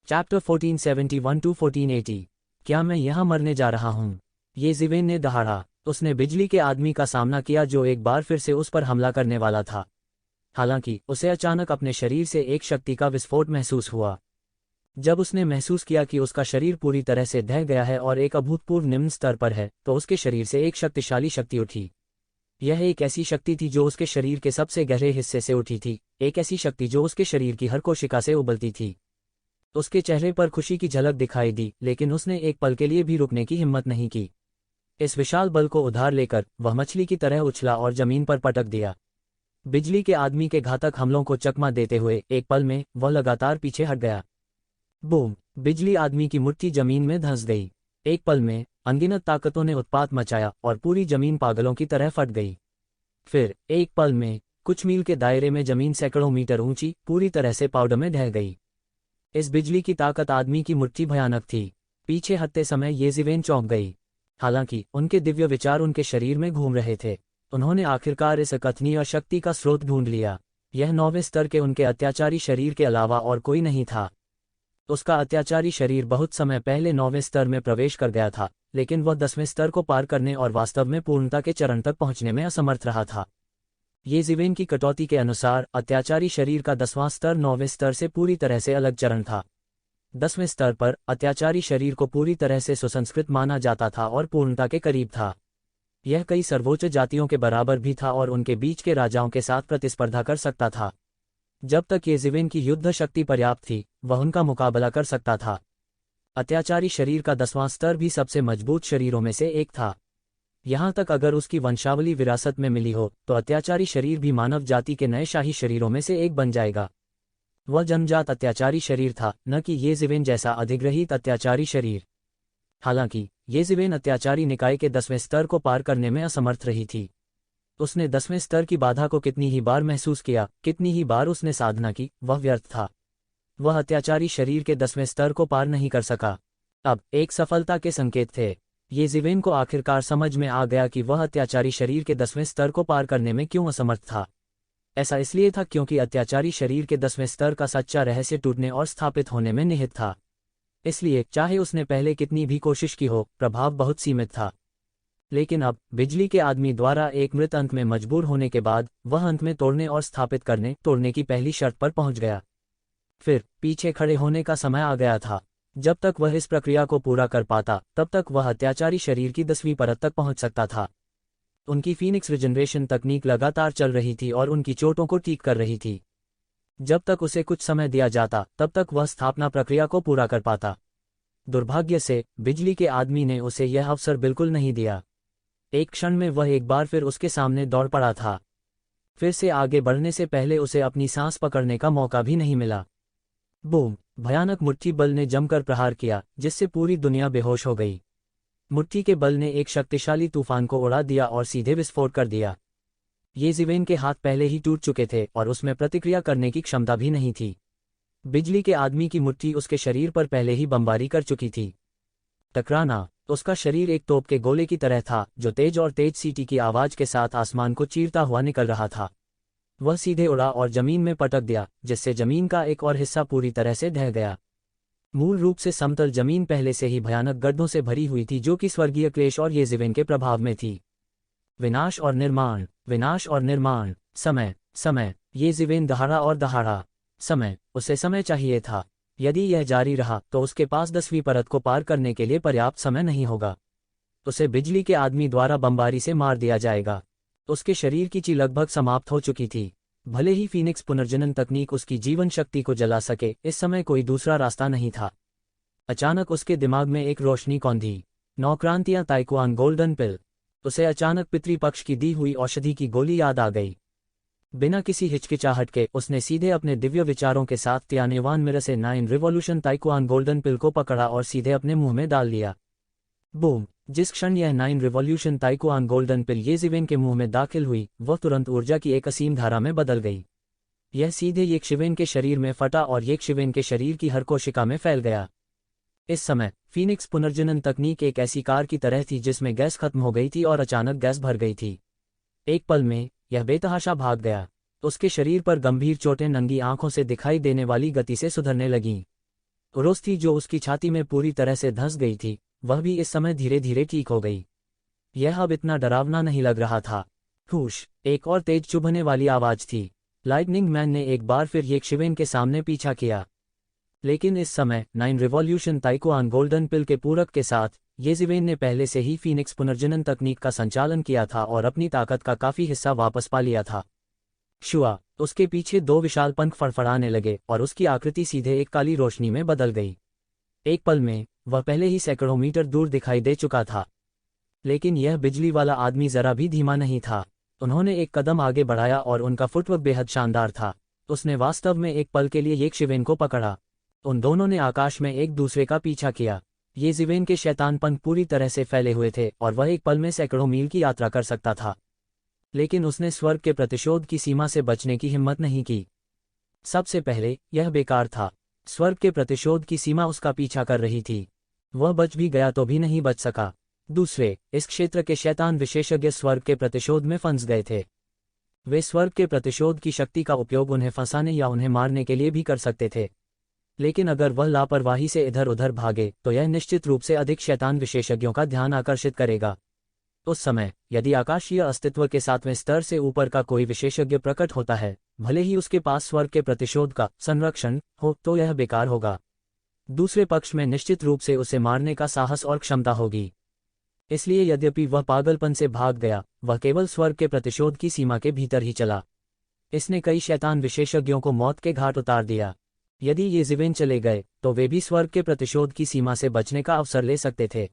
Chapter 1471 to 1480। क्या मैं यहाँ मरने जा रहा हूँ? ये ज़िवेन ने दहाड़ा। उसने बिजली के आदमी का सामना किया जो एक बार फिर से उस पर हमला करने वाला था। हालांकि उसे अचानक अपने शरीर से एक शक्ति का विस्फोट महसूस हुआ। जब उसने महसूस किया कि उसका शरीर पूरी तरह से ढह गया है और एक अभूतपूर्व निम्न स्तर पर है, तो उसके शरीर से एक शक्तिशाली शक्ति उठी। यह एक ऐसी शक्ति थी जो उसके शरीर के सबसे गहरे हिस्से से उठी थी, एक ऐसी शक्ति जो उसके शरीर की हर कोशिका से उबलती थी। उसके चेहरे पर खुशी की झलक दिखाई दी, लेकिन उसने एक पल के लिए भी रुकने की हिम्मत नहीं की। इस विशाल बल को उधार लेकर वह मछली की तरह उछला और जमीन पर पटक दिया। बिजली के आदमी के घातक हमलों को चकमा देते हुए एक पल में वह लगातार पीछे हट गया। बूम! बिजली आदमी की मुट्ठी जमीन में धंस गई। एक पल में अनगिनत ताकतों ने उत्पात मचाया और पूरी जमीन पागलों की तरह फट गई। फिर एक पल में कुछ मील के दायरे में जमीन सैकड़ों मीटर ऊंची पूरी तरह से पाउडर में ढह गई। इस बिजली की ताकत आदमी की मुट्ठी भयानक थी। पीछे हटते समय ये ज़िवेन चौंक गई। हालांकि उनके दिव्य विचार उनके शरीर में घूम रहे थे। उन्होंने आखिरकार इस अकथनीय शक्ति का स्रोत ढूंढ लिया। यह 9वें स्तर के उनके अत्याचारी शरीर के अलावा और कोई नहीं था। उसका अत्याचारी शरीर बहुत समय पहले 9वें स्तर में प्रवेश कर गया था, लेकिन वह 10वें स्तर को पार करने और वास्तव में पूर्णता के चरण तक पहुंचने में असमर्थ रहा था। ये ज़िवेन की कटौती के अनुसार अत्याचारी शरीर का 10वां स्तर 9वें स्तर से पूरी तरह से अलग चरण था। 10वें स्तर पर अत्याचारी शरीर को पूरी तरह से सुसंस्कृत माना जाता था और पूर्णता के करीब था। यह कई सर्वोच्च जातियों के बराबर भी था और उनके बीच के राजाओं के साथ प्रतिस्पर्धा कर सकता था। जब तक ये ज़िवेन की युद्ध शक्ति पर्याप्त थी, वह उनका मुकाबला कर सकता था। अत्याचारी शरीर का 10वां स्तर भी सबसे मजबूत शरीरों में से एक था। यहाँ तक अगर उसकी वंशावली विरासत में मिली हो, तो अत्याचारी शरीर भी मानव जाति के नए शाही शरीरों में से एक बन जाएगा। वह जन्मजात अत्याचारी शरीर था, न कि ये ज़िवेन जैसा अधिग्रहित अत्याचारी शरीर। हालांकि ये ज़िवेन अत्याचारी निकाय के 10वें स्तर को पार करने में असमर्थ रही थी। उसने 10वें स्तर की बाधा को कितनी ही बार महसूस किया, कितनी ही बार उसने साधना की, वह व्यर्थ था। वह अत्याचारी शरीर के 10वें स्तर को पार नहीं कर सका। अब एक सफलता के संकेत थे। ये ज़िवेन को आखिरकार समझ में आ गया कि वह अत्याचारी शरीर के 10वें स्तर को पार करने में क्यों असमर्थ था। ऐसा इसलिए था क्योंकि अत्याचारी शरीर के 10वें स्तर का सच्चा रहस्य टूटने और स्थापित होने में निहित था। इसलिए चाहे उसने पहले कितनी भी कोशिश की हो, प्रभाव बहुत सीमित था। लेकिन अब बिजली के आदमी द्वारा एक मृत अंत में मजबूर होने के बाद वह अंत में तोड़ने और स्थापित करने तोड़ने की पहली शर्त पर पहुंच गया। फिर पीछे खड़े होने का समय आ गया था। जब तक वह इस प्रक्रिया को पूरा कर पाता, तब तक वह अत्याचारी शरीर की 10वीं परत तक पहुंच सकता था। उनकी फीनिक्स रिजनरेशन तकनीक लगातार चल रही थी और उनकी चोटों को ठीक कर रही थी। जब तक उसे कुछ समय दिया जाता, तब तक वह स्थापना प्रक्रिया को पूरा कर पाता। दुर्भाग्य से बिजली के आदमी ने उसे यह अवसर बिल्कुल नहीं दिया। एक क्षण में वह एक बार फिर उसके सामने दौड़ पड़ा था। फिर से आगे बढ़ने से पहले उसे अपनी सांस पकड़ने का मौका भी नहीं मिला। बूम! भयानक मुट्ठी बल ने जमकर प्रहार किया, जिससे पूरी दुनिया बेहोश हो गई। मुट्ठी के बल ने एक शक्तिशाली तूफान को उड़ा दिया और सीधे विस्फोट कर दिया। ये ज़िवेन के हाथ पहले ही टूट चुके थे और उसमें प्रतिक्रिया करने की क्षमता भी नहीं थी। बिजली के आदमी की मुट्ठी उसके शरीर पर पहले ही बमबारी कर चुकी थी। टकराना! उसका शरीर एक तोप के गोले की तरह था, जो तेज और तेज सीटी की आवाज के साथ आसमान को चीरता हुआ निकल रहा था। वह सीधे उड़ा और जमीन में पटक दिया, जिससे जमीन का एक और हिस्सा पूरी तरह से ढह गया। मूल रूप से समतल जमीन पहले से ही भयानक गड्ढों से भरी हुई थी, जो कि स्वर्गीय क्लेश और ये ज़िवेन के प्रभाव में थी। विनाश और निर्माण, विनाश और निर्माण। समय, समय। ये ज़िवेन दहाड़ा और दहाड़ा। समय, उसे समय चाहिए था। यदि यह जारी रहा तो उसके पास 10वीं परत को पार करने के लिए पर्याप्त समय नहीं होगा। उसे बिजली के आदमी द्वारा बमबारी से मार दिया जाएगा। उसके शरीर की ची लगभग समाप्त हो चुकी थी। भले ही फीनिक्स पुनर्जनन तकनीक उसकी जीवन शक्ति को जला सके, इस समय कोई दूसरा रास्ता नहीं था। अचानक उसके दिमाग में एक रोशनी कौंधी। नौक्रांतियां ताइक्वान गोल्डन पिल। उसे अचानक पितृपक्ष की दी हुई औषधि की गोली याद आ गई। बिना किसी हिचकिचाहट के उसने सीधे अपने दिव्य विचारों के साथ त्यानेवान मिरर से 9 रिवॉल्यूशन ताइक्वान गोल्डन पिल को पकड़ा और सीधे अपने मुंह में डाल लिया। बूम! जिस क्षण यह 9 रिवॉल्यूशन ताइक्वान गोल्डन पिल ये ज़िवेन के मुंह में दाखिल हुई, वह तुरंत ऊर्जा की एक असीम धारा में बदल गई। यह सीधे ये ज़िवेन के शरीर में फटा और ये ज़िवेन के शरीर की हर कोशिका में फैल गया। इस समय फीनिक्स पुनर्जनन तकनीक एक ऐसी कार की तरह थी जिसमें गैस खत्म हो गई थी और अचानक गैस भर गई थी। एक पल में यह बेतहाशा भाग गया। उसके शरीर पर गंभीर चोटें नंगी आंखों से दिखाई देने वाली गति से सुधरने लगीं। उरोस थी जो उसकी छाती में पूरी तरह से धंस गई थी, वह भी इस समय धीरे धीरे ठीक हो गई। यह अब इतना डरावना नहीं लग रहा था। हुश! एक और तेज चुभने वाली आवाज थी। लाइटनिंग मैन ने एक बार फिर येशिवेन के सामने पीछा किया। लेकिन इस समय 9 रिवॉल्यूशन ताइक्वान गोल्डन पिल के पूरक के साथ येशिवेन ने पहले से ही फीनिक्स पुनर्जनन तकनीक का संचालन किया था और अपनी ताकत का काफी हिस्सा वापस पा लिया था। शुआ! उसके पीछे 2 विशाल पंख फड़फड़ाने लगे और उसकी आकृति सीधे एक काली रोशनी में बदल गई। एक पल में वह पहले ही सैकड़ों मीटर दूर दिखाई दे चुका था। लेकिन यह बिजली वाला आदमी जरा भी धीमा नहीं था। उन्होंने एक कदम आगे बढ़ाया और उनका फुटवर्क बेहद शानदार था। उसने वास्तव में एक पल के लिए येशिवेन को पकड़ा। उन दोनों ने आकाश में एक दूसरे का पीछा किया। येशिवेन के शैतान पंख पूरी तरह से फैले हुए थे और वह एक पल में सैकड़ों मील की यात्रा कर सकता था। लेकिन उसने स्वर्ग के प्रतिशोध की सीमा से बचने की हिम्मत नहीं की। सबसे पहले यह बेकार था। स्वर्ग के प्रतिशोध की सीमा उसका पीछा कर रही थी। वह बच भी गया तो भी नहीं बच सका। दूसरे, इस क्षेत्र के शैतान विशेषज्ञ स्वर्ग के प्रतिशोध में फंस गए थे। वे स्वर्ग के प्रतिशोध की शक्ति का उपयोग उन्हें फंसाने या उन्हें मारने के लिए भी कर सकते थे। लेकिन अगर वह लापरवाही से इधर उधर भागे तो यह निश्चित रूप से अधिक शैतान विशेषज्ञों का ध्यान आकर्षित करेगा। उस समय यदि आकाशीय अस्तित्व के 7वें स्तर से ऊपर का कोई विशेषज्ञ प्रकट होता है, भले ही उसके पास स्वर्ग के प्रतिशोध का संरक्षण हो, तो यह बेकार होगा। दूसरे पक्ष में निश्चित रूप से उसे मारने का साहस और क्षमता होगी। इसलिए यद्यपि वह पागलपन से भाग गया, वह केवल स्वर्ग के प्रतिशोध की सीमा के भीतर ही चला। इसने कई शैतान विशेषज्ञों को मौत के घाट उतार दिया। यदि येशिवेन चले गए तो वे भी स्वर्ग के प्रतिशोध की सीमा से बचने का अवसर ले सकते थे।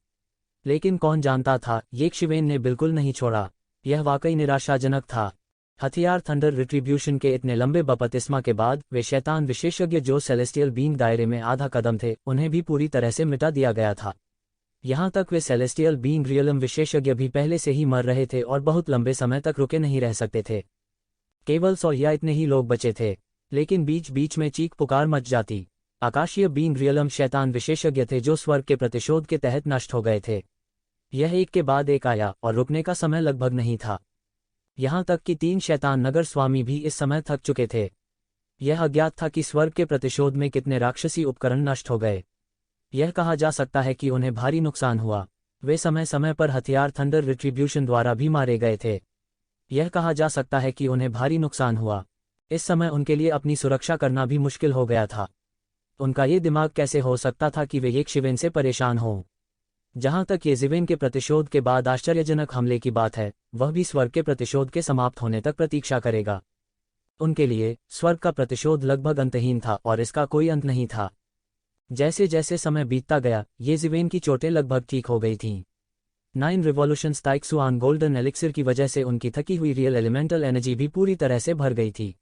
लेकिन कौन जानता था, येशिवेन ने बिल्कुल नहीं छोड़ा। यह वाकई निराशाजनक था। हथियार थंडर रिट्रीब्यूशन के इतने लंबे बपतिस्मा के बाद वे शैतान विशेषज्ञ जो सेलेस्टियल बीइंग दायरे में आधा कदम थे, उन्हें भी पूरी तरह से मिटा दिया गया था। यहाँ तक वे सेलेस्टियल बीइंग रियलम विशेषज्ञ भी पहले से ही मर रहे थे और बहुत लंबे समय तक रुके नहीं रह सकते थे। केवल 100 या इतने ही लोग बचे थे। लेकिन बीच बीच में चीख पुकार मच जाती। आकाशीय बीइंग रियलम शैतान विशेषज्ञ थे जो स्वर्ग के प्रतिशोध के तहत नष्ट हो गए थे। यह एक के बाद एक आया और रुकने का समय लगभग नहीं था। यहाँ तक कि 3 शैतान नगर स्वामी भी इस समय थक चुके थे। यह अज्ञात था कि स्वर्ग के प्रतिशोध में कितने राक्षसी उपकरण नष्ट हो गए। यह कहा जा सकता है कि उन्हें भारी नुकसान हुआ। वे समय समय पर हथियार थंडर रिट्रीब्यूशन द्वारा भी मारे गए थे। यह कहा जा सकता है कि उन्हें भारी नुकसान हुआ। इस समय उनके लिए अपनी सुरक्षा करना भी मुश्किल हो गया था। उनका ये दिमाग कैसे हो सकता था कि वे येशिवेन से परेशान हों। जहां तक येशिवेन के प्रतिशोध के बाद आश्चर्यजनक हमले की बात है, वह भी स्वर्ग के प्रतिशोध के समाप्त होने तक प्रतीक्षा करेगा। उनके लिए स्वर्ग का प्रतिशोध लगभग अंतहीन था और इसका कोई अंत नहीं था। जैसे जैसे समय बीतता गया, येशिवेन की चोटें लगभग ठीक हो गई थीं। 9 रिवॉल्यूशंस ताइक्वान गोल्डन एलिक्सिर की वजह से उनकी थकी हुई रियल एलिमेंटल एनर्जी भी पूरी तरह से भर गई थी।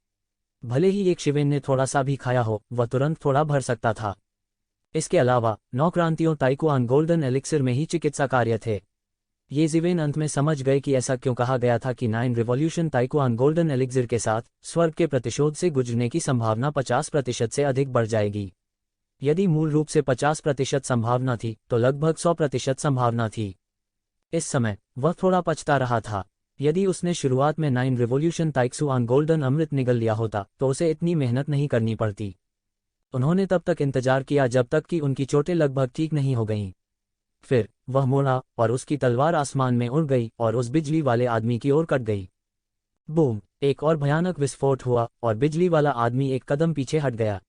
भले ही येशिवेन ने थोड़ा सा भी खाया हो, वह तुरंत थोड़ा भर सकता था। इसके अलावा 9 क्रांतियों ताइक्वान गोल्डन एलिक्सिर में ही चिकित्सा कार्य थे। येशिवेन अंत में समझ गए कि ऐसा क्यों कहा गया था कि 9 रिवॉल्यूशन ताइक्वान गोल्डन एलिक्सिर के साथ स्वर्ग के प्रतिशोध से गुजरने की संभावना 50% से अधिक बढ़ जाएगी। यदि मूल रूप से 50% संभावना थी तो लगभग 100% संभावना थी। इस समय वह थोड़ा पछता रहा था। यदि उसने शुरुआत में 9 रिवॉल्यूशन ताइक्वान गोल्डन अमृत निगल लिया होता तो उसे इतनी मेहनत नहीं करनी पड़ती। उन्होंने तब तक इंतजार किया जब तक कि उनकी चोटें लगभग ठीक नहीं हो गईं। फिर वह मुड़ा और उसकी तलवार आसमान में उड़ गई और उस बिजली वाले आदमी की ओर कट गई। बूम! एक और भयानक विस्फोट हुआ और बिजली वाला आदमी एक कदम पीछे हट गया।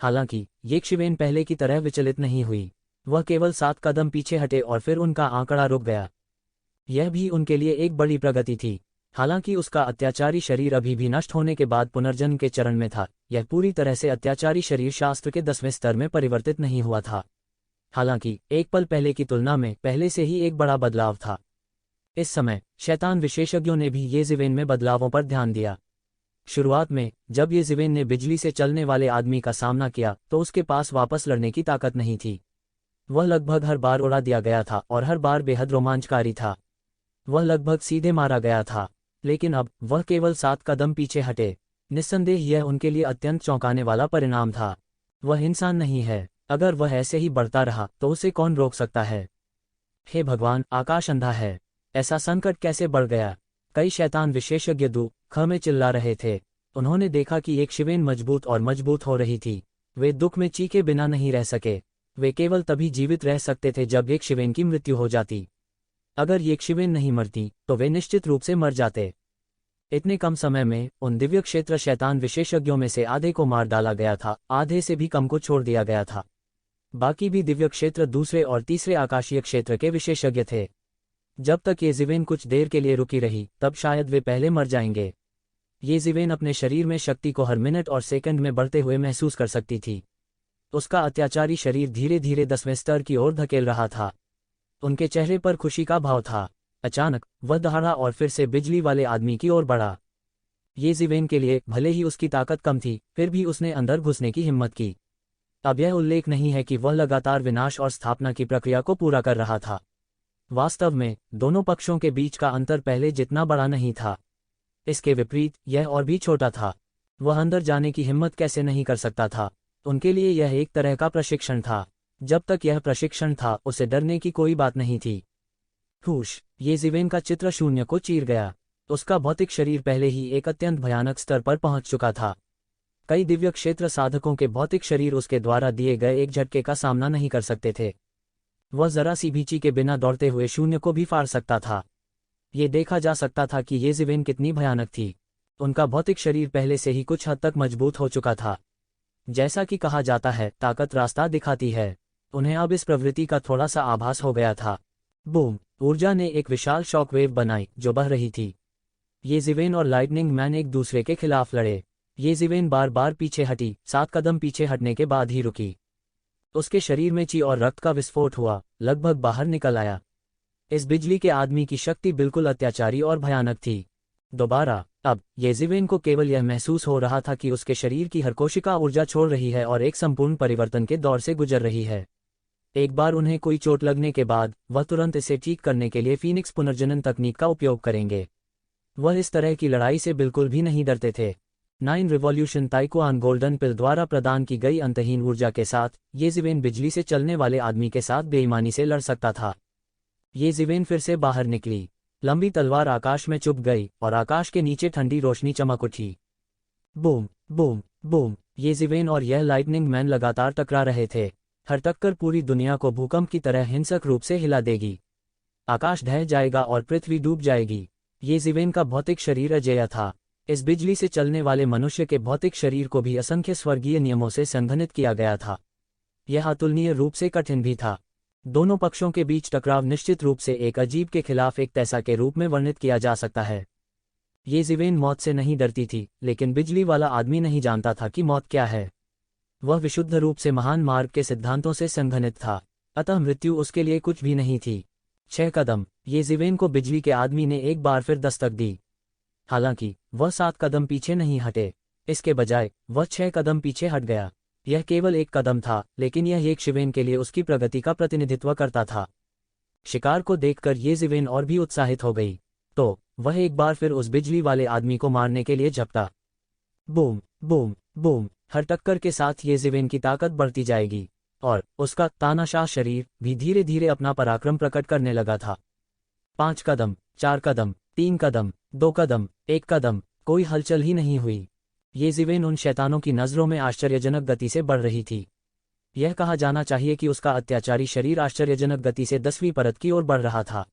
हालांकि येशिवेन पहले की तरह विचलित नहीं हुई। वह केवल 7 कदम पीछे हटे और फिर उनका आंकड़ा रुक गया। यह भी उनके लिए एक बड़ी प्रगति थी। हालांकि उसका अत्याचारी शरीर अभी भी नष्ट होने के बाद पुनर्जन्म के चरण में था, यह पूरी तरह से अत्याचारी शरीर शास्त्र के 10वें स्तर में परिवर्तित नहीं हुआ था। हालांकि एक पल पहले की तुलना में पहले से ही एक बड़ा बदलाव था। इस समय शैतान विशेषज्ञों ने भी येशिवेन में बदलावों पर ध्यान दिया। शुरुआत में जब येशिवेन ने बिजली से चलने वाले आदमी का सामना किया तो उसके पास वापस लड़ने की ताकत नहीं थी। वह लगभग हर बार उड़ा दिया गया था और हर बार बेहद रोमांचकारी था। वह लगभग सीधे मारा गया था। लेकिन अब वह केवल 7 कदम पीछे हटे। निस्संदेह यह उनके लिए अत्यंत चौंकाने वाला परिणाम था। वह इंसान नहीं है। अगर वह ऐसे ही बढ़ता रहा तो उसे कौन रोक सकता है? हे भगवान, आकाश अंधा है। ऐसा संकट कैसे बढ़ गया? कई शैतान विशेषज्ञ दुख में चिल्ला रहे थे। उन्होंने देखा कि येशिवेन मजबूत और मजबूत हो रही थी। वे दुख में चीखे बिना नहीं रह सके। वे केवल तभी जीवित रह सकते थे जब यक्षिवेन की मृत्यु हो जाती। अगर यक्षिवेन नहीं मरती तो वे निश्चित रूप से मर जाते। इतने कम समय में उन दिव्य क्षेत्र शैतान विशेषज्ञों में से आधे को मार डाला गया था, आधे से भी कम को छोड़ दिया गया था। बाकी भी दिव्य क्षेत्र दूसरे और तीसरे आकाशीय क्षेत्र के विशेषज्ञ थे। जब तक ये जिवेन कुछ देर के लिए रुकी रही तब शायद वे पहले मर जाएंगे। ये जिवेन अपने शरीर में शक्ति को हर मिनट और सेकंड में बढ़ते हुए महसूस कर सकती थी। उसका अत्याचारी शरीर धीरे धीरे 10वें स्तर की ओर धकेल रहा था। उनके चेहरे पर खुशी का भाव था। अचानक वह दहाड़ा और फिर से बिजली वाले आदमी की ओर बढ़ा। ये जिवेन के लिए भले ही उसकी ताकत कम थी, फिर भी उसने अंदर घुसने की हिम्मत की। अब यह उल्लेख नहीं है कि वह लगातार विनाश और स्थापना की प्रक्रिया को पूरा कर रहा था। वास्तव में दोनों पक्षों के बीच का अंतर पहले जितना बड़ा नहीं था। इसके विपरीत यह और भी छोटा था। वह अंदर जाने की हिम्मत कैसे नहीं कर सकता था। उनके लिए यह एक तरह का प्रशिक्षण था। जब तक यह प्रशिक्षण था उसे डरने की कोई बात नहीं थी। हुश, ये जिवेन का चित्र शून्य को चीर गया। उसका भौतिक शरीर पहले ही एक अत्यंत भयानक स्तर पर पहुंच चुका था। कई दिव्य क्षेत्र साधकों के भौतिक शरीर उसके द्वारा दिए गए एक झटके का सामना नहीं कर सकते थे। वह जरा सी भी के बिना दौड़ते हुए शून्य को भी फाड़ सकता था। ये देखा जा सकता था कि ये जिवेन कितनी भयानक थी। उनका भौतिक शरीर पहले से ही कुछ हद तक मजबूत हो चुका था। जैसा कि कहा जाता है, ताकत रास्ता दिखाती है। उन्हें अब इस प्रवृत्ति का थोड़ा सा आभास हो गया था। बूम! ऊर्जा ने एक विशाल शॉकवेव बनाई जो बह रही थी। ये जिवेन और लाइटनिंग मैन एक दूसरे के खिलाफ लड़े। ये जिवेन बार बार पीछे हटी, 7 कदम पीछे हटने के बाद ही रुकी। उसके शरीर में ची और रक्त का विस्फोट हुआ, लगभग बाहर निकल आया। इस बिजली के आदमी की शक्ति बिल्कुल अत्याचारी और भयानक थी। दोबारा अब ये जिवेन को केवल यह महसूस हो रहा था कि उसके शरीर की हर कोशिका ऊर्जा छोड़ रही है और एक संपूर्ण परिवर्तन के दौर से गुजर रही है। एक बार उन्हें कोई चोट लगने के बाद वह तुरंत इसे ठीक करने के लिए फीनिक्स पुनर्जनन तकनीक का उपयोग करेंगे। वह इस तरह की लड़ाई से बिल्कुल भी नहीं डरते थे। 9 रिवॉल्यूशन ताइक्वान गोल्डन पिल द्वारा प्रदान की गई अंतहीन ऊर्जा के साथ ये जिवेन बिजली से चलने वाले आदमी के साथ बेईमानी से लड़ सकता था। ये जिवेन फिर से बाहर निकली। लंबी तलवार आकाश में चुभ गई और आकाश के नीचे ठंडी रोशनी चमक उठी। Boom boom boom! ये जिवेन और यह लाइटनिंग मैन लगातार टकरा रहे थे। हर टक्कर पूरी दुनिया को भूकंप की तरह हिंसक रूप से हिला देगी। आकाश ढह जाएगा और पृथ्वी डूब जाएगी। ये जिवेन का भौतिक शरीर अजेय था। इस बिजली से चलने वाले मनुष्य के भौतिक शरीर को भी असंख्य स्वर्गीय नियमों से संघनित किया गया था। यह अतुलनीय रूप से कठिन भी था। दोनों पक्षों के बीच टकराव निश्चित रूप से एक अजीब के खिलाफ एक तैसा के रूप में वर्णित किया जा सकता है। ये जिवेन मौत से नहीं डरती थी, लेकिन बिजली वाला आदमी नहीं जानता था कि मौत क्या है। वह विशुद्ध रूप से महान मार्ग के सिद्धांतों से संघनित था, अतः मृत्यु उसके लिए कुछ भी नहीं थी। 6 कदम! ये जिवेन को बिजली के आदमी ने एक बार फिर दस्तक दी। हालांकि वह 7 कदम पीछे नहीं हटे, इसके बजाय वह 6 कदम पीछे हट गया। यह केवल 1 कदम था, लेकिन यह एक जिवेन के लिए उसकी प्रगति का प्रतिनिधित्व करता था। शिकार को देखकर ये जिवेन और भी उत्साहित हो गई, तो वह एक बार फिर उस बिजली वाले आदमी को मारने के लिए झपटा। Boom boom boom! हर टक्कर के साथ ये जिवेन की ताकत बढ़ती जाएगी और उसका तानाशाह शरीर भी धीरे धीरे अपना पराक्रम प्रकट करने लगा था। 5 कदम, 4 कदम, 3 कदम, 2 कदम, 1 कदम, कोई हलचल ही नहीं हुई। ये जिवेन उन शैतानों की नज़रों में आश्चर्यजनक गति से बढ़ रही थी। यह कहा जाना चाहिए कि उसका अत्याचारी शरीर आश्चर्यजनक गति से 10वीं परत की ओर बढ़ रहा था।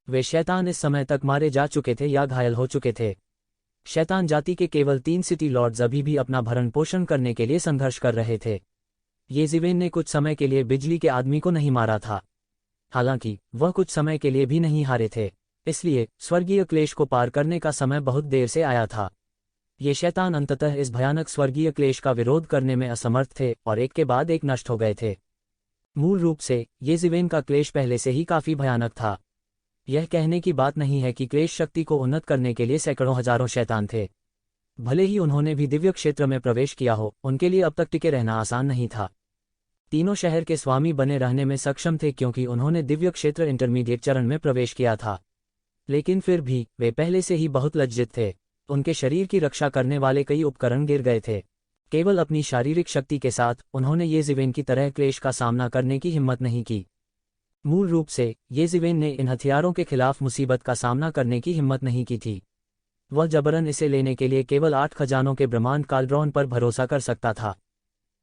वे शैतान इस समय तक मारे जा चुके थे या घायल हो चुके थे। शैतान जाति के केवल 3 सिटी लॉर्ड्स अभी भी अपना भरण पोषण करने के लिए संघर्ष कर रहे थे। ये जिवेन ने कुछ समय के लिए बिजली के आदमी को नहीं मारा था। हालांकि वह कुछ समय के लिए भी नहीं हारे थे, इसलिए स्वर्गीय क्लेश को पार करने का समय बहुत देर से आया था। ये शैतान अंततः इस भयानक स्वर्गीय क्लेश का विरोध करने में असमर्थ थे और एक के बाद एक नष्ट हो गए थे। मूल रूप से ये जिवेन का क्लेश पहले से ही काफी भयानक था। यह कहने की बात नहीं है कि क्लेश शक्ति को उन्नत करने के लिए सैकड़ों हजारों शैतान थे। भले ही उन्होंने भी दिव्य क्षेत्र में प्रवेश किया हो, उनके लिए अब तक टिके रहना आसान नहीं था। तीनों शहर के स्वामी बने रहने में सक्षम थे क्योंकि उन्होंने दिव्य क्षेत्र इंटरमीडिएट चरण में प्रवेश किया था। लेकिन फिर भी वे पहले से ही बहुत लज्जित थे। उनके शरीर की रक्षा करने वाले कई उपकरण गिर गए थे। केवल अपनी शारीरिक शक्ति के साथ उन्होंने ये जिवेन की तरह क्लेश का सामना करने की हिम्मत नहीं की। मूल रूप से ये जिवेन ने इन हथियारों के खिलाफ मुसीबत का सामना करने की हिम्मत नहीं की थी। वह जबरन इसे लेने के लिए केवल 8 खजानों के ब्रह्मांड कालड्रॉन पर भरोसा कर सकता था।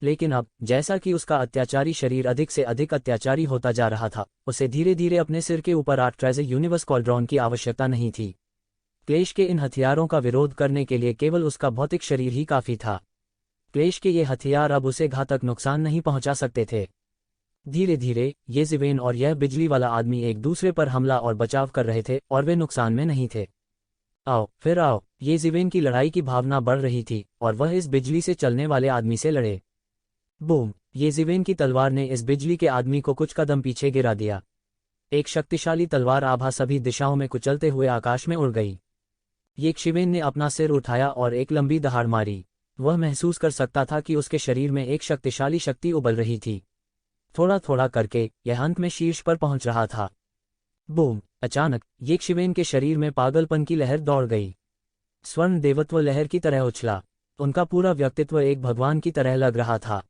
लेकिन अब जैसा कि उसका अत्याचारी शरीर अधिक से अधिक अत्याचारी होता जा रहा था, उसे धीरे धीरे अपने सिर के ऊपर आर्ट्रेज़ यूनिवर्स कॉल्ड्रॉन की आवश्यकता नहीं थी। क्लेश के इन हथियारों का विरोध करने के लिए केवल उसका भौतिक शरीर ही काफी था। क्लेश के ये हथियार अब उसे घातक नुकसान नहीं पहुंचा सकते थे। धीरे धीरे ये ज़िवेन और यह बिजली वाला आदमी एक दूसरे पर हमला और बचाव कर रहे थे और वे नुकसान में नहीं थे। आओ फिर आओ, ये ज़िवेन की लड़ाई की भावना बढ़ रही थी और वह इस बिजली से चलने वाले आदमी से लड़े। बूम! ये ज़िवेन की तलवार ने इस बिजली के आदमी को कुछ कदम पीछे गिरा दिया। एक शक्तिशाली तलवार आभा सभी दिशाओं में कुचलते हुए आकाश में उड़ गई। ये शिवेन ने अपना सिर उठाया और एक लंबी दहाड़ मारी। वह महसूस कर सकता था कि उसके शरीर में एक शक्तिशाली शक्ति उबल रही थी। थोड़ा थोड़ा करके यह अंत में शीर्ष पर पहुंच रहा था। बूम! अचानक ये शिवेन के शरीर में पागलपन की लहर दौड़ गई। स्वर्ण देवत्व लहर की तरह उछला। उनका पूरा व्यक्तित्व एक भगवान की तरह लग रहा था।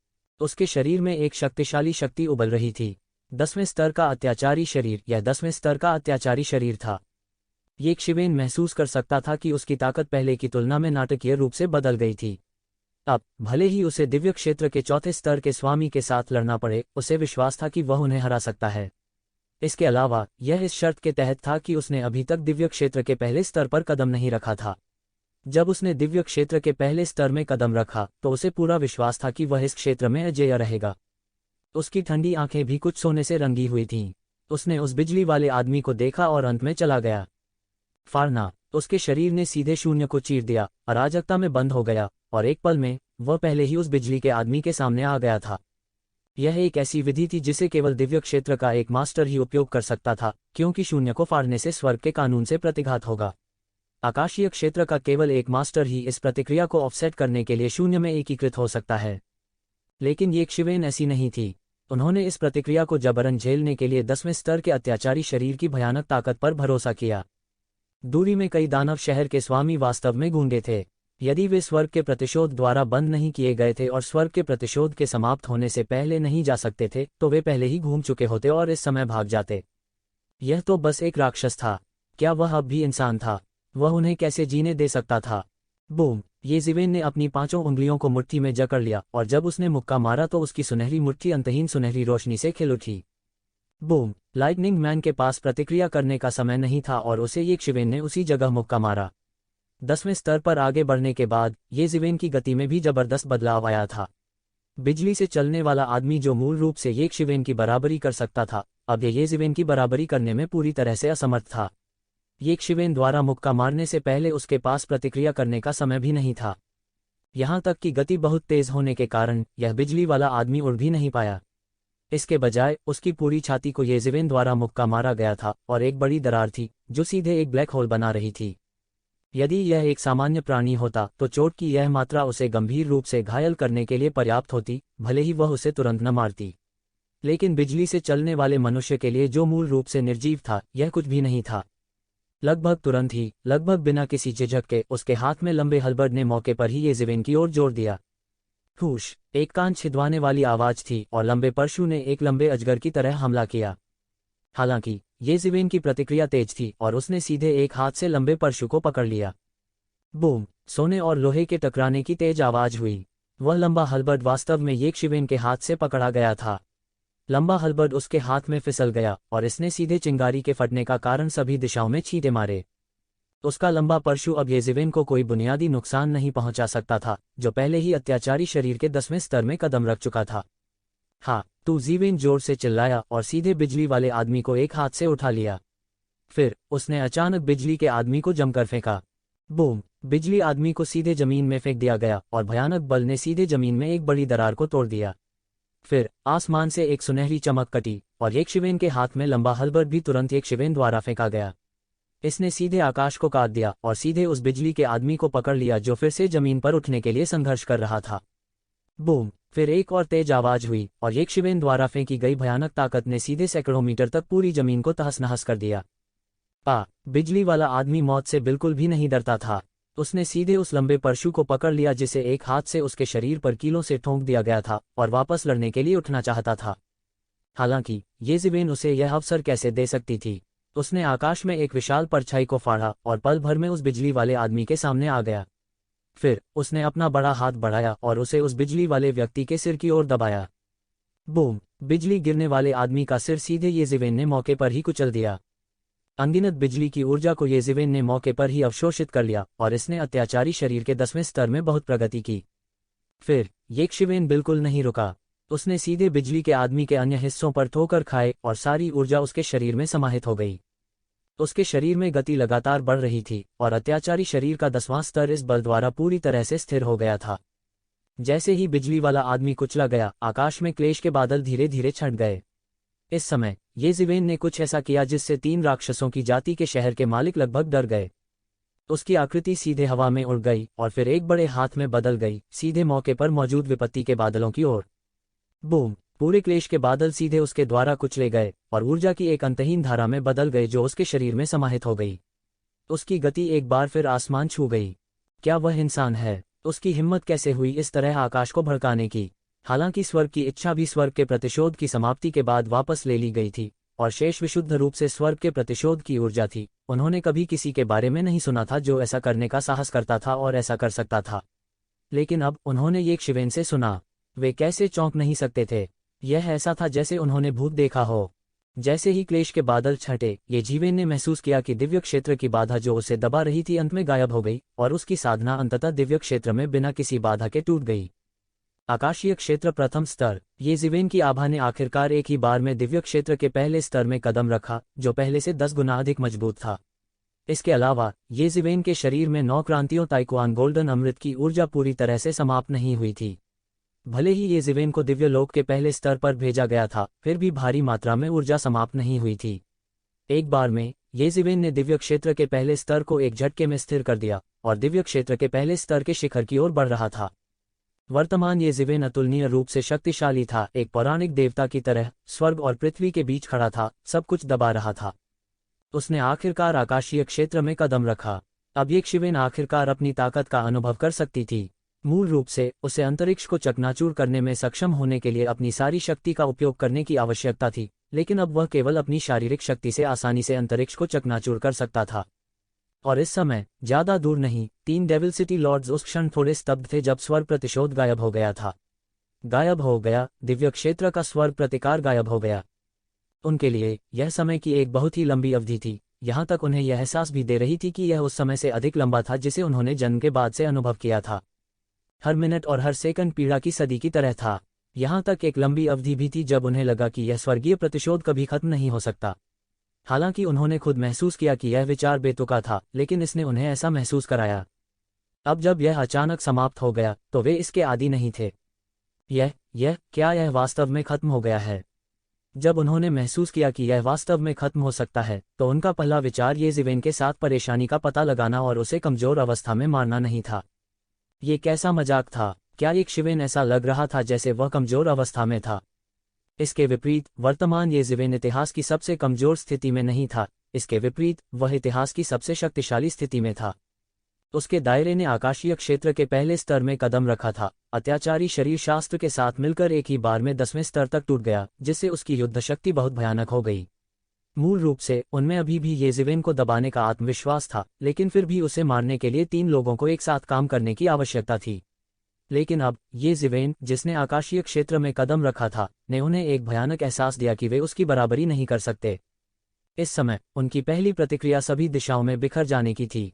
उसके शरीर में एक शक्तिशाली शक्ति उबल रही थी। 10वें स्तर का अत्याचारी शरीर, यह 10वें स्तर का अत्याचारी शरीर था। ये शिवेन महसूस कर सकता था कि उसकी ताकत पहले की तुलना में नाटकीय रूप से बदल गई थी। अब भले ही उसे दिव्य क्षेत्र के 4थे स्तर के स्वामी के साथ लड़ना पड़े, उसे विश्वास था कि वह उन्हें हरा सकता है। इसके अलावा यह इस शर्त के तहत था कि उसने अभी तक दिव्य क्षेत्र के पहले स्तर पर कदम नहीं रखा था। जब उसने दिव्य क्षेत्र के पहले स्तर में कदम रखा तो उसे पूरा विश्वास था कि वह इस क्षेत्र में अजेय रहेगा। उसकी ठंडी आंखें भी कुछ सोने से रंगी हुई थीं। उसने उस बिजली वाले आदमी को देखा और अंत में चला गया। फाड़ना! उसके शरीर ने सीधे शून्य को चीर दिया, अराजकता में बंद हो गया और एक पल में वह पहले ही उस बिजली के आदमी के सामने आ गया था। यह एक ऐसी विधि थी जिसे केवल दिव्य क्षेत्र का एक मास्टर ही उपयोग कर सकता था, क्योंकि शून्य को फाड़ने से स्वर्ग के कानून से प्रतिघात होगा। आकाशीय क्षेत्र का केवल एक मास्टर ही इस प्रतिक्रिया को ऑफसेट करने के लिए शून्य में एकीकृत हो सकता है। लेकिन ये शिवेन ऐसी नहीं थी। उन्होंने इस प्रतिक्रिया को जबरन झेलने के लिए 10वें स्तर के अत्याचारी शरीर की भयानक ताकत पर भरोसा किया। दूरी में कई दानव शहर के स्वामी वास्तव में गूंगे थे। यदि वे स्वर्ग के प्रतिशोध द्वारा बंद नहीं किए गए थे और स्वर्ग के प्रतिशोध के समाप्त होने से पहले नहीं जा सकते थे, तो वे पहले ही घूम चुके होते और इस समय भाग जाते। यह तो बस एक राक्षस था। क्या वह अब भी इंसान था? वह उन्हें कैसे जीने दे सकता था? बूम! ये ज़िवेन ने अपनी 5 उंगलियों को मुट्ठी में जकड़ लिया और जब उसने मुक्का मारा तो उसकी सुनहरी मुट्ठी अंतहीन सुनहरी रोशनी से खिल उठी। बूम! लाइटनिंग मैन के पास प्रतिक्रिया करने का समय नहीं था और उसे ये शिवेन ने उसी जगह मुक्का मारा। 10वें स्तर पर आगे बढ़ने के बाद ये ज़िवेन की गति में भी जबरदस्त बदलाव आया था। बिजली से चलने वाला आदमी जो मूल रूप से ये शिवेन की बराबरी कर सकता था, अब ये ज़िवेन की बराबरी करने में पूरी तरह से असमर्थ था। ये शिवेन द्वारा मुक्का मारने से पहले उसके पास प्रतिक्रिया करने का समय भी नहीं था। यहाँ तक कि गति बहुत तेज होने के कारण यह बिजली वाला आदमी उड़ भी नहीं पाया। इसके बजाय उसकी पूरी छाती को ये ज़िवेन द्वारा मुक्का मारा गया था और एक बड़ी दरार थी जो सीधे एक ब्लैक होल बना रही थी। यदि यह एक सामान्य प्राणी होता तो चोट की यह मात्रा उसे गंभीर रूप से घायल करने के लिए पर्याप्त होती, भले ही वह उसे तुरंत न मारती। लेकिन बिजली से चलने वाले मनुष्य के लिए जो मूल रूप से निर्जीव था, यह कुछ भी नहीं था। लगभग तुरंत ही, लगभग बिना किसी झिझक के, उसके हाथ में लंबे हलबर्ड ने मौके पर ही ये ज़िवेन की ओर जोर दिया। ठूश! एक कान छिदवाने वाली आवाज थी और लंबे परशु ने एक लंबे अजगर की तरह हमला किया। हालांकि ये ज़िवेन की प्रतिक्रिया तेज थी और उसने सीधे एक हाथ से लंबे परशु को पकड़ लिया। बूम! सोने और लोहे के टकराने की तेज आवाज हुई। वह लंबा हलबर्ड वास्तव में ये शिवेन के हाथ से पकड़ा गया था। लंबा हलबर्ड उसके हाथ में फिसल गया और इसने सीधे चिंगारी के फटने का कारण सभी दिशाओं में छींटे मारे। उसका लंबा परशु अब ये ज़िवेन को कोई बुनियादी नुकसान नहीं पहुंचा सकता था, जो पहले ही अत्याचारी शरीर के 10वें स्तर में कदम रख चुका था। हाँ, तू! ज़िवेन जोर से चिल्लाया और सीधे बिजली वाले आदमी को एक हाथ से उठा लिया। फिर उसने अचानक बिजली के आदमी को जमकर फेंका। बूम! बिजली आदमी को सीधे जमीन में फेंक दिया गया और भयानक बल ने सीधे जमीन में एक बड़ी दरार को तोड़ दिया। फिर आसमान से एक सुनहरी चमक कटी और एक शिवेन के हाथ में लंबा हलबर्ड भी तुरंत एक शिवेन द्वारा फेंका गया। इसने सीधे आकाश को काट दिया और सीधे उस बिजली के आदमी को पकड़ लिया जो फिर से जमीन पर उठने के लिए संघर्ष कर रहा था। बूम! फिर एक और तेज आवाज हुई और एक शिवेन द्वारा फेंकी गई भयानक ताकत ने सीधे सैकड़ों मीटर तक पूरी जमीन को तहस नहस कर दिया। बिजली वाला आदमी मौत से बिल्कुल भी नहीं डरता था। उसने सीधे उस लंबे परशु को पकड़ लिया जिसे एक हाथ से उसके शरीर पर कीलों से ठोंक दिया गया था और वापस लड़ने के लिए उठना चाहता था। हालांकि ये ज़िवेन उसे यह अवसर कैसे दे सकती थी? उसने आकाश में एक विशाल परछाई को फाड़ा और पल भर में उस बिजली वाले आदमी के सामने आ गया। फिर उसने अपना बड़ा हाथ बढ़ाया और उसे उस बिजली वाले व्यक्ति के सिर की ओर दबाया। बूम! बिजली गिरने वाले आदमी का सिर सीधे येज़ेवेन ने मौके पर ही कुचल दिया। अनगिनत बिजली की ऊर्जा को येज़ेवेन ने मौके पर ही अवशोषित कर लिया और इसने अत्याचारी शरीर के 10वें स्तर में बहुत प्रगति की। फिर येज़ेवेन बिल्कुल नहीं रुका। उसने सीधे बिजली के आदमी के अन्य हिस्सों पर ठोकर खाए और सारी ऊर्जा उसके शरीर में समाहित हो गई। उसके शरीर में गति लगातार बढ़ रही थी और अत्याचारी शरीर का 10वां स्तर इस बल द्वारा पूरी तरह से स्थिर हो गया था। जैसे ही बिजली वाला आदमी कुचला गया, आकाश में क्लेश के बादल धीरे धीरे छंट गए। इस समय येज़ेवेन ने कुछ ऐसा किया जिससे 3 राक्षसों की जाति के शहर के मालिक लगभग डर गए। उसकी आकृति सीधे हवा में उड़ गई और फिर एक बड़े हाथ में बदल गई, सीधे मौके पर मौजूद विपत्ति के बादलों की ओर। बूम! पूरे क्लेश के बादल सीधे उसके द्वारा कुचले गए और ऊर्जा की एक अंतहीन धारा में बदल गए जो उसके शरीर में समाहित हो गई। उसकी गति एक बार फिर आसमान छू गई। क्या वह इंसान है? उसकी हिम्मत कैसे हुई इस तरह आकाश को भड़काने की? हालांकि स्वर्ग की इच्छा भी स्वर्ग के प्रतिशोध की समाप्ति के बाद वापस ले ली गई थी और शेष विशुद्ध रूप से स्वर्ग के प्रतिशोध की ऊर्जा थी। उन्होंने कभी किसी के बारे में नहीं सुना था जो ऐसा करने का साहस करता था और ऐसा कर सकता था, लेकिन अब उन्होंने येज़ेवेन से सुना। वे कैसे चौंक नहीं सकते थे? यह ऐसा था जैसे उन्होंने भूत देखा हो। जैसे ही क्लेश के बादल छंटे, येज़ेवेन ने महसूस किया कि दिव्य क्षेत्र की बाधा जो उसे दबा रही थी अंत में गायब हो गई और उसकी साधना अंततः दिव्य क्षेत्र में बिना किसी बाधा के टूट गई। आकाशीय क्षेत्र प्रथम स्तर। येज़ेवेन की आभा ने आखिरकार एक ही बार में दिव्य क्षेत्र के पहले स्तर में कदम रखा, जो पहले से 10 गुना अधिक मजबूत था। इसके अलावा येज़ेवेन के शरीर में 9 क्रांतियों ताइक्वान गोल्डन अमृत की ऊर्जा पूरी तरह से समाप्त नहीं हुई थी। भले ही येज़ेवेन को दिव्य लोक के पहले स्तर पर भेजा गया था, फिर भी भारी मात्रा में ऊर्जा समाप्त नहीं हुई थी। एक बार में येज़ेवेन ने दिव्य क्षेत्र के पहले स्तर को एक झटके में स्थिर कर दिया और दिव्य क्षेत्र के पहले स्तर के शिखर की ओर बढ़ रहा था। वर्तमान येज़ेवेन अतुलनीय रूप से शक्तिशाली था, एक पौराणिक देवता की तरह स्वर्ग और पृथ्वी के बीच खड़ा था, सब कुछ दबा रहा था। उसने आखिरकार आकाशीय क्षेत्र में कदम रखा। अब येज़ेवेन आखिरकार अपनी ताकत का अनुभव कर सकती थी। मूल रूप से उसे अंतरिक्ष को चकनाचूर करने में सक्षम होने के लिए अपनी सारी शक्ति का उपयोग करने की आवश्यकता थी, लेकिन अब वह केवल अपनी शारीरिक शक्ति से आसानी से अंतरिक्ष को चकनाचूर कर सकता था। और इस समय ज्यादा दूर नहीं, 3 डेविल सिटी लॉर्ड्स उस क्षण थोड़े स्तब्ध थे जब स्वर्ग प्रतिशोध गायब हो गया था। गायब हो गया, दिव्य क्षेत्र का स्वर्ग प्रतिकार गायब हो गया। उनके लिए यह समय की एक बहुत ही लंबी अवधि थी, यहाँ तक उन्हें यह एहसास भी दे रही थी कि यह उस समय से अधिक लंबा था जिसे उन्होंने जन्म के बाद से अनुभव किया था। हर मिनट और हर सेकंड पीड़ा की सदी की तरह था। यहाँ तक एक लंबी अवधि भी थी जब उन्हें लगा कि यह स्वर्गीय प्रतिशोध कभी खत्म नहीं हो सकता। हालांकि उन्होंने खुद महसूस किया कि यह विचार बेतुका था, लेकिन इसने उन्हें ऐसा महसूस कराया। अब जब यह अचानक समाप्त हो गया तो वे इसके आदी नहीं थे। क्या यह वास्तव में खत्म हो गया है? जब उन्होंने महसूस किया कि यह वास्तव में खत्म हो सकता है, तो उनका पहला विचार येज़ेवेन के साथ परेशानी का पता लगाना और उसे कमजोर अवस्था में मारना नहीं था। ये कैसा मजाक था? क्या येज़ेवेन ऐसा लग रहा था जैसे वह कमजोर अवस्था में था? इसके विपरीत वर्तमान येज़ेवेन इतिहास की सबसे कमजोर स्थिति में नहीं था, इसके विपरीत वह इतिहास की सबसे शक्तिशाली स्थिति में था। उसके दायरे ने आकाशीय क्षेत्र के पहले स्तर में कदम रखा था। अत्याचारी शरीर शास्त्र के साथ मिलकर एक ही बार में 10वें स्तर तक टूट गया, जिससे उसकी युद्ध शक्ति बहुत भयानक हो गई। मूल रूप से उनमें अभी भी येज़ेवेन को दबाने का आत्मविश्वास था, लेकिन फिर भी उसे मारने के लिए 3 लोगों को एक साथ काम करने की आवश्यकता थी। लेकिन अब येज़ेवेन, जिसने आकाशीय क्षेत्र में कदम रखा था, ने उन्हें एक भयानक एहसास दिया कि वे उसकी बराबरी नहीं कर सकते। इस समय उनकी पहली प्रतिक्रिया सभी दिशाओं में बिखर जाने की थी।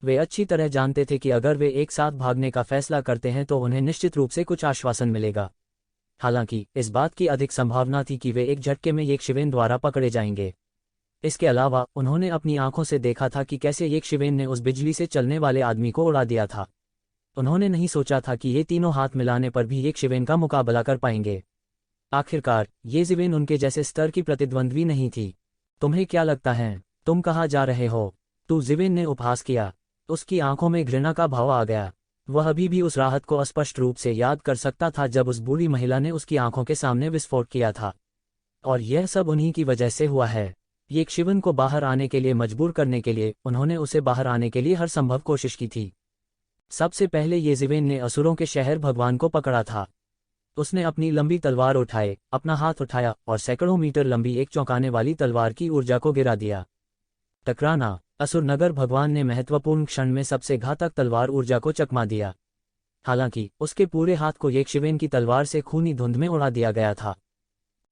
वे अच्छी तरह जानते थे कि अगर वे एक साथ भागने का फैसला करते हैं तो उन्हें निश्चित रूप से कुछ आश्वासन मिलेगा। हालांकि इस बात की अधिक संभावना थी कि वे एक झटके में येज़ेवेन द्वारा पकड़े जाएंगे। इसके अलावा उन्होंने अपनी आंखों से देखा था कि कैसे येज़ेवेन ने उस बिजली से चलने वाले आदमी को उड़ा दिया था। उन्होंने नहीं सोचा था कि ये तीनों हाथ मिलाने पर भी येज़ेवेन का मुकाबला कर पाएंगे। आखिरकार येज़ेवेन उनके जैसे स्तर की प्रतिद्वंद्वी नहीं थी। तुम्हें क्या लगता है? तुम कहाँ जा रहे हो? येज़ेवेन ने उपहास किया। उसकी आंखों में घृणा का भाव आ गया। वह अभी भी उस राहत को स्पष्ट रूप से याद कर सकता था जब उस बूढ़ी महिला ने उसकी आंखों के सामने विस्फोट किया था। और यह सब उन्हीं की वजह से हुआ है। येज़ेवेन को बाहर आने के लिए मजबूर करने के लिए उन्होंने उसे बाहर आने के लिए हर संभव कोशिश की थी। सबसे पहले येज़ेवेन ने असुरों के शहर भगवान को पकड़ा था। उसने अपनी लंबी तलवार उठाए, अपना हाथ उठाया और सैकड़ों मीटर लंबी एक चौंकाने वाली तलवार की ऊर्जा को गिरा दिया। टकराना। असुर नगर भगवान ने महत्वपूर्ण क्षण में सबसे घातक तलवार ऊर्जा को चकमा दिया। हालांकि उसके पूरे हाथ को यक्षिवेन की तलवार से खूनी धुंध में उड़ा दिया गया था।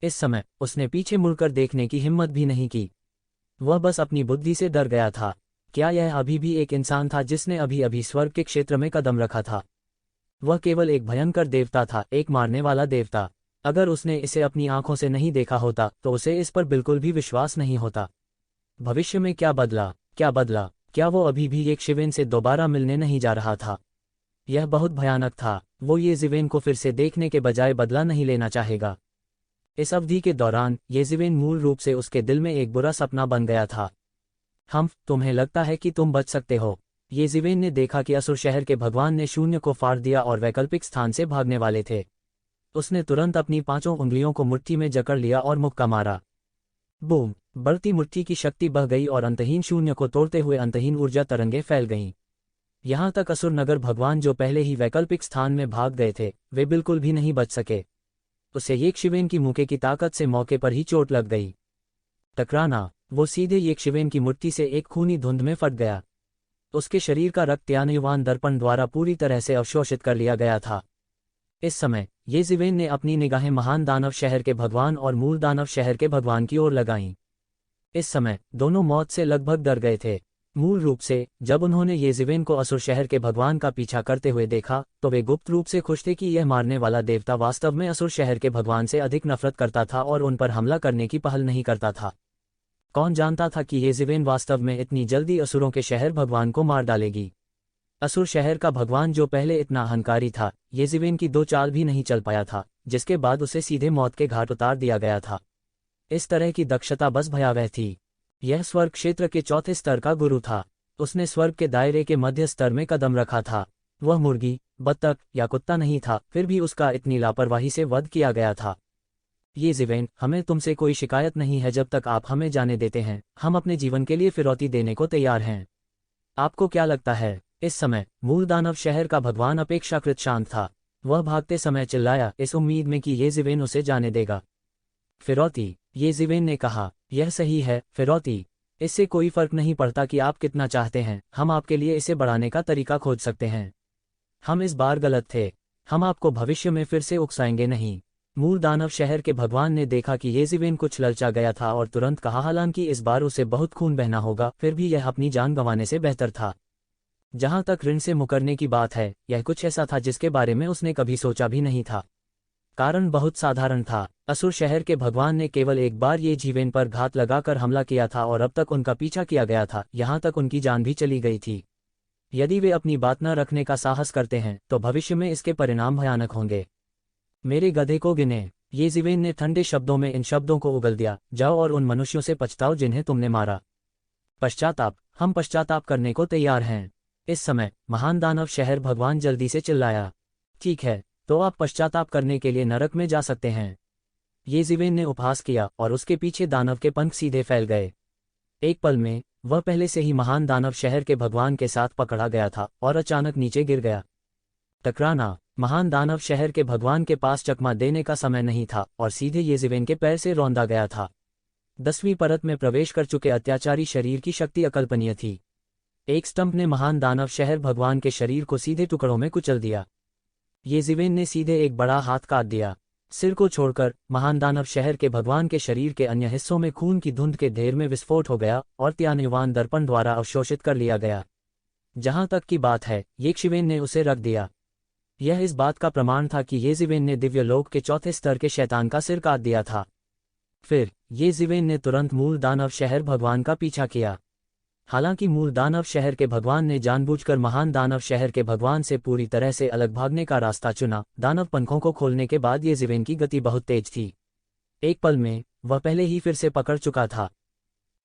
इस समय उसने पीछे मुड़कर देखने की हिम्मत भी नहीं की। वह बस अपनी बुद्धि से डर गया था। क्या यह अभी भी एक इंसान था जिसने अभी अभी स्वर्ग के क्षेत्र में कदम रखा था? वह केवल एक भयंकर देवता था, एक मारने वाला देवता। अगर उसने इसे अपनी आंखों से नहीं देखा होता तो उसे इस पर बिल्कुल भी विश्वास नहीं होता। भविष्य में क्या बदला? क्या वो अभी भी यक्षिवेन से दोबारा मिलने नहीं जा रहा था? यह बहुत भयानक था। वो येजिवेन को फिर से देखने के बजाय बदला नहीं लेना चाहेगा। इस अवधि के दौरान येजिवेन मूल रूप से उसके दिल में एक बुरा सपना बन गया था। तुम्हें लगता है कि तुम बच सकते हो? येजिवेन ने देखा कि असुर शहर के भगवान ने शून्य को फाड़ दिया और वैकल्पिक स्थान से भागने वाले थे। उसने तुरंत अपनी 5 उंगलियों को मुट्ठी में जकड़ लिया और मुक्का मारा। बूम! बढ़ती मुट्ठी की शक्ति बह गई और अंतहीन शून्य को तोड़ते हुए अंतहीन ऊर्जा तरंगे फैल गईं। यहां तक असुर नगर भगवान जो पहले ही वैकल्पिक स्थान में भाग गए थे, वे बिल्कुल भी नहीं बच सके। उसे यक्षिवेन की मुक्के की ताकत से मौके पर ही चोट लग गई। टकराना! वो सीधे यक्षिवेन की मुट्ठी से एक खूनी धुंध में फट गया। उसके शरीर का रक्त यानयुवान दर्पण द्वारा पूरी तरह से अवशोषित कर लिया गया था। इस समय येजिवेन ने अपनी निगाहें महान दानव शहर के भगवान और मूल दानव शहर के भगवान की ओर लगाईं। इस समय दोनों मौत से लगभग डर गए थे। मूल रूप से जब उन्होंने येजिवेन को असुर शहर के भगवान का पीछा करते हुए देखा तो वे गुप्त रूप से खुश थे कि यह मारने वाला देवता वास्तव में असुर शहर के भगवान से अधिक नफरत करता था और उन पर हमला करने की पहल नहीं करता था। कौन जानता था कि येजिवेन वास्तव में इतनी जल्दी असुरों के शहर भगवान को मार डालेगी। असुर शहर का भगवान जो पहले इतना अहंकारी था, येजिवेन की 2 चाल भी नहीं चल पाया था, जिसके बाद उसे सीधे मौत के घाट उतार दिया गया था। इस तरह की दक्षता बस भयावह थी। यह स्वर्ग क्षेत्र के 4थे स्तर का गुरु था। उसने स्वर्ग के दायरे के मध्य स्तर में कदम रखा था। वह मुर्गी, बत्तख या कुत्ता नहीं था, फिर भी उसका इतनी लापरवाही से वध किया गया था। येजिवेन, हमें तुमसे कोई शिकायत नहीं है जब तक आप हमें जाने देते हैं। हम अपने जीवन के लिए फिरौती देने को तैयार हैं। आपको क्या लगता है? इस समय मूल दानव शहर का भगवान अपेक्षाकृत शांत था। वह भागते समय चिल्लाया, इस उम्मीद में कि येजिवेन उसे जाने देगा। फिरौती! येजिवेन ने कहा, यह सही है, फिरौती। इससे कोई फर्क नहीं पड़ता कि आप कितना चाहते हैं, हम आपके लिए इसे बढ़ाने का तरीका खोज सकते हैं। हम इस बार गलत थे। हम आपको भविष्य में फिर से उकसाएंगे नहीं। मूल दानव शहर के भगवान ने देखा कि येजिवेन कुछ ललचा गया था और तुरंत कहा, हालांकि इस बार उसे बहुत खून बहना होगा, फिर भी यह अपनी जान गंवाने से बेहतर था। जहां तक ऋण से मुकरने की बात है, यह कुछ ऐसा था जिसके बारे में उसने कभी सोचा भी नहीं था। कारण बहुत साधारण था। असुर शहर के भगवान ने केवल एक बार येजिवेन पर घात लगाकर हमला किया था और अब तक उनका पीछा किया गया था, यहां तक उनकी जान भी चली गई थी। यदि वे अपनी बात न रखने का साहस करते हैं तो भविष्य में इसके परिणाम भयानक होंगे। मेरे गधे को गिने! येजिवेन ने ठंडे शब्दों में इन शब्दों को उगल दिया, जाओ और उन मनुष्यों से पछताओ जिन्हें तुमने मारा। पश्चाताप! हम पश्चाताप करने को तैयार हैं। इस समय महान दानव शहर भगवान जल्दी से चिल्लाया। ठीक है, तो आप पश्चाताप करने के लिए नरक में जा सकते हैं। येजिवेन ने उपहास किया और उसके पीछे दानव के पंख सीधे फैल गए। एक पल में वह पहले से ही महान दानव शहर के भगवान के साथ पकड़ा गया था और अचानक नीचे गिर गया। टकराना! महान दानव शहर के भगवान के पास चकमा देने का समय नहीं था और सीधे येजिवेन के पैर से रौंदा गया था। 10वीं परत में प्रवेश कर चुके अत्याचारी शरीर की शक्ति अकल्पनीय थी। एक स्टंप ने महान दानव शहर भगवान के शरीर को सीधे टुकड़ों में कुचल दिया। येजिवेन ने सीधे एक बड़ा हाथ काट दिया। सिर को छोड़कर महान दानव शहर के भगवान के शरीर के अन्य हिस्सों में खून की धुंध के ढेर में विस्फोट हो गया और त्यानयुवान दर्पण द्वारा अवशोषित कर लिया गया। जहां तक की बात है, यक्षिवेन ने उसे रख दिया। यह इस बात का प्रमाण था कि येजिवेन ने दिव्य लोक के 4थे स्तर के शैतान का सिर काट दिया था। फिर येजिवेन ने तुरंत मूल दानव शहर भगवान का पीछा किया। हालांकि मूल दानव शहर के भगवान ने जानबूझकर महान दानव शहर के भगवान से पूरी तरह से अलग भागने का रास्ता चुना। दानव पंखों को खोलने के बाद येजिवेन की गति बहुत तेज थी। एक पल में वह पहले ही फिर से पकड़ चुका था।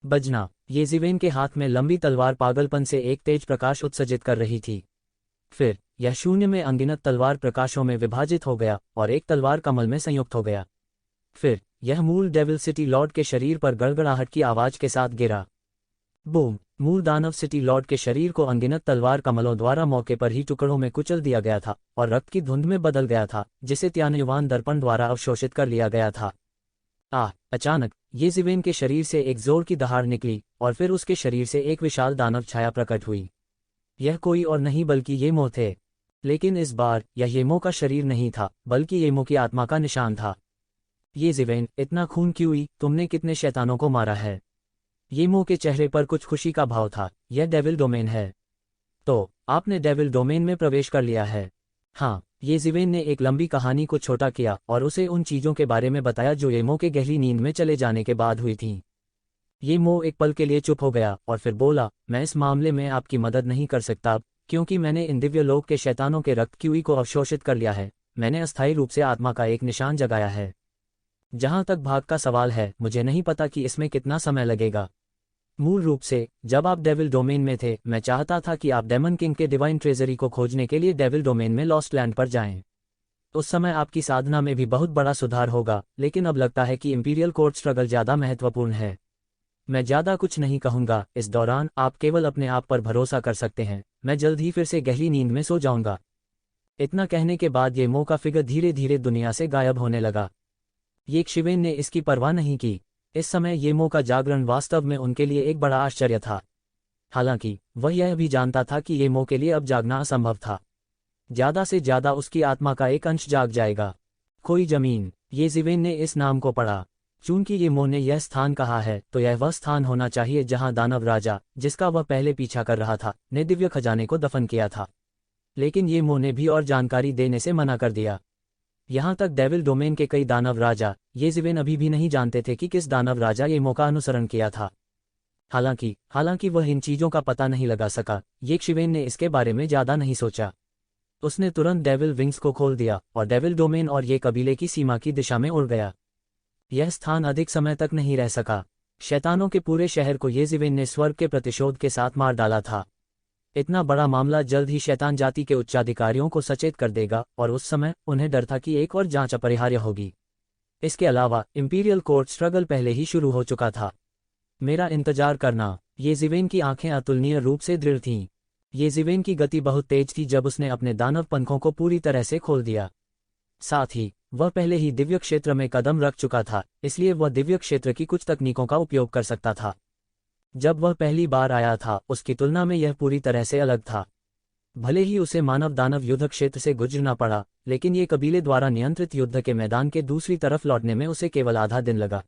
बजना! येजिवेन के हाथ में लंबी तलवार पागलपन से एक तेज प्रकाश उत्सर्जित कर रही थी। फिर यह शून्य में अनगिनत तलवार प्रकाशों में विभाजित हो गया और एक तलवार कमल में संयुक्त हो गया। फिर यह मूल डेविल सिटी लॉर्ड के शरीर पर गड़गड़ाहट की आवाज के साथ गिरा। बूम! मूल दानव सिटी लॉर्ड के शरीर को अनगिनत तलवार कमलों द्वारा मौके पर ही टुकड़ों में कुचल दिया गया था और रक्त की धुंध में बदल गया था, जिसे त्यानयुवान दर्पण द्वारा अवशोषित कर लिया गया था। अचानक ये जिवेन के शरीर से एक जोर की दहाड़ निकली और फिर उसके शरीर से एक विशाल दानव छाया प्रकट हुई। यह कोई और नहीं बल्कि येमो थे। लेकिन इस बार यह येमो का शरीर नहीं था बल्कि येमो की आत्मा का निशान था। ये जिवेन, इतना खून क्यों हुई? तुमने कितने शैतानों को मारा है? येमो के चेहरे पर कुछ खुशी का भाव था। यह डेविल डोमेन है। तो आपने डेविल डोमेन में प्रवेश कर लिया है? हाँ। ये जिवेन ने एक लंबी कहानी को छोटा किया और उसे उन चीजों के बारे में बताया जो येमो के गहरी नींद में चले जाने के बाद हुई थीं। येमो एक पल के लिए चुप हो गया और फिर बोला, मैं इस मामले में आपकी मदद नहीं कर सकता क्योंकि मैंने इन दिव्य लोक के शैतानों के रक्त क्यूई को अवशोषित कर लिया है। मैंने अस्थायी रूप से आत्मा का एक निशान जगाया है। जहां तक भाग का सवाल है, मुझे नहीं पता कि इसमें कितना समय लगेगा। मूल रूप से जब आप डेविल डोमेन में थे, मैं चाहता था कि आप डेमन किंग के डिवाइन ट्रेजरी को खोजने के लिए डेविल डोमेन में लॉस्ट लैंड पर जाएं। उस समय आपकी साधना में भी बहुत बड़ा सुधार होगा, लेकिन अब लगता है कि इंपीरियल कोर्ट स्ट्रगल ज्यादा महत्वपूर्ण है। मैं ज्यादा कुछ नहीं कहूंगा। इस दौरान आप केवल अपने आप पर भरोसा कर सकते हैं। मैं जल्द ही फिर से गहरी नींद में सो जाऊंगा। इतना कहने के बाद येमो का फिगर धीरे धीरे दुनिया से गायब होने लगा। ये शिवेन ने इसकी परवाह नहीं की। इस समय येमो का जागरण वास्तव में उनके लिए एक बड़ा आश्चर्य था। हालांकि वह यह भी जानता था कि येमो के लिए अब जागना असंभव था। ज्यादा से ज्यादा उसकी आत्मा का एक अंश जाग जाएगा। कोई जमीन। ये जिवेन ने इस नाम को पढ़ा। चूंकि येमो ने यह स्थान कहा है, तो यह वह स्थान होना चाहिए जहां दानव राजा, जिसका वह पहले पीछा कर रहा था, ने दिव्य खजाने को दफन किया था। लेकिन येमो ने भी और जानकारी देने से मना कर दिया। यहां तक डेविल डोमेन के कई दानव राजा, ये जिवेन अभी भी नहीं जानते थे कि किस दानव राजा येमो का अनुसरण किया था। हालांकि वह इन चीजों का पता नहीं लगा सका। ये शिवेन ने इसके बारे में ज्यादा नहीं सोचा। उसने तुरंत डेविल विंग्स को खोल दिया और डेविल डोमेन और ये कबीले की सीमा की दिशा में उड़ गया। यह स्थान अधिक समय तक नहीं रह सका। शैतानों के पूरे शहर को ये जिवेन ने स्वर्ग के प्रतिशोध के साथ मार डाला था। इतना बड़ा मामला जल्द ही शैतान जाति के उच्चाधिकारियों को सचेत कर देगा और उस समय उन्हें डर था कि एक और जांच अपरिहार्य होगी। इसके अलावा इंपीरियल कोर्ट स्ट्रगल पहले ही शुरू हो चुका था। मेरा इंतजार करना। ये जिवेन की आंखें अतुलनीय रूप से दृढ़ थीं। ये जिवेन की गति बहुत तेज थी जब उसने अपने दानव पंखों को पूरी तरह से खोल दिया। साथ ही वह पहले ही दिव्य क्षेत्र में कदम रख चुका था, इसलिए वह दिव्य क्षेत्र की कुछ तकनीकों का उपयोग कर सकता था। जब वह पहली बार आया था, उसकी तुलना में यह पूरी तरह से अलग था। भले ही उसे मानव दानव युद्ध क्षेत्र से गुजरना पड़ा, लेकिन ये कबीले द्वारा नियंत्रित युद्ध के मैदान के दूसरी तरफ लौटने में उसे केवल आधा दिन लगा।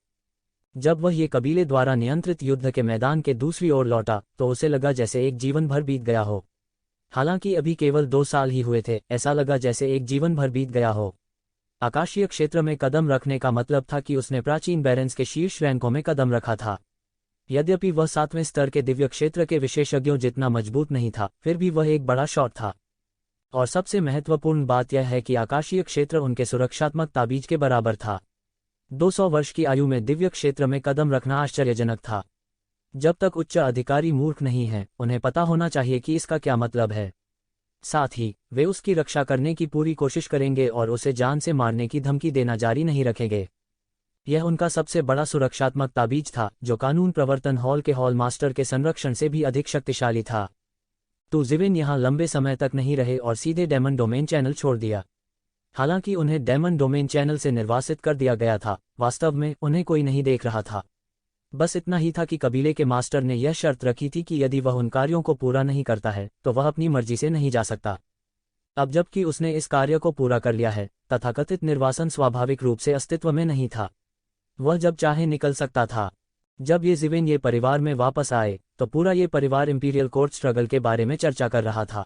जब वह ये कबीले द्वारा नियंत्रित युद्ध के मैदान के दूसरी ओर लौटा, तो उसे लगा जैसे एक जीवन भर बीत गया हो। हालांकि अभी केवल 2 साल ही हुए थे, ऐसा लगा जैसे एक जीवन भर बीत गया हो। आकाशीय क्षेत्र में कदम रखने का मतलब था कि उसने प्राचीन बैरेंस के शीर्ष रैंकों में कदम रखा था। यद्यपि वह 7वें स्तर के दिव्य क्षेत्र के विशेषज्ञों जितना मजबूत नहीं था, फिर भी वह एक बड़ा शॉट था। और सबसे महत्वपूर्ण बात यह है कि आकाशीय क्षेत्र उनके सुरक्षात्मक ताबीज के बराबर था। 200 वर्ष की आयु में दिव्य क्षेत्र में कदम रखना आश्चर्यजनक था। जब तक उच्च अधिकारी मूर्ख नहीं हैं, उन्हें पता होना चाहिए कि इसका क्या मतलब है। साथ ही वे उसकी रक्षा करने की पूरी कोशिश करेंगे और उसे जान से मारने की धमकी देना जारी नहीं रखेंगे। यह उनका सबसे बड़ा सुरक्षात्मक ताबीज था, जो कानून प्रवर्तन हॉल के हॉल मास्टर के संरक्षण से भी अधिक शक्तिशाली था। तो जिवेन यहाँ लंबे समय तक नहीं रहे और सीधे डेमन डोमेन चैनल छोड़ दिया। हालांकि उन्हें डेमन डोमेन चैनल से निर्वासित कर दिया गया था, वास्तव में उन्हें कोई नहीं देख रहा था। बस इतना ही था कि कबीले के मास्टर ने यह शर्त रखी थी कि यदि वह उन कार्यों को पूरा नहीं करता है, तो वह अपनी मर्जी से नहीं जा सकता। अब जबकि उसने इस कार्य को पूरा कर लिया है, तथाकथित निर्वासन स्वाभाविक रूप से अस्तित्व में नहीं था। वह जब चाहे निकल सकता था। जब ये जिवेन ये परिवार में वापस आए, तो पूरा ये परिवार इंपीरियल कोर्ट स्ट्रगल के बारे में चर्चा कर रहा था।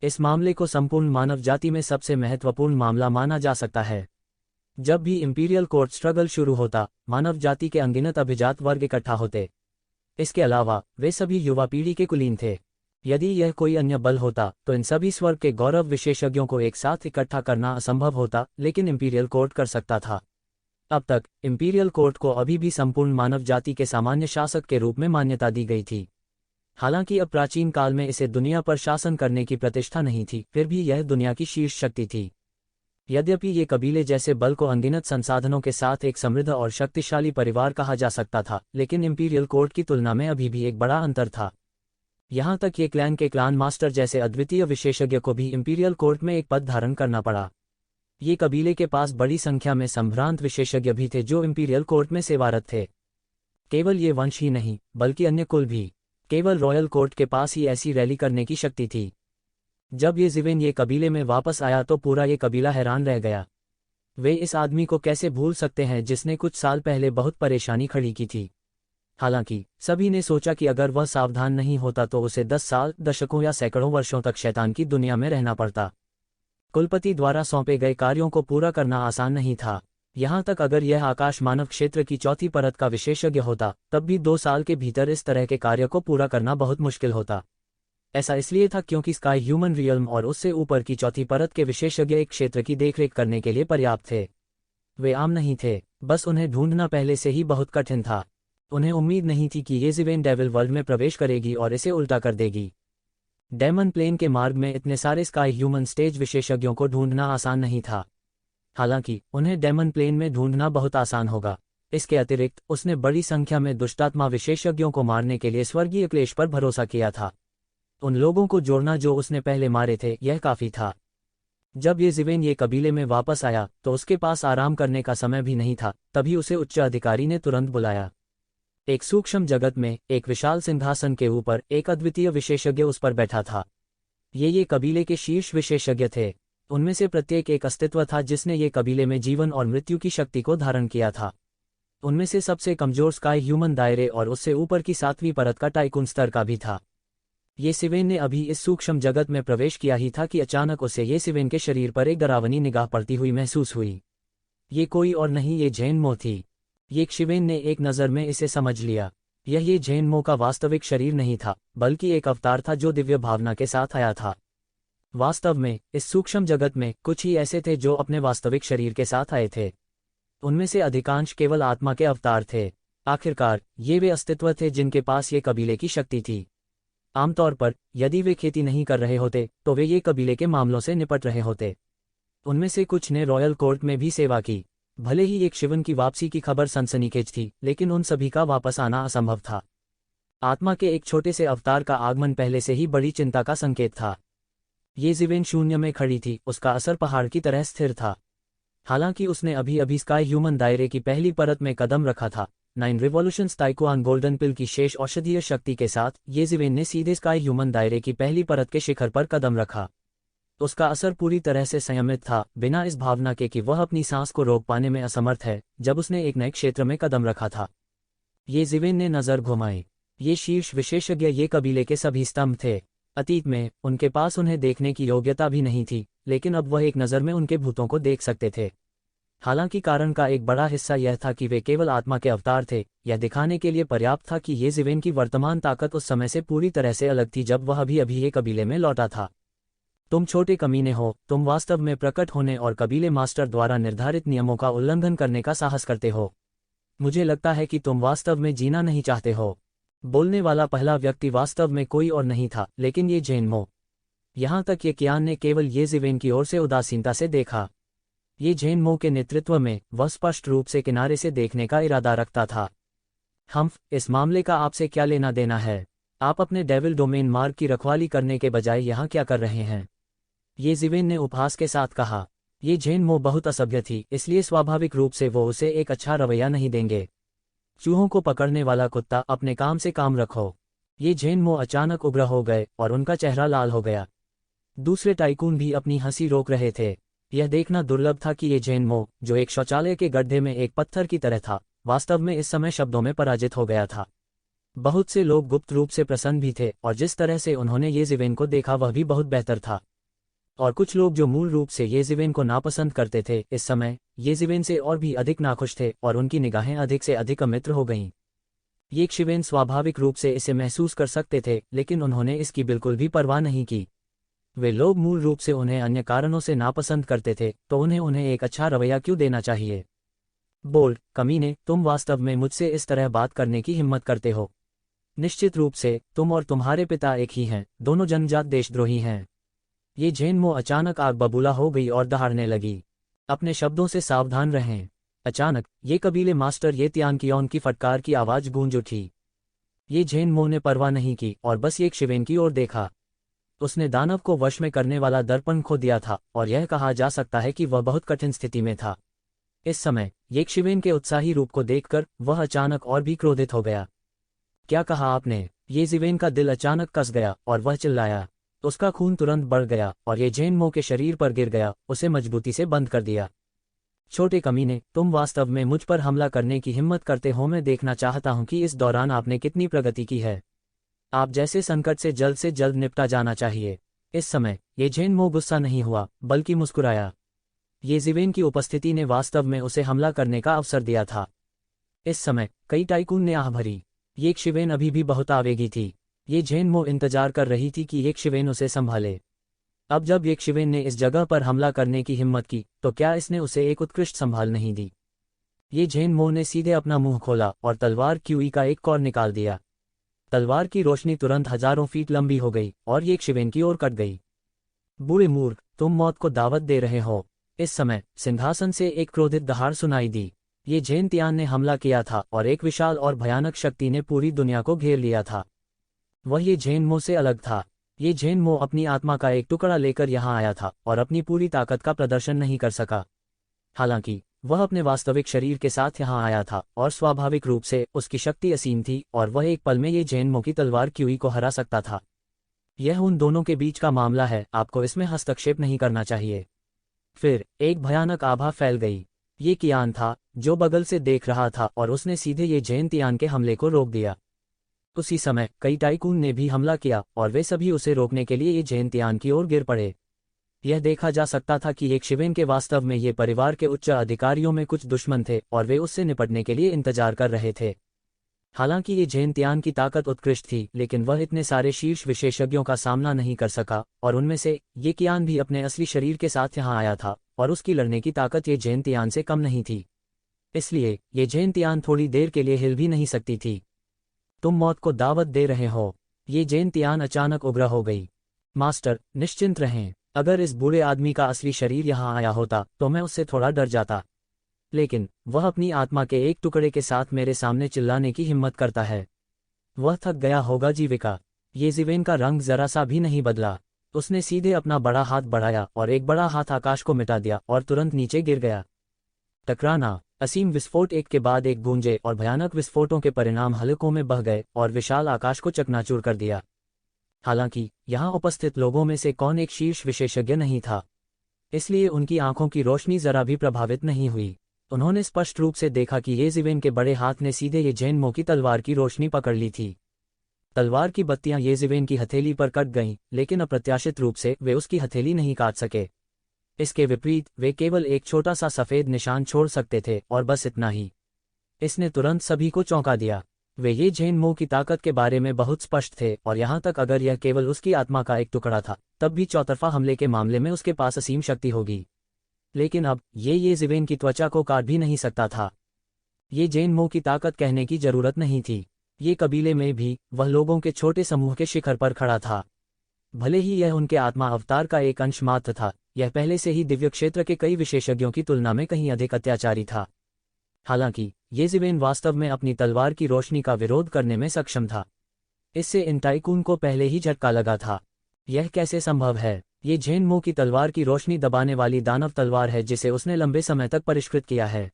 इस मामले को संपूर्ण मानव जाति में सबसे महत्वपूर्ण मामला माना जा सकता है। जब भी इंपीरियल कोर्ट स्ट्रगल शुरू होता, मानव जाति के अनगिनत अभिजात वर्ग इकट्ठा होते। इसके अलावा वे सभी युवा पीढ़ी के कुलीन थे। यदि यह कोई अन्य बल होता, तो इन सभी स्वर्ग के गौरव विशेषज्ञों को एक साथ इकट्ठा करना असंभव होता, लेकिन इंपीरियल कोर्ट कर सकता था। अब तक इंपीरियल कोर्ट को अभी भी संपूर्ण मानव जाति के सामान्य शासक के रूप में मान्यता दी गई थी। हालांकि अब प्राचीन काल में इसे दुनिया पर शासन करने की प्रतिष्ठा नहीं थी, फिर भी यह दुनिया की शीर्ष शक्ति थी। यद्यपि ये कबीले जैसे बल को अनगिनत संसाधनों के साथ एक समृद्ध और शक्तिशाली परिवार कहा जा सकता था, लेकिन इंपीरियल कोर्ट की तुलना में अभी भी एक बड़ा अंतर था। यहाँ तक ये क्लैन के क्लान मास्टर जैसे अद्वितीय विशेषज्ञ को भी इंपीरियल कोर्ट में एक पद धारण करना पड़ा। ये कबीले के पास बड़ी संख्या में संभ्रांत विशेषज्ञ भी थे जो इंपीरियल कोर्ट में सेवारत थे। केवल ये वंश ही नहीं बल्कि अन्य कुल भी। केवल रॉयल कोर्ट के पास ही ऐसी रैली करने की शक्ति थी। जब ये जिवेन ये कबीले में वापस आया तो पूरा ये कबीला हैरान रह गया। वे इस आदमी को कैसे भूल सकते हैं जिसने कुछ साल पहले बहुत परेशानी खड़ी की थी। हालांकि सभी ने सोचा कि अगर वह सावधान नहीं होता तो उसे 10 साल, दशकों या सैकड़ों वर्षों तक शैतान की दुनिया में रहना पड़ता। कुलपति द्वारा सौंपे गए कार्यों को पूरा करना आसान नहीं था। यहाँ तक अगर यह आकाश मानव क्षेत्र की चौथी परत का विशेषज्ञ होता तब भी 2 साल के भीतर इस तरह के कार्य को पूरा करना बहुत मुश्किल होता। ऐसा इसलिए था क्योंकि स्काई ह्यूमन रियल्म और उससे ऊपर की चौथी परत के विशेषज्ञ एक क्षेत्र की देखरेख करने के लिए पर्याप्त थे। वे आम नहीं थे, बस उन्हें ढूंढना पहले से ही बहुत कठिन था। उन्हें उम्मीद नहीं थी कि ये जिवेन डेविल वर्ल्ड में प्रवेश करेगी और इसे उल्टा कर देगी। डेमन प्लेन के मार्ग में इतने सारे स्काई ह्यूमन स्टेज विशेषज्ञों को ढूंढना आसान नहीं था। हालांकि उन्हें डेमन प्लेन में ढूंढना बहुत आसान होगा। इसके अतिरिक्त उसने बड़ी संख्या में दुष्टात्मा विशेषज्ञों को मारने के लिए स्वर्गीय क्लेश पर भरोसा किया था। उन लोगों को जोड़ना जो उसने पहले मारे थे, यह काफी था। जब ये जिवेन ये कबीले में वापस आया तो उसके पास आराम करने का समय भी नहीं था। तभी उसे उच्च अधिकारी ने तुरंत बुलाया। एक सूक्ष्म जगत में एक विशाल सिंहासन के ऊपर एक अद्वितीय विशेषज्ञ उस पर बैठा था। ये कबीले के शीर्ष विशेषज्ञ थे। उनमें से प्रत्येक एक अस्तित्व था जिसने ये कबीले में जीवन और मृत्यु की शक्ति को धारण किया था। उनमें से सबसे कमजोर स्काई ह्यूमन दायरे और उससे ऊपर की 7वीं परत का टाइकून स्तर का भी था। ये सिवेन ने अभी इस सूक्ष्म जगत में प्रवेश किया ही था कि अचानक उसे ये सिवेन के शरीर पर एक डरावनी निगाह पड़ती हुई महसूस हुई। ये कोई और नहीं, ये झेनमो थी। ये शिवेन ने एक नज़र में इसे समझ लिया। ये झेनमो का वास्तविक शरीर नहीं था बल्कि एक अवतार था जो दिव्य भावना के साथ आया था। वास्तव में इस सूक्ष्म जगत में कुछ ही ऐसे थे जो अपने वास्तविक शरीर के साथ आए थे। उनमें से अधिकांश केवल आत्मा के अवतार थे। आखिरकार ये वे अस्तित्व थे जिनके पास ये कबीले की शक्ति थी। आमतौर पर यदि वे खेती नहीं कर रहे होते तो वे ये कबीले के मामलों से निपट रहे होते। उनमें से कुछ ने रॉयल कोर्ट में भी सेवा की। भले ही एक शिवन की वापसी की खबर सनसनीखेज थी, लेकिन उन सभी का वापस आना असंभव था। आत्मा के एक छोटे से अवतार का आगमन पहले से ही बड़ी चिंता का संकेत था। ये जिवेन शून्य में खड़ी थी, उसका असर पहाड़ की तरह स्थिर था। हालांकि उसने अभी अभी स्काई ह्यूमन दायरे की पहली परत में कदम रखा था। 9 रिवॉल्यूशंस ताइक्वान गोल्डन पिल की शेष औषधीय शक्ति के साथ ये जिवेन ने सीधे स्काई ह्यूमन दायरे की पहली परत के शिखर पर कदम रखा। उसका असर पूरी तरह से संयमित था, बिना इस भावना के कि वह अपनी सांस को रोक पाने में असमर्थ है। जब उसने एक नए क्षेत्र में कदम रखा था, ये जिवेन ने नजर घुमाई। ये शीर्ष विशेषज्ञ ये कबीले के सभी स्तंभ थे। अतीत में उनके पास उन्हें देखने की योग्यता भी नहीं थी, लेकिन अब वह एक नज़र में उनके भूतों को देख सकते थे। हालांकि कारण का एक बड़ा हिस्सा यह था कि वे केवल आत्मा के अवतार थे। यह दिखाने के लिए पर्याप्त था कि ये जिवेन की वर्तमान ताकत उस समय से पूरी तरह से अलग थी जब वह अभी ये कबीले में लौटा था। तुम छोटे कमीने हो, तुम वास्तव में प्रकट होने और कबीले मास्टर द्वारा निर्धारित नियमों का उल्लंघन करने का साहस करते हो। मुझे लगता है कि तुम वास्तव में जीना नहीं चाहते हो। बोलने वाला पहला व्यक्ति वास्तव में कोई और नहीं था, लेकिन ये झेनमो। यहाँ तक ये कियान ने केवल ये जिवेन की ओर से उदासीनता से देखा। ये झेनमो के नेतृत्व में वह स्पष्ट रूप से किनारे से देखने का इरादा रखता था। इस मामले का आपसे क्या लेना देना है? आप अपने डेविल डोमेन मार्ग की रखवाली करने के बजाय यहाँ क्या कर रहे हैं? ये जिवेन ने उपहास के साथ कहा। ये झेनमो बहुत असभ्य थी, इसलिए स्वाभाविक रूप से वो उसे एक अच्छा रवैया नहीं देंगे। चूहों को पकड़ने वाला कुत्ता, अपने काम से काम रखो। ये झेनमो अचानक उग्र हो गए और उनका चेहरा लाल हो गया। दूसरे टाइकून भी अपनी हंसी रोक रहे थे। यह देखना दुर्लभ था कि ये झेनमो, जो एक शौचालय के गड्ढे में एक पत्थर की तरह था, वास्तव में इस समय शब्दों में पराजित हो गया था। बहुत से लोग गुप्त रूप से प्रसन्न भी थे और जिस तरह से उन्होंने ये जिवेन को देखा वह भी बहुत बेहतर था। और कुछ लोग जो मूल रूप से ये जिवेन को नापसंद करते थे, इस समय ये जिवेन से और भी अधिक नाखुश थे और उनकी निगाहें अधिक से अधिक अमित्र हो गईं। ये शिवेन स्वाभाविक रूप से इसे महसूस कर सकते थे, लेकिन उन्होंने इसकी बिल्कुल भी परवाह नहीं की। वे लोग मूल रूप से उन्हें अन्य कारणों से नापसंद करते थे, तो उन्हें एक अच्छा रवैया क्यों देना चाहिए? बोल्ड कमीने, तुम वास्तव में मुझसे इस तरह बात करने की हिम्मत करते हो? निश्चित रूप से तुम और तुम्हारे पिता एक ही हैं, दोनों जन्मजात देशद्रोही हैं। ये झेनमो अचानक आग बबूला हो गई और दहाड़ने लगी। अपने शब्दों से सावधान रहें। अचानक ये कबीले मास्टर ये तियानकियोन की फटकार की आवाज गूंज उठी। ये झेनमो ने परवाह नहीं की और बस एक शिवेन की ओर देखा। उसने दानव को वश में करने वाला दर्पण खो दिया था और यह कहा जा सकता है कि वह बहुत कठिन स्थिति में था। इस समय येशिवेन के उत्साही रूप को देखकर वह अचानक और भी क्रोधित हो गया। क्या कहा आपने? येशिवेन का दिल अचानक कस गया और वह चिल्लाया। उसका खून तुरंत बढ़ गया और ये जेनमो के शरीर पर गिर गया, उसे मजबूती से बंद कर दिया। छोटे कमीने, तुम वास्तव में मुझ पर हमला करने की हिम्मत करते हो। मैं देखना चाहता हूं कि इस दौरान आपने कितनी प्रगति की है। आप जैसे संकट से जल्द निपटा जाना चाहिए। इस समय ये जेनमो गुस्सा नहीं हुआ बल्कि मुस्कुराया। येशिवेन की उपस्थिति ने वास्तव में उसे हमला करने का अवसर दिया था। इस समय कई टाइकून ने आह भरी। येशिवेन अभी भी बहुत आवेगी थी। ये जेनमो इंतजार कर रही थी कि येशिवेन उसे संभाले। अब जब येशिवेन ने इस जगह पर हमला करने की हिम्मत की तो क्या इसने उसे एक उत्कृष्ट संभाल नहीं दी? ये जेनमो ने सीधे अपना मुंह खोला और तलवार क्यूई का एक कौर निकाल दिया। तलवार की रोशनी तुरंत हजारों फीट लंबी हो गई और येशिवेन की ओर कट गई। बुरे मूर्ख, तुम मौत को दावत दे रहे हो। इस समय सिंहासन से एक क्रोधित दहाड़ सुनाई दी। ये जेनतियान ने हमला किया था और एक विशाल और भयानक शक्ति ने पूरी दुनिया को घेर लिया था। वह ये जेनमो से अलग था। ये जेनमो अपनी आत्मा का एक टुकड़ा लेकर यहाँ आया था और अपनी पूरी ताकत का प्रदर्शन नहीं कर सका। हालांकि वह अपने वास्तविक शरीर के साथ यहाँ आया था और स्वाभाविक रूप से उसकी शक्ति असीम थी और वह एक पल में ये जेनमो की तलवार क्यूई को हरा सकता था। यह उन दोनों के बीच का मामला है, आपको इसमें हस्तक्षेप नहीं करना चाहिए। फिर एक भयानक आभा फैल गई। ये कियान था जो बगल से देख रहा था और उसने सीधे ये जेनतियान के हमले को रोक दिया। उसी समय कई टाइकून ने भी हमला किया और वे सभी उसे रोकने के लिए ये जेनतियान की ओर गिर पड़े। यह देखा जा सकता था कि येशिवेन के वास्तव में ये परिवार के उच्च अधिकारियों में कुछ दुश्मन थे और वे उससे निपटने के लिए इंतजार कर रहे थे। हालांकि ये जेनतियान की ताकत उत्कृष्ट थी, लेकिन वह इतने सारे शीर्ष विशेषज्ञों का सामना नहीं कर सका और उनमें से ये कियान भी अपने असली शरीर के साथ यहाँ आया था और उसकी लड़ने की ताकत ये जेनतियान से कम नहीं थी। इसलिए ये जेनतियान थोड़ी देर के लिए हिल भी नहीं सकती थी। तुम मौत को दावत दे रहे हो। ये जेनतियान अचानक उग्र हो गई। मास्टर, निश्चिंत रहें। अगर इस बूढ़े आदमी का असली शरीर यहाँ आया होता तो मैं उससे थोड़ा डर जाता, लेकिन वह अपनी आत्मा के एक टुकड़े के साथ मेरे सामने चिल्लाने की हिम्मत करता है। वह थक गया होगा। जीविका। येशिवेन का रंग जरा सा भी नहीं बदला। उसने सीधे अपना बड़ा हाथ बढ़ाया और एक बड़ा हाथ आकाश को मिटा दिया और तुरंत नीचे गिर गया। टकराना। असीम विस्फोट एक के बाद एक गूंजे और भयानक विस्फोटों के परिणाम हलकों में बह गए और विशाल आकाश को चकनाचूर कर दिया। हालांकि यहाँ उपस्थित लोगों में से कौन एक शीर्ष विशेषज्ञ नहीं था, इसलिए उनकी आंखों की रोशनी जरा भी प्रभावित नहीं हुई। उन्होंने स्पष्ट रूप से देखा कि येशिवेन के बड़े हाथ ने सीधे ये जेनमो की तलवार की रोशनी पकड़ ली थी। तलवार की बत्तियां येशिवेन की हथेली पर कट गईं, लेकिन अप्रत्याशित रूप से वे उसकी हथेली नहीं काट सके। इसके विपरीत वे केवल एक छोटा सा सफेद निशान छोड़ सकते थे और बस इतना ही। इसने तुरंत सभी को चौंका दिया। वे ये जेनमो की ताकत के बारे में बहुत स्पष्ट थे और यहाँ तक अगर यह केवल उसकी आत्मा का एक टुकड़ा था तब भी चौतरफा हमले के मामले में उसके पास असीम शक्ति होगी। लेकिन अब ये येशिवेन की त्वचा को काट भी नहीं सकता था। ये जेनमो की ताकत कहने की जरूरत नहीं थी। ये कबीले में भी वह लोगों के छोटे समूह के शिखर पर खड़ा था। भले ही यह उनके आत्मा अवतार का एक अंश मात्र था, यह पहले से ही दिव्य क्षेत्र के कई विशेषज्ञों की तुलना में कहीं अधिक अत्याचारी था। हालांकि येशिवेन वास्तव में अपनी तलवार की रोशनी का विरोध करने में सक्षम था। इससे इन टाइकून को पहले ही झटका लगा था। यह कैसे संभव है? ये जेनमो की तलवार की रोशनी दबाने वाली दानव तलवार है जिसे उसने लंबे समय तक परिष्कृत किया है।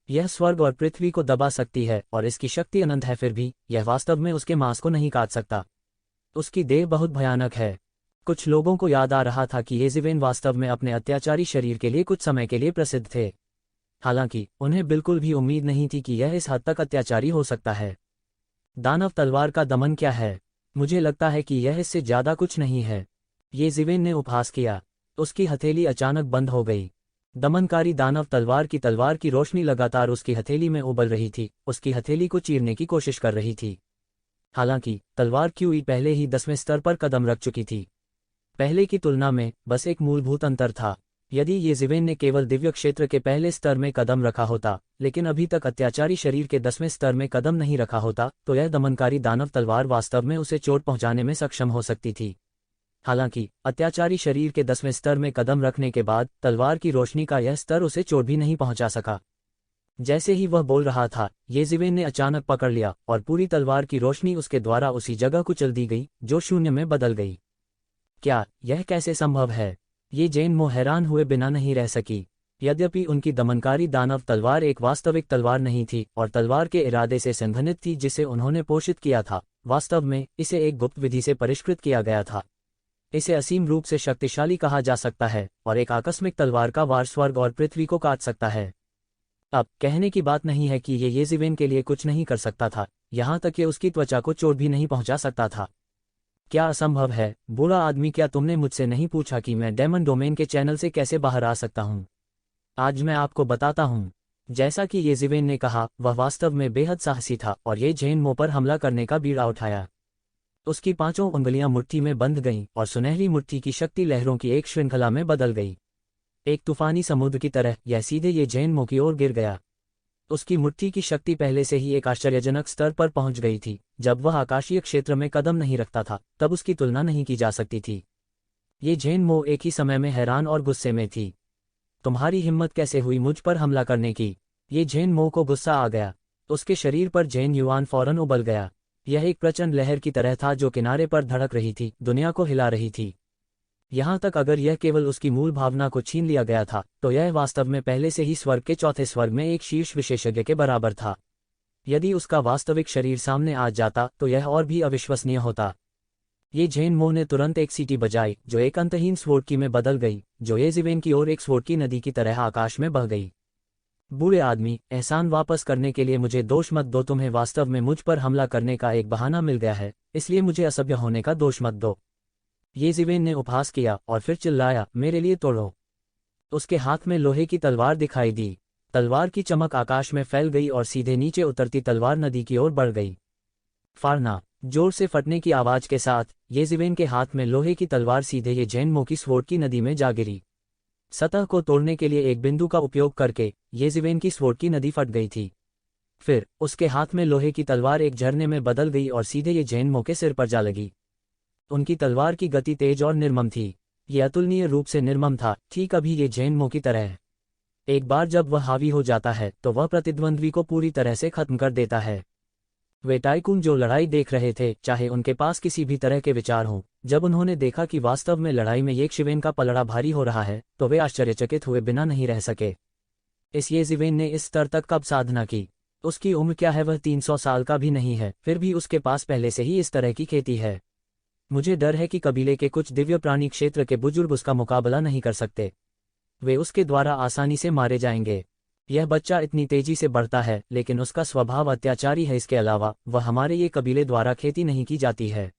यह स्वर्ग और पृथ्वी को दबा सकती है और इसकी शक्ति अनंत है, फिर भी यह वास्तव में उसके मांस को नहीं काट सकता। उसकी देह बहुत भयानक है। कुछ लोगों को याद आ रहा था कि येशिवेन वास्तव में अपने अत्याचारी शरीर के लिए कुछ समय के लिए प्रसिद्ध थे। हालांकि उन्हें बिल्कुल भी उम्मीद नहीं थी कि यह इस हद तक अत्याचारी हो सकता है। दानव तलवार का दमन क्या है? मुझे लगता है कि यह इससे ज्यादा कुछ नहीं है। येशिवेन ने उपहास किया। उसकी हथेली अचानक बंद हो गई। दमनकारी दानव तलवार की रोशनी लगातार उसकी हथेली में उबल रही थी, उसकी हथेली को चीरने की कोशिश कर रही थी। हालांकि तलवार क्यूई पहले ही 10वें स्तर पर कदम रख चुकी थी। पहले की तुलना में बस एक मूलभूत अंतर था। यदि येशिवेन ने केवल दिव्य क्षेत्र के पहले स्तर में कदम रखा होता, लेकिन अभी तक अत्याचारी शरीर के 10वें स्तर में कदम नहीं रखा होता, तो यह दमनकारी दानव तलवार वास्तव में उसे चोट पहुंचाने में सक्षम हो सकती थी। हालांकि अत्याचारी शरीर के 10वें स्तर में कदम रखने के बाद तलवार की रोशनी का यह स्तर उसे चोट भी नहीं पहुंचा सका। जैसे ही वह बोल रहा था, येशिवेन ने अचानक पकड़ लिया और पूरी तलवार की रोशनी उसके द्वारा उसी जगह कुचल दी गई जो शून्य में बदल गई। क्या यह कैसे संभव है? ये जेनमो हैरान हुए बिना नहीं रह सकी। यद्यपि उनकी दमनकारी दानव तलवार एक वास्तविक तलवार नहीं थी और तलवार के इरादे से संघनित थी जिसे उन्होंने पोषित किया था, वास्तव में इसे एक गुप्त विधि से परिष्कृत किया गया था। इसे असीम रूप से शक्तिशाली कहा जा सकता है और एक आकस्मिक तलवार का वार स्वर्ग और पृथ्वी को काट सकता है। अब कहने की बात नहीं है कि ये येज़िवेन के लिए कुछ नहीं कर सकता था, यहाँ तक कि उसकी त्वचा को चोट भी नहीं पहुंचा सकता था। क्या असंभव है? बुरा आदमी, क्या तुमने मुझसे नहीं पूछा कि मैं डेमन डोमेन के चैनल से कैसे बाहर आ सकता हूँ? आज मैं आपको बताता हूँ। जैसा कि येज़िवेन ने कहा, वह वास्तव में बेहद साहसी था और ये जेन मो पर हमला करने का बीड़ा उठाया। उसकी 5 उंगलियां मुट्ठी में बंध गईं और सुनहरी मुट्ठी की शक्ति लहरों की एक श्रृंखला में बदल गई। एक तूफानी समुद्र की तरह यह सीधे ये जेन मो की ओर गिर गया। उसकी मुट्ठी की शक्ति पहले से ही एक आश्चर्यजनक स्तर पर पहुंच गई थी। जब वह आकाशीय क्षेत्र में कदम नहीं रखता था तब उसकी तुलना नहीं की जा सकती थी। ये जेन मो एक ही समय में हैरान और गुस्से में थी। तुम्हारी हिम्मत कैसे हुई मुझ पर हमला करने की? ये जेन मो को गुस्सा आ गया। उसके शरीर पर जेन युआन फौरन उबल गया। यह एक प्रचंड लहर की तरह था जो किनारे पर धड़क रही थी, दुनिया को हिला रही थी। यहाँ तक अगर यह केवल उसकी मूल भावना को छीन लिया गया था तो यह वास्तव में पहले से ही स्वर्ग के चौथे स्वर्ग में एक शीर्ष विशेषज्ञ के बराबर था। यदि उसका वास्तविक शरीर सामने आ जाता तो यह और भी अविश्वसनीय होता। ये जेन मो ने तुरंत एक सीटी बजाई जो एक अंतहीन स्वोर्की में बदल गई, जो येज़िवेन की ओर एक स्वोर्की नदी की तरह आकाश में बह गई। बुरे आदमी, एहसान वापस करने के लिए मुझे दोष मत दो। तुम्हें वास्तव में मुझ पर हमला करने का एक बहाना मिल गया है, इसलिए मुझे असभ्य होने का दोष मत दो। येज़िवेन ने उपहास किया और फिर चिल्लाया, मेरे लिए तोड़ो। उसके हाथ में लोहे की तलवार दिखाई दी। तलवार की चमक आकाश में फैल गई और सीधे नीचे उतरती तलवार नदी की ओर बढ़ गई। फाड़ना! जोर से फटने की आवाज के साथ येज़िवेन के हाथ में लोहे की तलवार सीधे ये जेन मो की स्वोर्ड की नदी में जा गिरी। सतह को तोड़ने के लिए एक बिंदु का उपयोग करके येज़िवेन की स्वोर्ड की नदी फट गई थी। फिर उसके हाथ में लोहे की तलवार एक झरने में बदल गई और सीधे ये जेन मो के सिर पर जा लगी। उनकी तलवार की गति तेज और निर्मम थी। ये अतुलनीय रूप से निर्मम था, ठीक अभी ये जेन मो की तरह। एक बार जब वह हावी हो जाता है तो वह प्रतिद्वंद्वी को पूरी तरह से खत्म कर देता है। वे टाइकून जो लड़ाई देख रहे थे, चाहे उनके पास किसी भी तरह के विचार हों, जब उन्होंने देखा कि वास्तव में लड़ाई में येज़िवेन का पलड़ा भारी हो रहा है तो वे आश्चर्यचकित हुए बिना नहीं रह सके। इस येज़िवेन ने इस स्तर तक कब साधना की? उसकी उम्र क्या है? वह 300 साल का भी नहीं है, फिर भी उसके पास पहले से ही इस तरह की खेती है। मुझे डर है कि कबीले के कुछ दिव्य प्राणी क्षेत्र के बुजुर्ग उसका मुकाबला नहीं कर सकते। वे उसके द्वारा आसानी से मारे जाएंगे। यह बच्चा इतनी तेजी से बढ़ता है, लेकिन उसका स्वभाव अत्याचारी है। इसके अलावा वह हमारे ये कबीले द्वारा खेती नहीं की जाती है।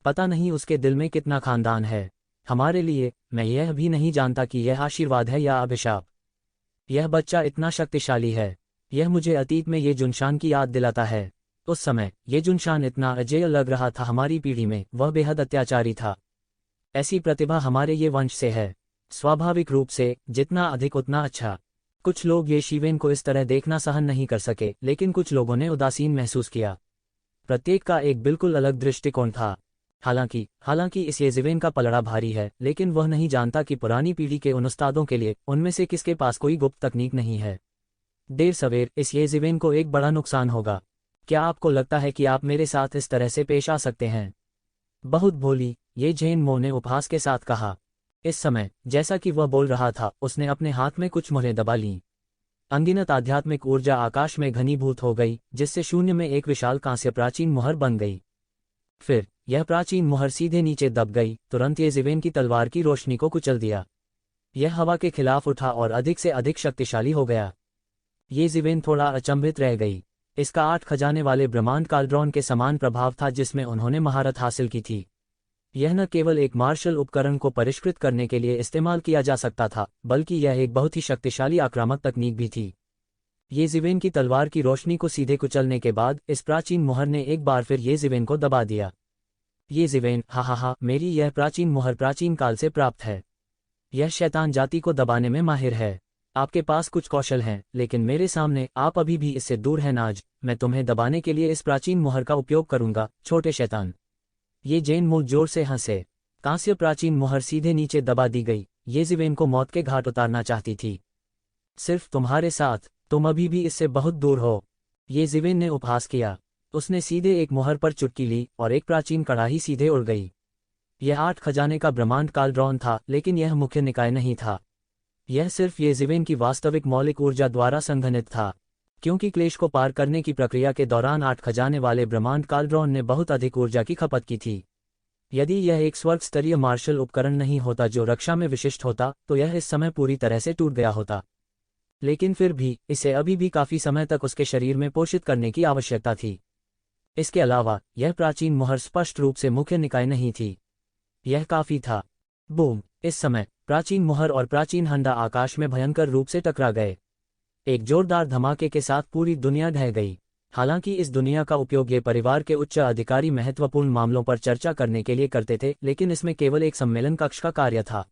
पता नहीं उसके दिल में कितना खानदान है हमारे लिए। मैं यह भी नहीं जानता कि यह आशीर्वाद है या अभिशाप। यह बच्चा इतना शक्तिशाली है। यह मुझे अतीत में ये जुनशान की याद दिलाता है। उस समय ये जुनशान इतना अजेय लग रहा था। हमारी पीढ़ी में वह बेहद अत्याचारी था। ऐसी प्रतिभा हमारे ये वंश से है। स्वाभाविक रूप से जितना अधिक उतना अच्छा। कुछ लोग येज़िवेन को इस तरह देखना सहन नहीं कर सके, लेकिन कुछ लोगों ने उदासीन महसूस किया। प्रत्येक का एक बिल्कुल अलग दृष्टिकोण था। हालांकि इस येज़िवेन का पलड़ा भारी है, लेकिन वह नहीं जानता कि पुरानी पीढ़ी के उन उस्तादों के लिए उनमें से किसके पास कोई गुप्त तकनीक नहीं है। देर सवेर इस येज़िवेन को एक बड़ा नुकसान होगा। क्या आपको लगता है कि आप मेरे साथ इस तरह से पेश आ सकते हैं? बहुत भोली, ये जेन मो ने उपहास के साथ कहा। इस समय जैसा कि वह बोल रहा था, उसने अपने हाथ में कुछ मुहरें दबा लीं। अनगिनत आध्यात्मिक ऊर्जा आकाश में घनीभूत हो गई, जिससे शून्य में एक विशाल कांस्य प्राचीन मुहर बन गई। फिर यह प्राचीन मुहर सीधे नीचे दब गई, तुरंत येज़िवेन की तलवार की रोशनी को कुचल दिया। यह हवा के खिलाफ उठा और अधिक से अधिक शक्तिशाली हो गया। येज़िवेन थोड़ा अचंभित रह गई। इसका 8 खजाने वाले ब्रह्मांड काल्ड्रॉन के समान प्रभाव था जिसमें उन्होंने महारत हासिल की थी। यह न केवल एक मार्शल उपकरण को परिष्कृत करने के लिए इस्तेमाल किया जा सकता था, बल्कि यह एक बहुत ही शक्तिशाली आक्रामक तकनीक भी थी। येज़िवेन की तलवार की रोशनी को सीधे कुचलने के बाद इस प्राचीन मुहर ने एक बार फिर येज़िवेन को दबा दिया। येज़िवेन, हा, मेरी यह प्राचीन मुहर प्राचीन काल से प्राप्त है। यह शैतान जाति को दबाने में माहिर है। आपके पास कुछ कौशल हैं, लेकिन मेरे सामने आप अभी भी इससे दूर हैं। नाज, मैं तुम्हें दबाने के लिए इस प्राचीन मुहर का उपयोग करूंगा, छोटे शैतान। ये जेन मो जोर से हंसे। कांस्य प्राचीन मुहर सीधे नीचे दबा दी गई। येज़िवेन को मौत के घाट उतारना चाहती थी। सिर्फ तुम्हारे साथ, तुम अभी भी इससे बहुत दूर हो। येज़िवेन ने उपहास किया। उसने सीधे एक मुहर पर चुटकी ली और एक प्राचीन कड़ाही सीधे उड़ गई। यह 8 खजाने का ब्रह्मांड काल्ड्रॉन था, लेकिन यह मुख्य निकाय नहीं था। यह सिर्फ येज़िवेन की वास्तविक मौलिक ऊर्जा द्वारा संघनित था, क्योंकि क्लेश को पार करने की प्रक्रिया के दौरान 8 खजाने वाले ब्रह्मांड कालड्रॉन ने बहुत अधिक ऊर्जा की खपत की थी। यदि यह एक स्वर्ग स्तरीय मार्शल उपकरण नहीं होता जो रक्षा में विशिष्ट होता, तो यह इस समय पूरी तरह से टूट गया होता। लेकिन फिर भी इसे अभी भी काफी समय तक उसके शरीर में पोषित करने की आवश्यकता थी। इसके अलावा यह प्राचीन मोहर स्पष्ट रूप से मुख्य निकाय नहीं थी। यह काफी था। बूम! इस समय प्राचीन मोहर और प्राचीन हंडा आकाश में भयंकर रूप से टकरा गए। एक जोरदार धमाके के साथ पूरी दुनिया ढह गई। हालांकि इस दुनिया का उपयोग ये परिवार के उच्च अधिकारी महत्वपूर्ण मामलों पर चर्चा करने के लिए करते थे, लेकिन इसमें केवल एक सम्मेलन कक्ष का कार्य था,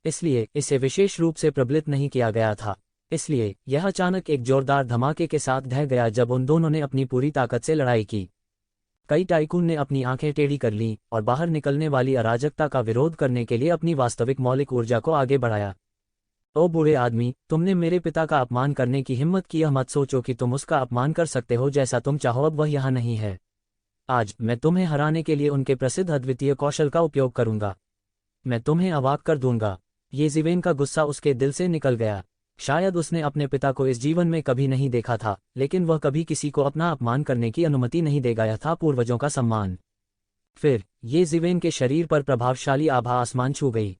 इसलिए इसे विशेष रूप से प्रबलित नहीं किया गया था। इसलिए यह अचानक एक जोरदार धमाके के साथ ढह गया जब उन दोनों ने अपनी पूरी ताकत से लड़ाई की। कई टाइकून ने अपनी आंखें टेढ़ी कर लीं और बाहर निकलने वाली अराजकता का विरोध करने के लिए अपनी वास्तविक मौलिक ऊर्जा को आगे बढ़ाया। ओ बुरे आदमी, तुमने मेरे पिता का अपमान करने की हिम्मत की। यह मत सोचो कि तुम उसका अपमान कर सकते हो जैसा तुम चाहो, अब वह यहाँ नहीं है। आज मैं तुम्हें हराने के लिए उनके प्रसिद्ध अद्वितीय कौशल का उपयोग करूंगा। मैं तुम्हें अवाक कर दूंगा। येज़िवेन का गुस्सा उसके दिल से निकल गया। शायद उसने अपने पिता को इस जीवन में कभी नहीं देखा था, लेकिन वह कभी किसी को अपना अपमान करने की अनुमति नहीं देगा। यह था पूर्वजों का सम्मान। फिर येज़िवेन के शरीर पर प्रभावशाली आभा आसमान छू गई।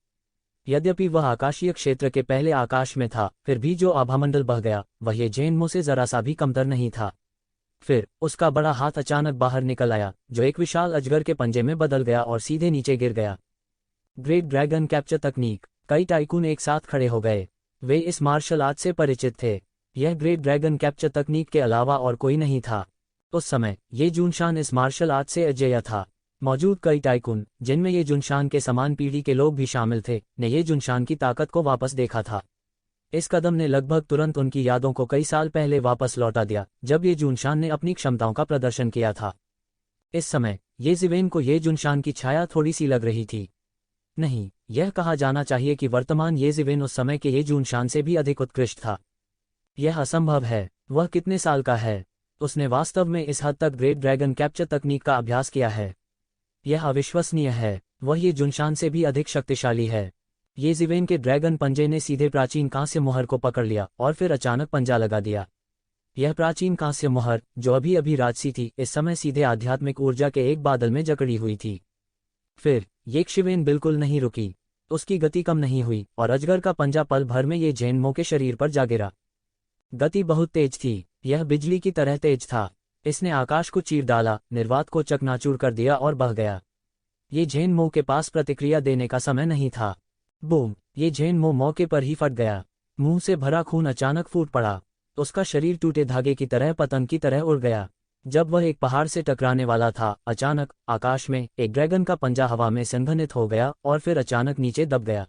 यद्यपि वह आकाशीय क्षेत्र के पहले आकाश में था, फिर भी जो आभामंडल बह गया वह ये जेनमो से जरा सा भी कमतर नहीं था। फिर उसका बड़ा हाथ अचानक बाहर निकल आया, जो एक विशाल अजगर के पंजे में बदल गया और सीधे नीचे गिर गया। ग्रेट ड्रैगन कैप्चर तकनीक। कई टाइकून एक साथ खड़े हो गए। वे इस मार्शल आर्ट से परिचित थे। यह ग्रेट ड्रैगन कैप्चर तकनीक के अलावा और कोई नहीं था। उस समय ये जूनशान इस मार्शल आर्ट से अजेय था। मौजूद कई टाइकून, जिनमें ये जुनशान के समान पीढ़ी के लोग भी शामिल थे, ने ये जुनशान की ताकत को वापस देखा था। इस कदम ने लगभग तुरंत उनकी यादों को कई साल पहले वापस लौटा दिया, जब ये जुनशान ने अपनी क्षमताओं का प्रदर्शन किया था। इस समय येज़िवेन को ये जुनशान की छाया थोड़ी सी लग रही थी। नहीं, यह कहा जाना चाहिए कि वर्तमान येज़िवेन उस समय के ये जुनशान से भी अधिक उत्कृष्ट था। यह असंभव है। वह कितने साल का है? उसने वास्तव में इस हद तक ग्रेट ड्रैगन कैप्चर तकनीक का अभ्यास किया है। यह अविश्वसनीय है। वह ये जुनशान से भी अधिक शक्तिशाली है। येज़िवेन के ड्रैगन पंजे ने सीधे प्राचीन कांस्य मोहर को पकड़ लिया और फिर अचानक पंजा लगा दिया। यह प्राचीन कांस्य मोहर, जो अभी अभी राजसी थी, इस समय सीधे आध्यात्मिक ऊर्जा के एक बादल में जकड़ी हुई थी। फिर येज़िवेन बिल्कुल नहीं रुकी। उसकी गति कम नहीं हुई और अजगर का पंजा पल भर में ये जेनमो के शरीर पर जा गिरा। गति बहुत तेज थी। यह बिजली की तरह तेज था। इसने आकाश को चीर डाला, निर्वात को चकनाचूर कर दिया और बह गया। ये जेनमो के पास प्रतिक्रिया देने का समय नहीं था। बूम! ये जेनमो मौके पर ही फट गया। मुंह से भरा खून अचानक फूट पड़ा। उसका शरीर टूटे धागे की तरह पतंग की तरह उड़ गया। जब वह एक पहाड़ से टकराने वाला था, अचानक आकाश में एक ड्रैगन का पंजा हवा में संघनित हो गया और फिर अचानक नीचे दब गया।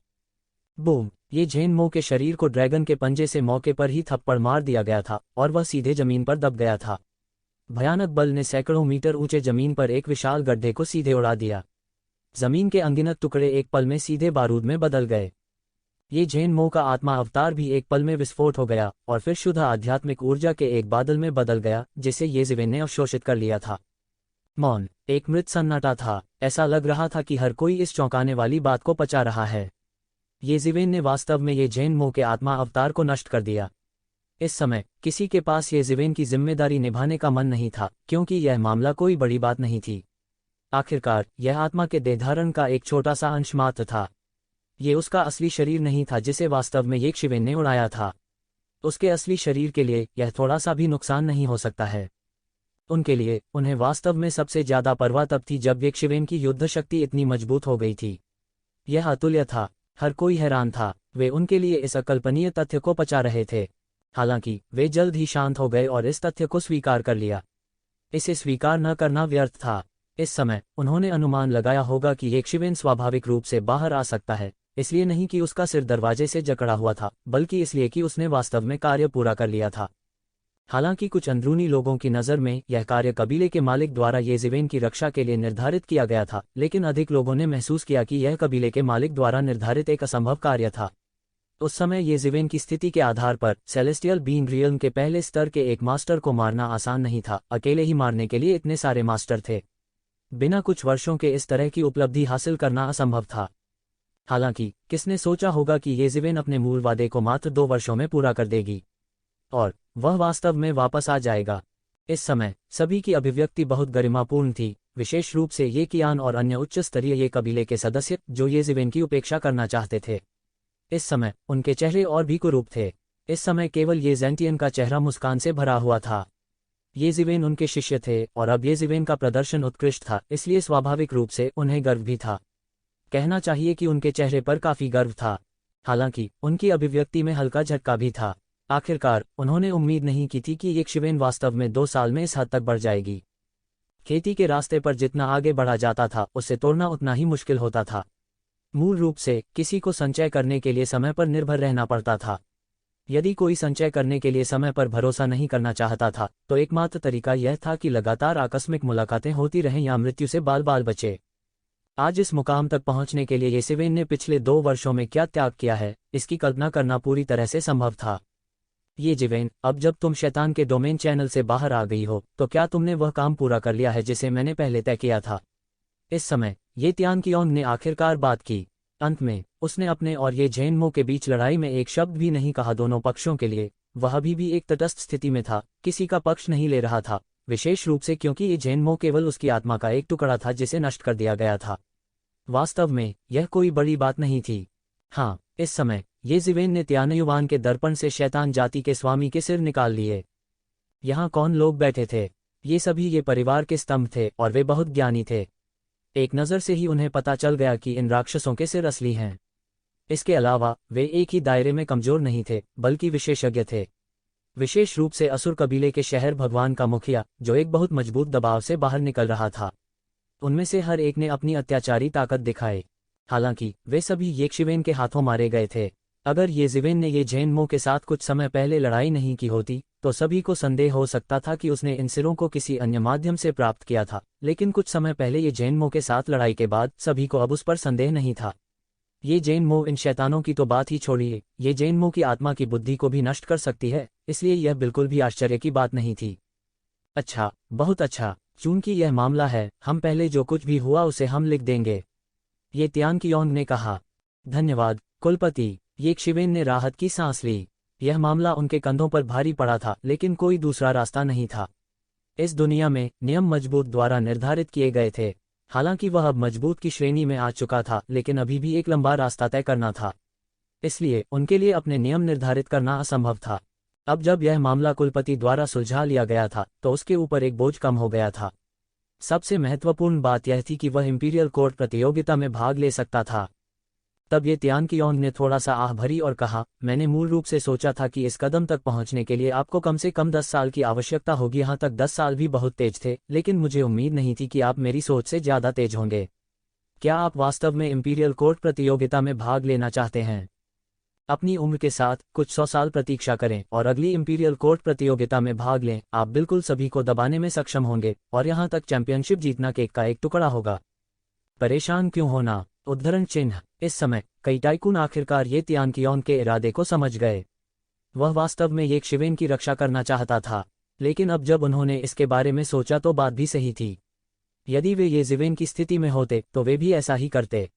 बूम! ये जेनमो के शरीर को ड्रैगन के पंजे से मौके पर ही थप्पड़ मार दिया गया था और वह सीधे जमीन पर दब गया था। भयानक बल ने सैकड़ों मीटर ऊंचे जमीन पर एक विशाल गड्ढे को सीधे उड़ा दिया। जमीन के अनगिनत टुकड़े एक पल में सीधे बारूद में बदल गए। ये जेनमो का आत्मा अवतार भी एक पल में विस्फोट हो गया और फिर शुद्ध आध्यात्मिक ऊर्जा के एक बादल में बदल गया, जिसे येज़िवेन ने अवशोषित कर लिया था। मौन, एक मृत सन्नाटा था। ऐसा लग रहा था कि हर कोई इस चौंकाने वाली बात को पचा रहा है। येज़िवेन ने वास्तव में ये जेनमो के आत्मा अवतार को नष्ट कर दिया। इस समय किसी के पास येज़िवेन की जिम्मेदारी निभाने का मन नहीं था, क्योंकि यह मामला कोई बड़ी बात नहीं थी। आखिरकार यह आत्मा के देहधारण का एक छोटा सा अंश मात्र था। ये उसका असली शरीर नहीं था जिसे वास्तव में येज़िवेन ने उड़ाया था। उसके असली शरीर के लिए यह थोड़ा सा भी नुकसान नहीं हो सकता है। उनके लिए उन्हें वास्तव में सबसे ज्यादा परवाह तब थी जब येज़िवेन की युद्ध शक्ति इतनी मजबूत हो गई थी। यह अतुल्य था। हर कोई हैरान था। वे उनके लिए इस अकल्पनीय तथ्य को पचा रहे थे। हालांकि वे जल्द ही शांत हो गए और इस तथ्य को स्वीकार कर लिया। इसे स्वीकार न करना व्यर्थ था। इस समय उन्होंने अनुमान लगाया होगा कि येज़िवेन स्वाभाविक रूप से बाहर आ सकता है, इसलिए नहीं कि उसका सिर दरवाजे से जकड़ा हुआ था, बल्कि इसलिए कि उसने वास्तव में कार्य पूरा कर लिया था। हालांकि कुछ अंदरूनी लोगों की नज़र में यह कार्य कबीले के मालिक द्वारा येज़िवेन की रक्षा के लिए निर्धारित किया गया था, लेकिन अधिक लोगों ने महसूस किया कि यह कबीले के मालिक द्वारा निर्धारित एक असंभव कार्य था। उस समय येज़िवेन की स्थिति के आधार पर सेलेस्टियल बीइंग रियल्म के पहले स्तर के एक मास्टर को मारना आसान नहीं था। अकेले ही मारने के लिए इतने सारे मास्टर थे। बिना कुछ वर्षों के इस तरह की उपलब्धि हासिल करना असंभव था। हालांकि किसने सोचा होगा कि येज़िवेन अपने मूल वादे को मात्र 2 वर्षों में पूरा कर देगी और वह वास्तव में वापस आ जाएगा। इस समय सभी की अभिव्यक्ति बहुत गरिमापूर्ण थी, विशेष रूप से ये कियान और अन्य उच्च स्तरीय ये कबीले के सदस्य जो येज़िवेन की उपेक्षा करना चाहते थे। इस समय उनके चेहरे और भी कुरूप थे। इस समय केवल येज़ेंटियन का चेहरा मुस्कान से भरा हुआ था। येज़िवेन उनके शिष्य थे और अब येज़िवेन का प्रदर्शन उत्कृष्ट था, इसलिए स्वाभाविक रूप से उन्हें गर्व भी था। कहना चाहिए कि उनके चेहरे पर काफी गर्व था। हालांकि उनकी अभिव्यक्ति में हल्का झटका भी था। आखिरकार उन्होंने उम्मीद नहीं की थी कि येज़िवेन वास्तव में 2 साल में इस हद तक बढ़ जाएगी। खेती के रास्ते पर जितना आगे बढ़ा जाता था उसे तोड़ना उतना ही मुश्किल होता था। मूल रूप से किसी को संचय करने के लिए समय पर निर्भर रहना पड़ता था। यदि कोई संचय करने के लिए समय पर भरोसा नहीं करना चाहता था तो एकमात्र तरीका यह था कि लगातार आकस्मिक मुलाकातें होती रहें या मृत्यु से बाल बाल बचे। आज इस मुकाम तक पहुंचने के लिए येज़िवेन ने पिछले 2 वर्षों में क्या त्याग किया है, इसकी कल्पना करना पूरी तरह से संभव था। येज़िवेन, अब जब तुम शैतान के डोमेन चैनल से बाहर आ गई हो तो क्या तुमने वह काम पूरा कर लिया है जिसे मैंने पहले तय किया था? इस समय ये तियानकियोंग ने आखिरकार बात की। अंत में उसने अपने और ये झेनमो के बीच लड़ाई में एक शब्द भी नहीं कहा। दोनों पक्षों के लिए वह अभी भी एक तटस्थ स्थिति में था, किसी का पक्ष नहीं ले रहा था, विशेष रूप से क्योंकि ये झेनमो केवल उसकी आत्मा का एक टुकड़ा था जिसे नष्ट कर दिया गया था। वास्तव में यह कोई बड़ी बात नहीं थी। हाँ, इस समय येज़िवेन ने तियानयुवान के दर्पण से शैतान जाति के स्वामी के सिर निकाल लिए। यहाँ कौन लोग बैठे थे? ये सभी ये परिवार के स्तंभ थे और वे बहुत ज्ञानी थे। एक नज़र से ही उन्हें पता चल गया कि इन राक्षसों के सिर असली हैं। इसके अलावा वे एक ही दायरे में कमजोर नहीं थे बल्कि विशेषज्ञ थे, विशेष रूप से असुर कबीले के शहर भगवान का मुखिया जो एक बहुत मजबूत दबाव से बाहर निकल रहा था। उनमें से हर एक ने अपनी अत्याचारी ताकत दिखाई। हालांकि वे सभी येज़िवेन के हाथों मारे गए थे। अगर येज़िवेन ने ये झेनमो के साथ कुछ समय पहले लड़ाई नहीं की होती तो सभी को संदेह हो सकता था कि उसने इन सिरों को किसी अन्य माध्यम से प्राप्त किया था, लेकिन कुछ समय पहले ये झेनमो के साथ लड़ाई के बाद सभी को अब उस पर संदेह नहीं था। ये झेनमो इन शैतानों की तो बात ही छोड़िए, ये झेनमो की आत्मा की बुद्धि को भी नष्ट कर सकती है, इसलिए यह बिल्कुल भी आश्चर्य की बात नहीं थी। अच्छा, बहुत अच्छा, चूंकि यह मामला है, हम पहले जो कुछ भी हुआ उसे हम लिख देंगे, ये तियानकियोंग ने कहा। धन्यवाद कुलपति। येज़िवेन ने राहत की सांस ली। यह मामला उनके कंधों पर भारी पड़ा था, लेकिन कोई दूसरा रास्ता नहीं था। इस दुनिया में नियम मजबूत द्वारा निर्धारित किए गए थे। हालांकि वह अब मजबूत की श्रेणी में आ चुका था, लेकिन अभी भी एक लंबा रास्ता तय करना था। इसलिए उनके लिए अपने नियम निर्धारित करना असंभव था। अब जब यह मामला कुलपति द्वारा सुलझा लिया गया था तो उसके ऊपर एक बोझ कम हो गया था। सबसे महत्वपूर्ण बात यह थी कि वह इंपीरियल कोर्ट प्रतियोगिता में भाग ले सकता था। तब ये तियानकियोंग ने थोड़ा सा आह भरी और कहा, मैंने मूल रूप से सोचा था कि इस कदम तक पहुंचने के लिए आपको कम से कम 10 साल की आवश्यकता होगी। यहाँ तक 10 साल भी बहुत तेज थे, लेकिन मुझे उम्मीद नहीं थी कि आप मेरी सोच से ज़्यादा तेज होंगे। क्या आप वास्तव में इंपीरियल कोर्ट प्रतियोगिता में भाग लेना चाहते हैं? अपनी उम्र के साथ कुछ 100 साल प्रतीक्षा करें और अगली इंपीरियल कोर्ट प्रतियोगिता में भाग लें। आप बिल्कुल सभी को दबाने में सक्षम होंगे और यहाँ तक चैंपियनशिप जीतना केक का एक टुकड़ा होगा। परेशान क्यों होना? उद्धरण चिन्ह। इस समय कई टाइकून आखिरकार ये तियानकियोंग के इरादे को समझ गए। वह वास्तव में येज़िवेन की रक्षा करना चाहता था, लेकिन अब जब उन्होंने इसके बारे में सोचा तो बात भी सही थी। यदि वे येज़िवेन की स्थिति में होते तो वे भी ऐसा ही करते।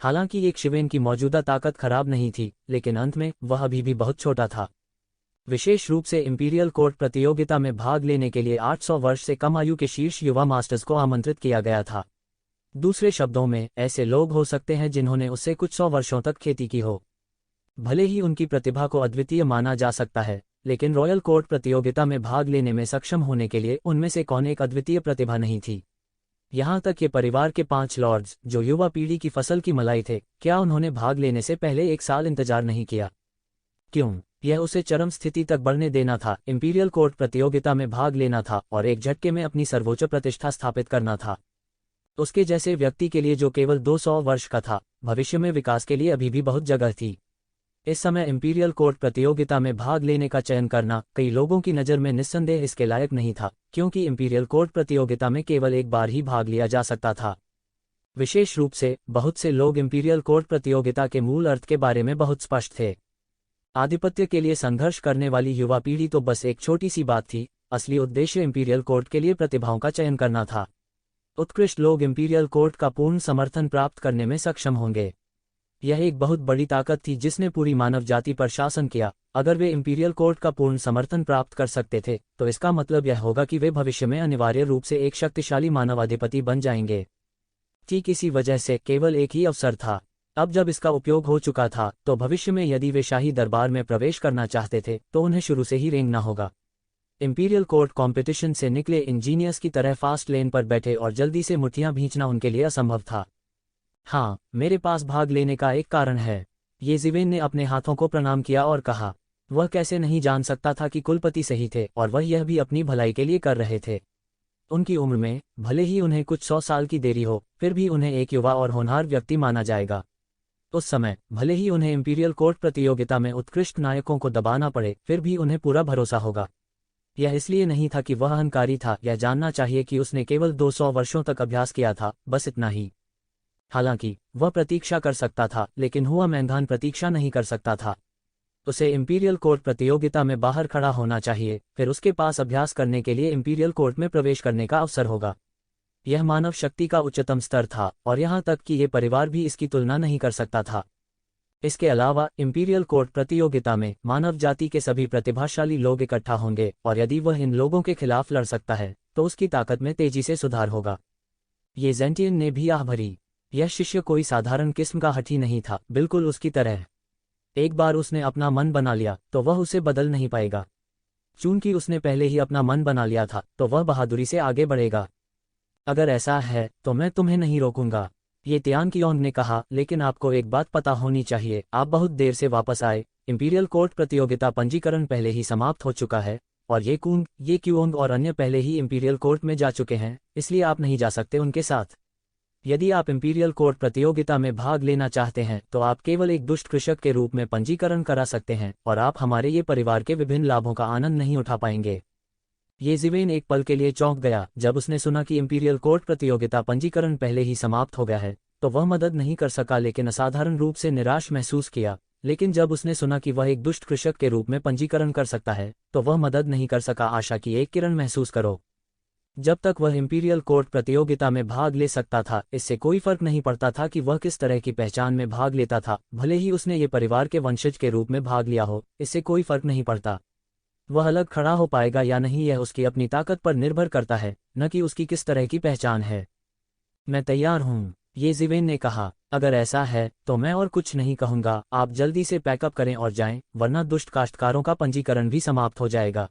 हालांकि येज़िवेन की मौजूदा ताकत खराब नहीं थी, लेकिन अंत में वह अभी भी बहुत छोटा था। विशेष रूप से इंपीरियल कोर्ट प्रतियोगिता में भाग लेने के लिए 800 वर्ष से कम आयु के शीर्ष युवा मास्टर्स को आमंत्रित किया गया था। दूसरे शब्दों में, ऐसे लोग हो सकते हैं जिन्होंने उससे कुछ 100 वर्षों तक खेती की हो। भले ही उनकी प्रतिभा को अद्वितीय माना जा सकता है, लेकिन रॉयल कोर्ट प्रतियोगिता में भाग लेने में सक्षम होने के लिए उनमें से कौन एक अद्वितीय प्रतिभा नहीं थी। यहाँ तक कि परिवार के 5 लॉर्ड्स जो युवा पीढ़ी की फसल की मलाई थे, क्या उन्होंने भाग लेने से पहले 1 साल इंतजार नहीं किया? क्यों? यह उसे चरम स्थिति तक बढ़ने देना था, इंपीरियल कोर्ट प्रतियोगिता में भाग लेना था और एक झटके में अपनी सर्वोच्च प्रतिष्ठा स्थापित करना था। उसके जैसे व्यक्ति के लिए जो केवल 200 वर्ष का था, भविष्य में विकास के लिए अभी भी बहुत जगह थी। इस समय इंपीरियल कोर्ट प्रतियोगिता में भाग लेने का चयन करना कई लोगों की नज़र में निस्संदेह इसके लायक नहीं था, क्योंकि इंपीरियल कोर्ट प्रतियोगिता में केवल एक बार ही भाग लिया जा सकता था। विशेष रूप से बहुत से लोग इंपीरियल कोर्ट प्रतियोगिता के मूल अर्थ के बारे में बहुत स्पष्ट थे। आधिपत्य के लिए संघर्ष करने वाली युवा पीढ़ी तो बस एक छोटी सी बात थी, असली उद्देश्य इंपीरियल कोर्ट के लिए प्रतिभाओं का चयन करना था। उत्कृष्ट लोग इंपीरियल कोर्ट का पूर्ण समर्थन प्राप्त करने में सक्षम होंगे। यह एक बहुत बड़ी ताकत थी जिसने पूरी मानव जाति पर शासन किया। अगर वे इंपीरियल कोर्ट का पूर्ण समर्थन प्राप्त कर सकते थे तो इसका मतलब यह होगा कि वे भविष्य में अनिवार्य रूप से एक शक्तिशाली मानवाधिपति बन जाएंगे। ठीक इसी वजह से केवल एक ही अवसर था। अब जब इसका उपयोग हो चुका था तो भविष्य में यदि वे शाही दरबार में प्रवेश करना चाहते थे तो उन्हें शुरू से ही रेंगना होगा। इंपीरियल कोर्ट कंपटीशन से निकले इंजीनियर्स की तरह फास्ट लेन पर बैठे और जल्दी से मुठ्ठियां भींचना उनके लिए असंभव था। हाँ, मेरे पास भाग लेने का एक कारण है। येज़िवेन ने अपने हाथों को प्रणाम किया और कहा। वह कैसे नहीं जान सकता था कि कुलपति सही थे और वह यह भी अपनी भलाई के लिए कर रहे थे। उनकी उम्र में भले ही उन्हें कुछ 100 साल की देरी हो, फिर भी उन्हें एक युवा और होनहार व्यक्ति माना जाएगा। उस समय भले ही उन्हें इंपीरियल कोर्ट प्रतियोगिता में उत्कृष्ट नायकों को दबाना पड़े, फिर भी उन्हें पूरा भरोसा होगा। यह इसलिए नहीं था कि वह अहंकारी था, यह जानना चाहिए कि उसने केवल 200 वर्षों तक अभ्यास किया था, बस इतना ही। हालांकि वह प्रतीक्षा कर सकता था, लेकिन हुआ मैदान प्रतीक्षा नहीं कर सकता था। उसे इंपीरियल कोर्ट प्रतियोगिता में बाहर खड़ा होना चाहिए, फिर उसके पास अभ्यास करने के लिए इंपीरियल कोर्ट में प्रवेश करने का अवसर होगा। यह मानव शक्ति का उच्चतम स्तर था और यहाँ तक कि ये परिवार भी इसकी तुलना नहीं कर सकता था। इसके अलावा इंपीरियल कोर्ट प्रतियोगिता में मानव जाति के सभी प्रतिभाशाली लोग इकट्ठा होंगे और यदि वह इन लोगों के खिलाफ लड़ सकता है तो उसकी ताकत में तेजी से सुधार होगा। ये ज़ेंटियन ने भी आह भरी। यह शिष्य कोई साधारण किस्म का हठी नहीं था, बिल्कुल उसकी तरह। एक बार उसने अपना मन बना लिया तो वह उसे बदल नहीं पाएगा। चूंकि उसने पहले ही अपना मन बना लिया था तो वह बहादुरी से आगे बढ़ेगा। अगर ऐसा है तो मैं तुम्हें नहीं रोकूंगा, ये तियान कियोंग ने कहा। लेकिन आपको एक बात पता होनी चाहिए, आप बहुत देर से वापस आए। इंपीरियल कोर्ट प्रतियोगिता पंजीकरण पहले ही समाप्त हो चुका है और ये क्यूओंग और अन्य पहले ही इंपीरियल कोर्ट में जा चुके हैं, इसलिए आप नहीं जा सकते उनके साथ। यदि आप इंपीरियल कोर्ट प्रतियोगिता में भाग लेना चाहते हैं तो आप केवल एक दुष्ट कृषक के रूप में पंजीकरण करा सकते हैं और आप हमारे ये परिवार के विभिन्न लाभों का आनंद नहीं उठा पाएंगे। येज़िवेन एक पल के लिए चौंक गया जब उसने सुना कि इंपीरियल कोर्ट प्रतियोगिता पंजीकरण पहले ही समाप्त हो गया है, तो वह मदद नहीं कर सका, लेकिन असाधारण रूप से निराश महसूस किया। लेकिन जब उसने सुना कि वह एक दुष्ट कृषक के रूप में पंजीकरण कर सकता है तो वह मदद नहीं कर सका। आशा की एक किरण महसूस करो। जब तक वह इंपीरियल कोर्ट प्रतियोगिता में भाग ले सकता था, इससे कोई फर्क नहीं पड़ता था कि वह किस तरह की पहचान में भाग लेता था। भले ही उसने ये परिवार के वंशज के रूप में भाग लिया हो, इससे कोई फर्क नहीं पड़ता। वह अलग खड़ा हो पाएगा या नहीं यह उसकी अपनी ताकत पर निर्भर करता है, न कि उसकी किस तरह की पहचान है। मैं तैयार हूँ, येज़िवेन ने कहा। अगर ऐसा है तो मैं और कुछ नहीं कहूँगा। आप जल्दी से पैकअप करें और जाएं, वरना दुष्ट काश्तकारों का पंजीकरण भी समाप्त हो जाएगा,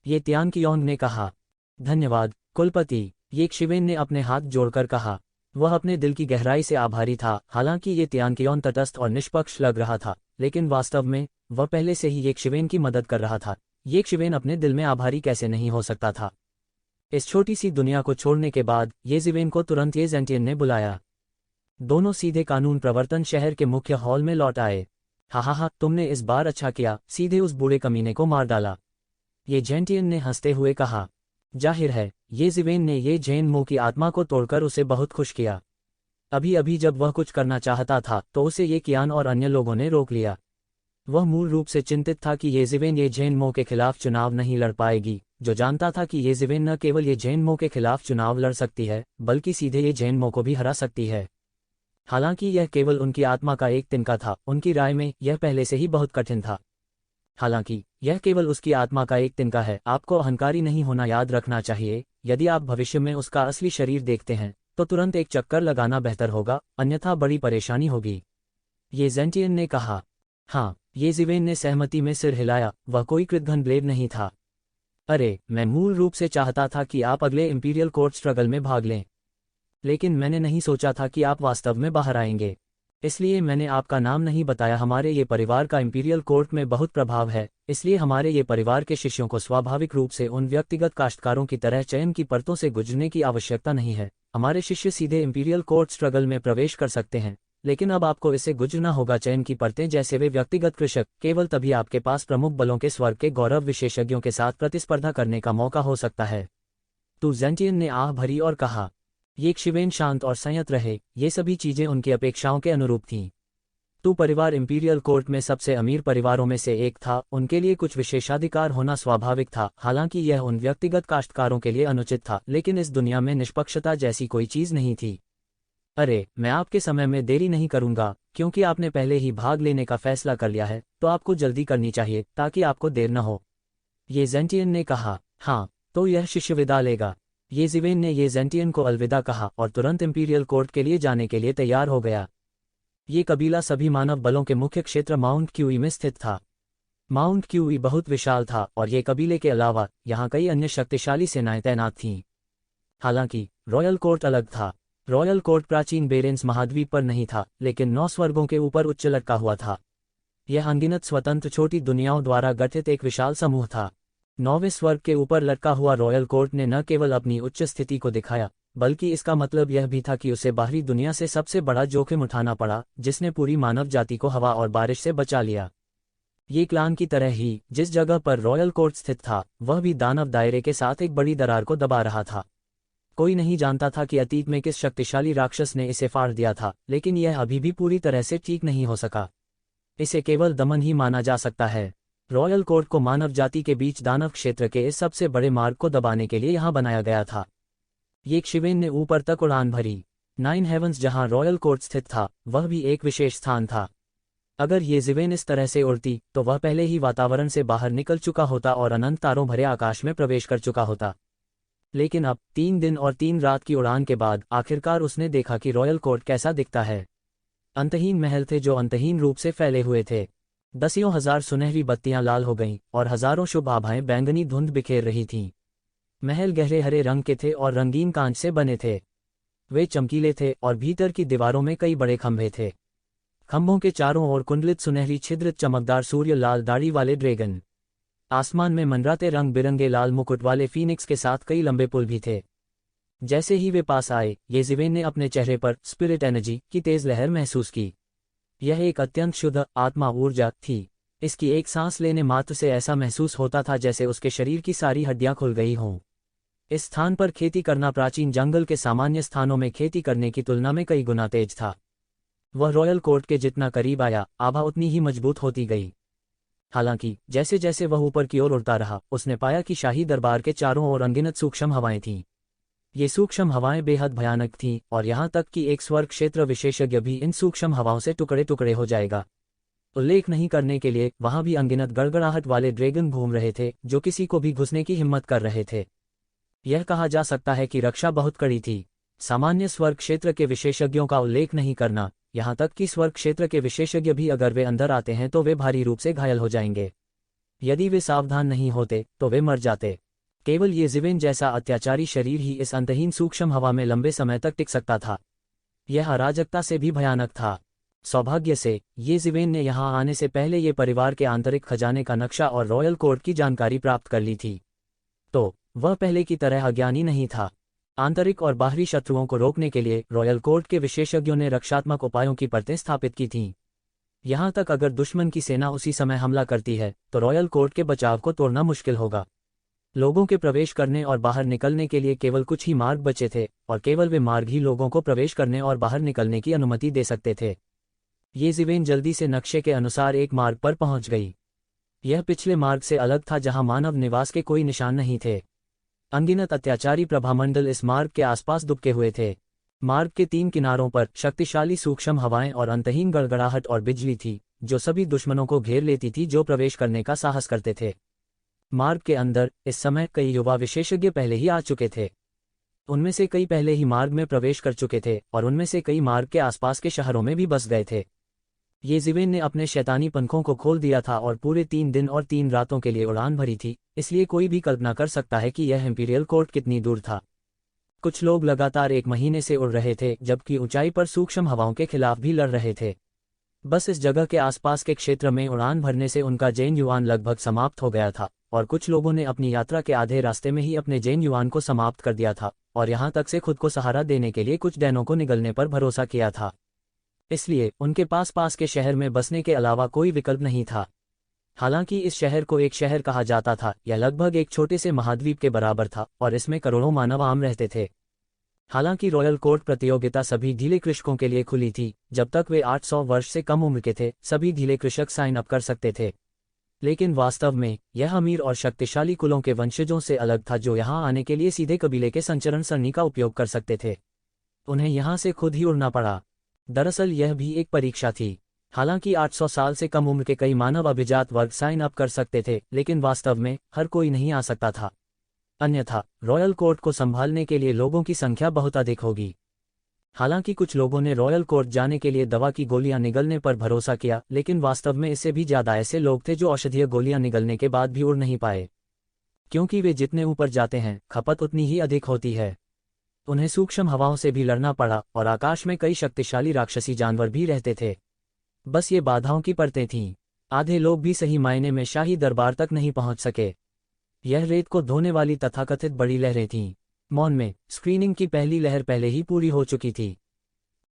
ये तियान कियोंग ने कहा। धन्यवाद कुलपति, येज़िवेन ने अपने हाथ जोड़कर कहा। वह अपने दिल की गहराई से आभारी था। हालांकि ये तियान कियोंग तटस्थ और निष्पक्ष लग रहा था, लेकिन वास्तव में वह पहले से ही येज़िवेन की मदद कर रहा था। येज़िवेन अपने दिल में आभारी कैसे नहीं हो सकता था। इस छोटी सी दुनिया को छोड़ने के बाद येज़िवेन को तुरंत ये ज़ेंटियन ने बुलाया। दोनों सीधे कानून प्रवर्तन शहर के मुख्य हॉल में लौट आए। हा, तुमने इस बार अच्छा किया, सीधे उस बूढ़े कमीने को मार डाला, ये ज़ेंटियन ने हंसते हुए कहा। जाहिर है येज़िवेन ने ये जैन मो की आत्मा को तोड़कर उसे बहुत खुश किया। अभी अभी जब वह कुछ करना चाहता था तो उसे ये कियान और अन्य लोगों ने रोक लिया। वह मूल रूप से चिंतित था कि येज़िवेन ये जैन मो के खिलाफ चुनाव नहीं लड़ पाएगी, जो जानता था कि येज़िवेन न केवल ये जैन मो के खिलाफ चुनाव लड़ सकती है बल्कि सीधे ये जैन मो को भी हरा सकती है। हालांकि यह केवल उनकी आत्मा का एक तिनका था, उनकी राय में यह पहले से ही बहुत कठिन था। हालांकि यह केवल उसकी आत्मा का एक तिनका है। आपको अहंकारी नहीं होना याद रखना चाहिए। यदि आप भविष्य में उसका असली शरीर देखते हैं तो तुरंत एक चक्कर लगाना बेहतर होगा, अन्यथा बड़ी परेशानी होगी, ये ज़ेंटियन ने कहा। हाँ, येज़िवेन ने सहमति में सिर हिलाया। वह कोई कृतघ्न ब्लेड नहीं था। अरे, मैं मूल रूप से चाहता था कि आप अगले इंपीरियल कोर्ट स्ट्रगल में भाग लें, लेकिन मैंने नहीं सोचा था कि आप वास्तव में बाहर आएंगे, इसलिए मैंने आपका नाम नहीं बताया। हमारे ये परिवार का इंपीरियल कोर्ट में बहुत प्रभाव है, इसलिए हमारे ये परिवार के शिष्यों को स्वाभाविक रूप से उन व्यक्तिगत काश्तकारों की तरह चयन की परतों से गुजरने की आवश्यकता नहीं है। हमारे शिष्य सीधे इंपीरियल कोर्ट स्ट्रगल में प्रवेश कर सकते हैं, लेकिन अब आपको इससे गुजरना होगा चयन की परतें, जैसे वे व्यक्तिगत कृषक। केवल तभी आपके पास प्रमुख बलों के स्वर्ग के गौरव विशेषज्ञों के साथ प्रतिस्पर्धा करने का मौका हो सकता है। तो ज़ेंटियन ने आह भरी और कहा। येज़िवेन शांत और संयत रहे, ये सभी चीजें उनकी अपेक्षाओं के अनुरूप थीं। तो परिवार इंपीरियल कोर्ट में सबसे अमीर परिवारों में से एक था, उनके लिए कुछ विशेषाधिकार होना स्वाभाविक था। हालांकि यह उन व्यक्तिगत काश्तकारों के लिए अनुचित था, लेकिन इस दुनिया में निष्पक्षता जैसी कोई चीज नहीं थी। अरे, मैं आपके समय में देरी नहीं करूंगा, क्योंकि आपने पहले ही भाग लेने का फैसला कर लिया है, तो आपको जल्दी करनी चाहिए ताकि आपको देर न हो। ये जेंटियन ने कहा। हाँ, तो यह शिष्य विदा लेगा। ये जिवेन ने ये जेंटियन को अलविदा कहा और तुरंत इंपीरियल कोर्ट के लिए जाने के लिए तैयार हो गया। ये कबीला सभी मानव बलों के मुख्य क्षेत्र माउंट क्यूई में स्थित था। माउंट क्यूई बहुत विशाल था और ये कबीले के अलावा यहाँ कई अन्य शक्तिशाली सेनाएं तैनात थीं। हालांकि रॉयल कोर्ट अलग था। रॉयल कोर्ट प्राचीन बेरेंस महाद्वीप पर नहीं था, लेकिन 9 स्वर्गों के ऊपर उच्च लटका हुआ था। यह अनगिनत स्वतंत्र छोटी दुनियाओं द्वारा गठित एक विशाल समूह था। 9वें स्वर्ग के ऊपर लटका हुआ रॉयल कोर्ट ने न केवल अपनी उच्च स्थिति को दिखाया, बल्कि इसका मतलब यह भी था कि उसे बाहरी दुनिया से सबसे बड़ा जोखिम उठाना पड़ा, जिसने पूरी मानव जाति को हवा और बारिश से बचा लिया। ये क्लान की तरह ही जिस जगह पर रॉयल कोर्ट स्थित था, वह भी दानव दायरे के साथ एक बड़ी दरार को दबा रहा था। कोई नहीं जानता था कि अतीत में किस शक्तिशाली राक्षस ने इसे फाड़ दिया था, लेकिन यह अभी भी पूरी तरह से ठीक नहीं हो सका। इसे केवल दमन ही माना जा सकता है। रॉयल कोर्ट को मानव जाति के बीच दानव क्षेत्र के इस सबसे बड़े मार्ग को दबाने के लिए यहाँ बनाया गया था। ये शिवेन ने ऊपर तक उड़ान भरी। 9 हेवंस जहाँ रॉयल कोर्ट स्थित था, वह भी एक विशेष स्थान था। अगर ये जिवेन इस तरह से उड़ती, तो वह पहले ही वातावरण से बाहर निकल चुका होता और अनंत तारों भरे आकाश में प्रवेश कर चुका होता। लेकिन अब 3 दिन और 3 रात की उड़ान के बाद आखिरकार उसने देखा कि रॉयल कोर्ट कैसा दिखता है। अंतहीन महल थे जो अंतहीन रूप से फैले हुए थे। दसियों हजार सुनहरी बत्तियां लाल हो गईं और हजारों शुभ आभाएं बैंगनी धुंध बिखेर रही थीं। महल गहरे हरे रंग के थे और रंगीन कांच से बने थे। वे चमकीले थे और भीतर की दीवारों में कई बड़े खंभे थे। खंभों के चारों ओर कुंडलित सुनहरी छिद्रित चमकदार सूर्य लाल दाढ़ी वाले ड्रैगन। आसमान में मंडराते रंग बिरंगे लाल मुकुट वाले फीनिक्स के साथ कई लंबे पुल भी थे। जैसे ही वे पास आए, ये जिवेन ने अपने चेहरे पर स्पिरिट एनर्जी की तेज लहर महसूस की। यह एक अत्यंत शुद्ध आत्मा ऊर्जा थी। इसकी एक सांस लेने मात्र से ऐसा महसूस होता था जैसे उसके शरीर की सारी हड्डियां खुल गई हों। इस स्थान पर खेती करना प्राचीन जंगल के सामान्य स्थानों में खेती करने की तुलना में कई गुना तेज था। वह रॉयल कोर्ट के जितना करीब आया, आभा उतनी ही मजबूत होती गई। हालांकि जैसे जैसे वह ऊपर की ओर उड़ता रहा, उसने पाया कि शाही दरबार के चारों ओर अनगिनत सूक्ष्म हवाएं थीं। ये सूक्ष्म हवाएं बेहद भयानक थीं और यहाँ तक कि एक स्वर्ग क्षेत्र विशेषज्ञ भी इन सूक्ष्म हवाओं से टुकड़े टुकड़े हो जाएगा। उल्लेख नहीं करने के लिए वहाँ भी अनगिनत गड़गड़ाहट वाले ड्रैगन घूम रहे थे जो किसी को भी घुसने की हिम्मत कर रहे थे। यह कहा जा सकता है कि रक्षा बहुत कड़ी थी। सामान्य स्वर्ग क्षेत्र के विशेषज्ञों का उल्लेख नहीं करना, यहाँ तक कि स्वर्ग क्षेत्र के विशेषज्ञ भी अगर वे अंदर आते हैं तो वे भारी रूप से घायल हो जाएंगे। यदि वे सावधान नहीं होते तो वे मर जाते। केवल ये जिवेन जैसा अत्याचारी शरीर ही इस अंतहीन सूक्ष्म हवा में लंबे समय तक टिक सकता था। यह अराजकता से भी भयानक था। सौभाग्य से ये जिवेन ने यहाँ आने से पहले ये परिवार के आंतरिक खजाने का नक्शा और रॉयल कोर्ट की जानकारी प्राप्त कर ली थी, तो वह पहले की तरह अज्ञानी नहीं था। आंतरिक और बाहरी शत्रुओं को रोकने के लिए रॉयल कोर्ट के विशेषज्ञों ने रक्षात्मक उपायों की परतें स्थापित की थीं। यहाँ तक अगर दुश्मन की सेना उसी समय हमला करती है तो रॉयल कोर्ट के बचाव को तोड़ना मुश्किल होगा। लोगों के प्रवेश करने और बाहर निकलने के लिए केवल कुछ ही मार्ग बचे थे और केवल वे मार्ग ही लोगों को प्रवेश करने और बाहर निकलने की अनुमति दे सकते थे। ये जिवेन जल्दी से नक्शे के अनुसार एक मार्ग पर पहुंच गई। यह पिछले मार्ग से अलग था जहां मानव निवास के कोई निशान नहीं थे। अनगिनत अत्याचारी प्रभामंडल इस मार्ग के आसपास दुबके हुए थे। मार्ग के 3 किनारों पर शक्तिशाली सूक्ष्म हवाएं और अंतहीन गड़गड़ाहट और बिजली थी जो सभी दुश्मनों को घेर लेती थी जो प्रवेश करने का साहस करते थे। मार्ग के अंदर इस समय कई युवा विशेषज्ञ पहले ही आ चुके थे। उनमें से कई पहले ही मार्ग में प्रवेश कर चुके थे और उनमें से कई मार्ग के आसपास के शहरों में भी बस गए थे। ये जिवेन ने अपने शैतानी पंखों को खोल दिया था और पूरे 3 दिन और 3 रातों के लिए उड़ान भरी थी, इसलिए कोई भी कल्पना कर सकता है कि यह इंपीरियल कोर्ट कितनी दूर था। कुछ लोग लगातार 1 महीने से उड़ रहे थे, जबकि ऊंचाई पर सूक्ष्म हवाओं के खिलाफ भी लड़ रहे थे। बस इस जगह के आसपास के क्षेत्र में उड़ान भरने से उनका जैन युआन लगभग समाप्त हो गया था और कुछ लोगों ने अपनी यात्रा के आधे रास्ते में ही अपने जैन युआन को समाप्त कर दिया था और यहाँ तक से खुद को सहारा देने के लिए कुछ डैनों को निगलने पर भरोसा किया था। इसलिए उनके पास के शहर में बसने के अलावा कोई विकल्प नहीं था। हालांकि इस शहर को एक शहर कहा जाता था, यह लगभग एक छोटे से महाद्वीप के बराबर था और इसमें करोड़ों मानव आम रहते थे। हालांकि रॉयल कोर्ट प्रतियोगिता सभी ढीले कृषकों के लिए खुली थी। जब तक वे 800 वर्ष से कम उम्र के थे, सभी ढीले कृषक साइन अप कर सकते थे। लेकिन वास्तव में यह अमीर और शक्तिशाली कुलों के वंशजों से अलग था जो यहाँ आने के लिए सीधे कबीले के संचरण सरणी का उपयोग कर सकते थे। उन्हें यहाँ से खुद ही उड़ना पड़ा। दरअसल यह भी एक परीक्षा थी। हालांकि 800 साल से कम उम्र के कई मानव अभिजात वर्ग साइन अप कर सकते थे, लेकिन वास्तव में हर कोई नहीं आ सकता था। अन्यथा रॉयल कोर्ट को संभालने के लिए लोगों की संख्या बहुत अधिक होगी। हालांकि कुछ लोगों ने रॉयल कोर्ट जाने के लिए दवा की गोलियां निगलने पर भरोसा किया, लेकिन वास्तव में इससे भी ज्यादा ऐसे लोग थे जो औषधीय गोलियां निगलने के बाद भी उड़ नहीं पाए, क्योंकि वे जितने ऊपर जाते हैं खपत उतनी ही अधिक होती है। उन्हें सूक्ष्म हवाओं से भी लड़ना पड़ा और आकाश में कई शक्तिशाली राक्षसी जानवर भी रहते थे। बस ये बाधाओं की परतें थीं। आधे लोग भी सही मायने में शाही दरबार तक नहीं पहुंच सके। यह रेत को धोने वाली तथाकथित बड़ी लहरें थीं। मॉन में स्क्रीनिंग की पहली लहर पहले ही पूरी हो चुकी थी।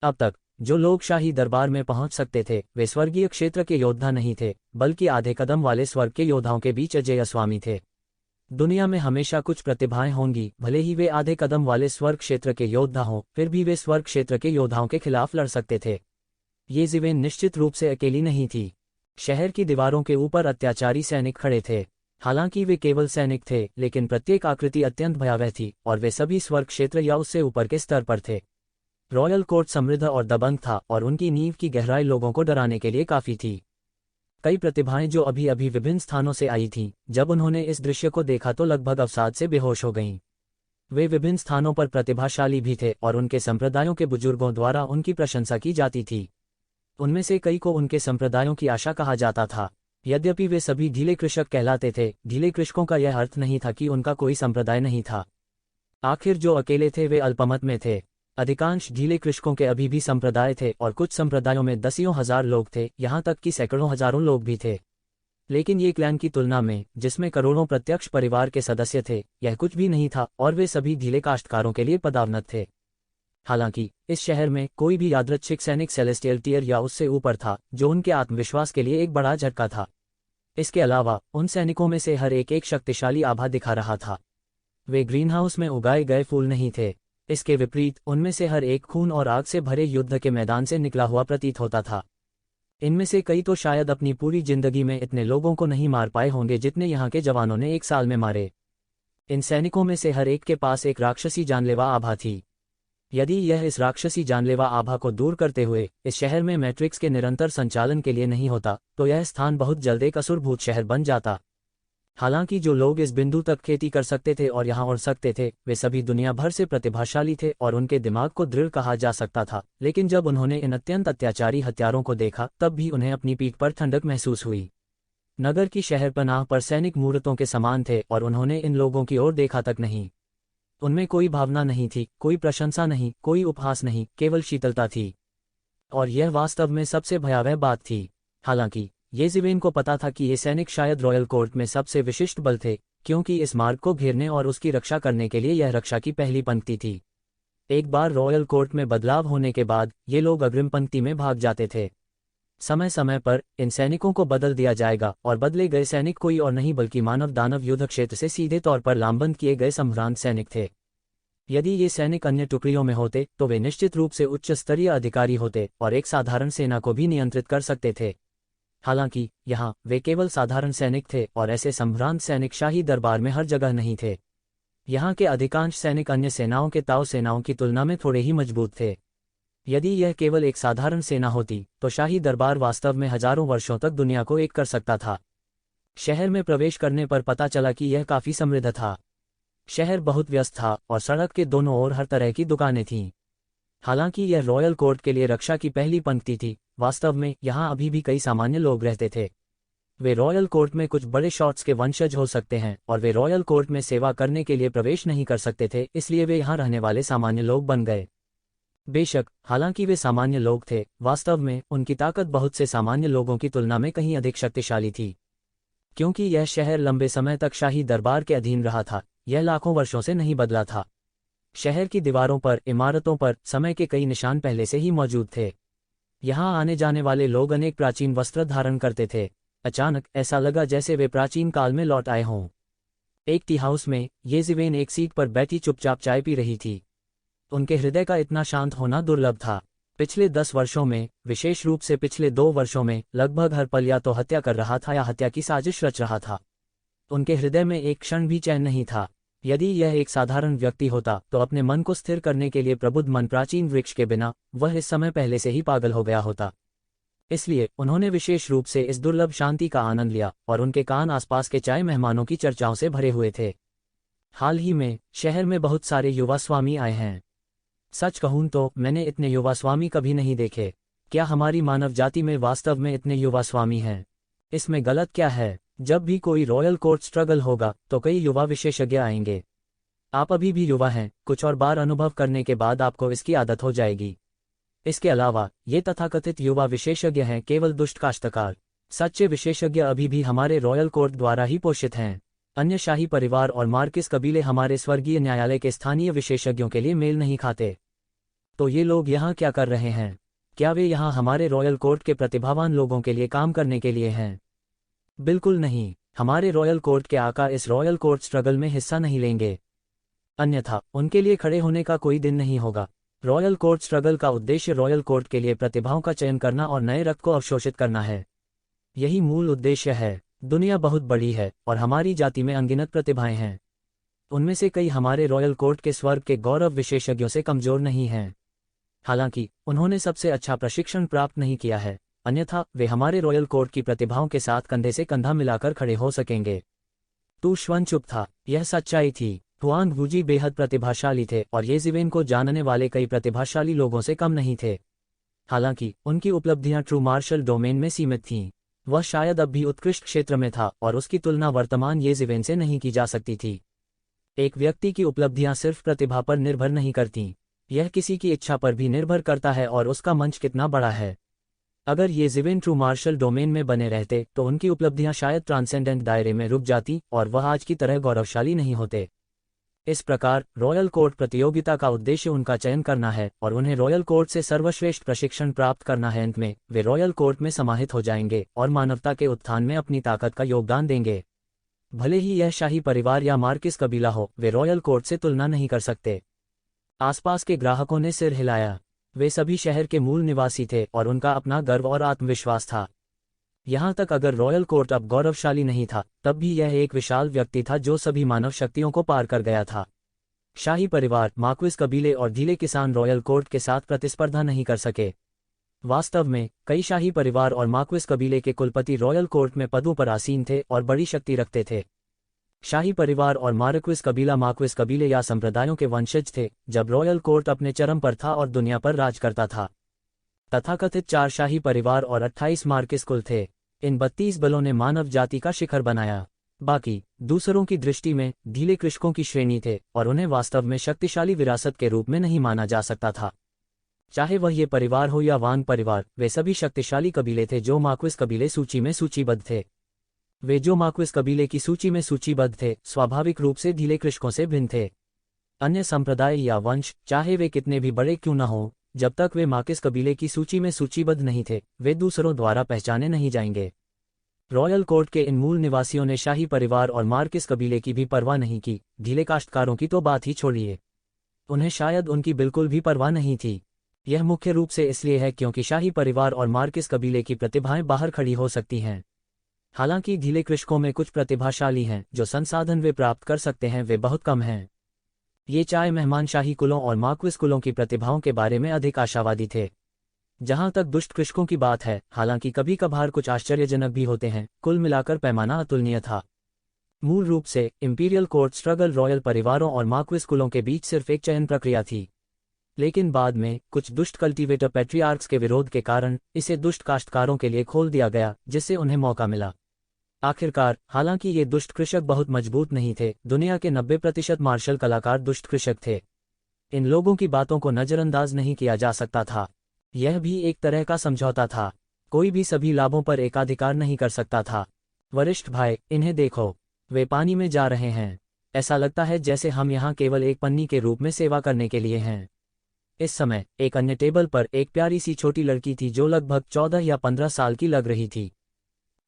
अब तक जो लोग शाही दरबार में पहुंच सकते थे वे स्वर्गीय क्षेत्र के योद्धा नहीं थे, बल्कि आधे कदम वाले स्वर्ग के योद्धाओं के बीच अजेय स्वामी थे। दुनिया में हमेशा कुछ प्रतिभाएं होंगी, भले ही वे आधे कदम वाले स्वर्ग क्षेत्र के योद्धा हों, फिर भी वे स्वर्ग क्षेत्र के योद्धाओं के खिलाफ लड़ सकते थे। ये ज़िवेन निश्चित रूप से अकेली नहीं थी। शहर की दीवारों के ऊपर अत्याचारी सैनिक खड़े थे। हालांकि वे केवल सैनिक थे, लेकिन प्रत्येक आकृति अत्यंत भयावह थी और वे सभी स्वर्ग क्षेत्र या उससे ऊपर के स्तर पर थे। रॉयल कोर्ट समृद्ध और दबंग था और उनकी नींव की गहराई लोगों को डराने के लिए काफी थी। कई प्रतिभाएं जो अभी अभी विभिन्न स्थानों से आई थीं, जब उन्होंने इस दृश्य को देखा तो लगभग अवसाद से बेहोश हो गईं। वे विभिन्न स्थानों पर प्रतिभाशाली भी थे और उनके संप्रदायों के बुजुर्गों द्वारा उनकी प्रशंसा की जाती थी। उनमें से कई को उनके संप्रदायों की आशा कहा जाता था। यद्यपि वे सभी ढीले कृषक कहलाते थे, ढीले कृषकों का यह अर्थ नहीं था कि उनका कोई संप्रदाय नहीं था। आखिर जो अकेले थे वे अल्पमत में थे। अधिकांश ढीले कृषकों के अभी भी संप्रदाय थे और कुछ संप्रदायों में दसियों हजार लोग थे, यहाँ तक कि सैकड़ों हजारों लोग भी थे। लेकिन ये क्लैन की तुलना में, जिसमें करोड़ों प्रत्यक्ष परिवार के सदस्य थे, यह कुछ भी नहीं था और वे सभी ढीले काश्तकारों के लिए पदावनत थे। हालांकि इस शहर में कोई भी यादृच्छिक सैनिक सेलेस्टियल टियर या उससे ऊपर था, जो उनके आत्मविश्वास के लिए एक बड़ा झटका था। इसके अलावा उन सैनिकों में से हर एक शक्तिशाली आभा दिखा रहा था। वे ग्रीनहाउस में उगाए गए फूल नहीं थे। इसके विपरीत उनमें से हर एक खून और आग से भरे युद्ध के मैदान से निकला हुआ प्रतीत होता था। इनमें से कई तो शायद अपनी पूरी जिंदगी में इतने लोगों को नहीं मार पाए होंगे जितने यहाँ के जवानों ने एक साल में मारे। इन सैनिकों में से हर एक के पास एक राक्षसी जानलेवा आभा थी। यदि यह इस राक्षसी जानलेवा आभा को दूर करते हुए इस शहर में मैट्रिक्स के निरंतर संचालन के लिए नहीं होता, तो यह स्थान बहुत जल्द एक असुरभूत शहर बन जाता। हालांकि जो लोग इस बिंदु तक खेती कर सकते थे और यहाँ उड़ सकते थे, वे सभी दुनिया भर से प्रतिभाशाली थे और उनके दिमाग को दृढ़ कहा जा सकता था। लेकिन जब उन्होंने इन अत्यंत अत्याचारी हत्यारों को देखा, तब भी उन्हें अपनी पीठ पर ठंडक महसूस हुई। नगर की शहरपनाह पर सैनिक मूर्तों के समान थे और उन्होंने इन लोगों की ओर देखा तक नहीं। उनमें कोई भावना नहीं थी, कोई प्रशंसा नहीं, कोई उपहास नहीं, केवल शीतलता थी। और यह वास्तव में सबसे भयावह बात थी। हालांकि ये ज़िवेन को पता था कि ये सैनिक शायद रॉयल कोर्ट में सबसे विशिष्ट बल थे, क्योंकि इस मार्ग को घेरने और उसकी रक्षा करने के लिए यह रक्षा की पहली पंक्ति थी। एक बार रॉयल कोर्ट में बदलाव होने के बाद ये लोग अग्रिम पंक्ति में भाग जाते थे। समय समय पर इन सैनिकों को बदल दिया जाएगा और बदले गए सैनिक कोई और नहीं बल्कि मानव दानव युद्ध क्षेत्र से सीधे तौर पर लामबंद किए गए संभ्रांत सैनिक थे। यदि ये सैनिक अन्य टुकड़ियों में होते तो वे निश्चित रूप से उच्च स्तरीय अधिकारी होते और एक साधारण सेना को भी नियंत्रित कर सकते थे। हालांकि यहाँ वे केवल साधारण सैनिक थे और ऐसे संभ्रांत सैनिक शाही दरबार में हर जगह नहीं थे। यहाँ के अधिकांश सैनिक अन्य सेनाओं के ताऊ सेनाओं की तुलना में थोड़े ही मजबूत थे। यदि यह केवल एक साधारण सेना होती तो शाही दरबार वास्तव में हजारों वर्षों तक दुनिया को एक कर सकता था। शहर में प्रवेश करने पर पता चला कि यह काफी समृद्ध था। शहर बहुत व्यस्त था और सड़क के दोनों ओर हर तरह की दुकानें थीं। हालांकि यह रॉयल कोर्ट के लिए रक्षा की पहली पंक्ति थी, वास्तव में यहाँ अभी भी कई सामान्य लोग रहते थे। वे रॉयल कोर्ट में कुछ बड़े शॉट्स के वंशज हो सकते हैं और वे रॉयल कोर्ट में सेवा करने के लिए प्रवेश नहीं कर सकते थे, इसलिए वे यहाँ रहने वाले सामान्य लोग बन गए। बेशक हालांकि वे सामान्य लोग थे, वास्तव में उनकी ताकत बहुत से सामान्य लोगों की तुलना में कहीं अधिक शक्तिशाली थी। क्योंकि यह शहर लंबे समय तक शाही दरबार के अधीन रहा था, यह लाखों वर्षों से नहीं बदला था। शहर की दीवारों पर, इमारतों पर समय के कई निशान पहले से ही मौजूद थे। यहाँ आने जाने वाले लोग अनेक प्राचीन वस्त्र धारण करते थे। अचानक ऐसा लगा जैसे वे प्राचीन काल में लौट आए हों। एक टी हाउस में ये ज़िवेन एक सीट पर बैठी चुपचाप चाय पी रही थी। उनके हृदय का इतना शांत होना दुर्लभ था। पिछले 10 वर्षों में, विशेष रूप से पिछले 2 वर्षों में, लगभग हर पल या तो हत्या कर रहा था या हत्या की साजिश रच रहा था। उनके हृदय में एक क्षण भी चैन नहीं था। यदि यह एक साधारण व्यक्ति होता तो अपने मन को स्थिर करने के लिए प्रबुद्ध मन प्राचीन वृक्ष के बिना वह इस समय पहले से ही पागल हो गया होता। इसलिए उन्होंने विशेष रूप से इस दुर्लभ शांति का आनंद लिया और उनके कान आसपास के चाय मेहमानों की चर्चाओं से भरे हुए थे। हाल ही में शहर में बहुत सारे युवा स्वामी आए हैं। सच कहूं तो मैंने इतने युवा स्वामी कभी नहीं देखे। क्या हमारी मानव जाति में वास्तव में इतने युवा स्वामी हैं? इसमें गलत क्या है? जब भी कोई रॉयल कोर्ट स्ट्रगल होगा तो कई युवा विशेषज्ञ आएंगे। आप अभी भी युवा हैं, कुछ और बार अनुभव करने के बाद आपको इसकी आदत हो जाएगी। इसके अलावा ये तथाकथित युवा विशेषज्ञ हैं केवल दुष्ट काश्तकार। सच्चे विशेषज्ञ अभी भी हमारे रॉयल कोर्ट द्वारा ही पोषित हैं। अन्य शाही परिवार और मार्किस कबीले हमारे स्वर्गीय न्यायालय के स्थानीय विशेषज्ञों के लिए मेल नहीं खाते। तो ये लोग यहाँ क्या कर रहे हैं? क्या वे यहाँ हमारे रॉयल कोर्ट के प्रतिभावान लोगों के लिए काम करने के लिए हैं? बिल्कुल नहीं। हमारे रॉयल कोर्ट के आका इस रॉयल कोर्ट स्ट्रगल में हिस्सा नहीं लेंगे, अन्यथा उनके लिए खड़े होने का कोई दिन नहीं होगा। रॉयल कोर्ट स्ट्रगल का उद्देश्य रॉयल कोर्ट के लिए प्रतिभाओं का चयन करना और नए रक्त को अवशोषित करना है। यही मूल उद्देश्य है। दुनिया बहुत बड़ी है और हमारी जाति में अनगिनत प्रतिभाएं हैं। उनमें से कई हमारे रॉयल कोर्ट के स्वर्ग के गौरव विशेषज्ञों से कमजोर नहीं हैं। हालांकि उन्होंने सबसे अच्छा प्रशिक्षण प्राप्त नहीं किया है, अन्यथा वे हमारे रॉयल कोर्ट की प्रतिभाओं के साथ कंधे से कंधा मिलाकर खड़े हो सकेंगे। तू श्वन चुप था, यह सच्चाई थी। हुआंग वूजी बेहद प्रतिभाशाली थे और ये जिवेन को जानने वाले कई प्रतिभाशाली लोगों से कम नहीं थे। हालांकि उनकी उपलब्धियां ट्रू मार्शल डोमेन में सीमित थीं। वह शायद अब भी उत्कृष्ट क्षेत्र में था और उसकी तुलना वर्तमान ये जिवेन से नहीं की जा सकती थी। एक व्यक्ति की उपलब्धियां सिर्फ प्रतिभा पर निर्भर नहीं करतीं, यह किसी की इच्छा पर भी निर्भर करता है और उसका मंच कितना बड़ा है। अगर ये जिवेन ट्रू मार्शल डोमेन में बने रहते तो उनकी उपलब्धियां शायद ट्रांसेंडेंट दायरे में रुक जाती और वह आज की तरह गौरवशाली नहीं होते। इस प्रकार रॉयल कोर्ट प्रतियोगिता का उद्देश्य उनका चयन करना है और उन्हें रॉयल कोर्ट से सर्वश्रेष्ठ प्रशिक्षण प्राप्त करना है। अंत में वे रॉयल कोर्ट में समाहित हो जाएंगे और मानवता के उत्थान में अपनी ताकत का योगदान देंगे। भले ही यह शाही परिवार या मार्किस कबीला हो, वे रॉयल कोर्ट से तुलना नहीं कर सकते। आसपास के ग्राहकों ने सिर हिलाया। वे सभी शहर के मूल निवासी थे और उनका अपना गर्व और आत्मविश्वास था। यहाँ तक अगर रॉयल कोर्ट अब गौरवशाली नहीं था, तब भी यह एक विशाल व्यक्ति था जो सभी मानव शक्तियों को पार कर गया था। शाही परिवार, मार्क्विस कबीले और ढीले किसान रॉयल कोर्ट के साथ प्रतिस्पर्धा नहीं कर सके। वास्तव में कई शाही परिवार और मार्क्विस कबीले के कुलपति रॉयल कोर्ट में पदों पर आसीन थे और बड़ी शक्ति रखते थे। शाही परिवार और मार्क्विस कबीला मार्क्विस कबीले या संप्रदायों के वंशज थे जब रॉयल कोर्ट अपने चरम पर था और दुनिया पर राज करता था। तथाकथित 4 शाही परिवार और 28 मार्किस कुल थे। इन 32 बलों ने मानव जाति का शिखर बनाया। बाकी दूसरों की दृष्टि में ढीले कृषकों की श्रेणी थे और उन्हें वास्तव में शक्तिशाली विरासत के रूप में नहीं माना जा सकता था। चाहे वह ये परिवार हो या वांग परिवार, वे सभी शक्तिशाली कबीले थे जो मार्क्विस कबीले सूची में सूचीबद्ध थे। वे जो मार्क्विस कबीले की सूची में सूचीबद्ध थे, स्वाभाविक रूप से ढीले कृषकों से भिन्न थे। अन्य संप्रदाय या वंश, चाहे वे कितने भी बड़े क्यों न हों, जब तक वे मार्किस कबीले की सूची में सूचीबद्ध नहीं थे, वे दूसरों द्वारा पहचाने नहीं जाएंगे। रॉयल कोर्ट के इन मूल निवासियों ने शाही परिवार और मार्किस कबीले की भी परवाह नहीं की। ढीले काश्तकारों की तो बात ही छोड़िए, उन्हें शायद उनकी बिल्कुल भी परवाह नहीं थी। यह मुख्य रूप से इसलिए है क्योंकि शाही परिवार और मार्किस कबीले की प्रतिभाएं बाहर खड़ी हो सकती हैं। हालांकि ढीले कृषकों में कुछ प्रतिभाशाली हैं, जो संसाधन वे प्राप्त कर सकते हैं वे बहुत कम हैं। ये चाय मेहमान शाही कुलों और मार्क्विस कुलों की प्रतिभाओं के बारे में अधिक आशावादी थे। जहां तक दुष्ट कृषकों की बात है, हालांकि कभी कभार कुछ आश्चर्यजनक भी होते हैं, कुल मिलाकर पैमाना अतुलनीय था। मूल रूप से इंपीरियल कोर्ट स्ट्रगल रॉयल परिवारों और मार्क्विस कुलों के बीच सिर्फ एक चयन प्रक्रिया थी, लेकिन बाद में कुछ दुष्ट कल्टीवेटर पैट्रियार्क्स के विरोध के कारण इसे दुष्ट काश्तकारों के लिए खोल दिया गया, जिससे उन्हें मौका मिला। आखिरकार, हालांकि ये दुष्ट कृषक बहुत मजबूत नहीं थे, दुनिया के 90% मार्शल कलाकार दुष्ट कृषक थे। इन लोगों की बातों को नजरअंदाज नहीं किया जा सकता था। यह भी एक तरह का समझौता था। कोई भी सभी लाभों पर एकाधिकार नहीं कर सकता था। वरिष्ठ भाई, इन्हें देखो, वे पानी में जा रहे हैं। ऐसा लगता है जैसे हम यहाँ केवल एक पन्नी के रूप में सेवा करने के लिए हैं। इस समय एक अन्य टेबल पर एक प्यारी सी छोटी लड़की थी जो लगभग 14 या 15 साल की लग रही थी।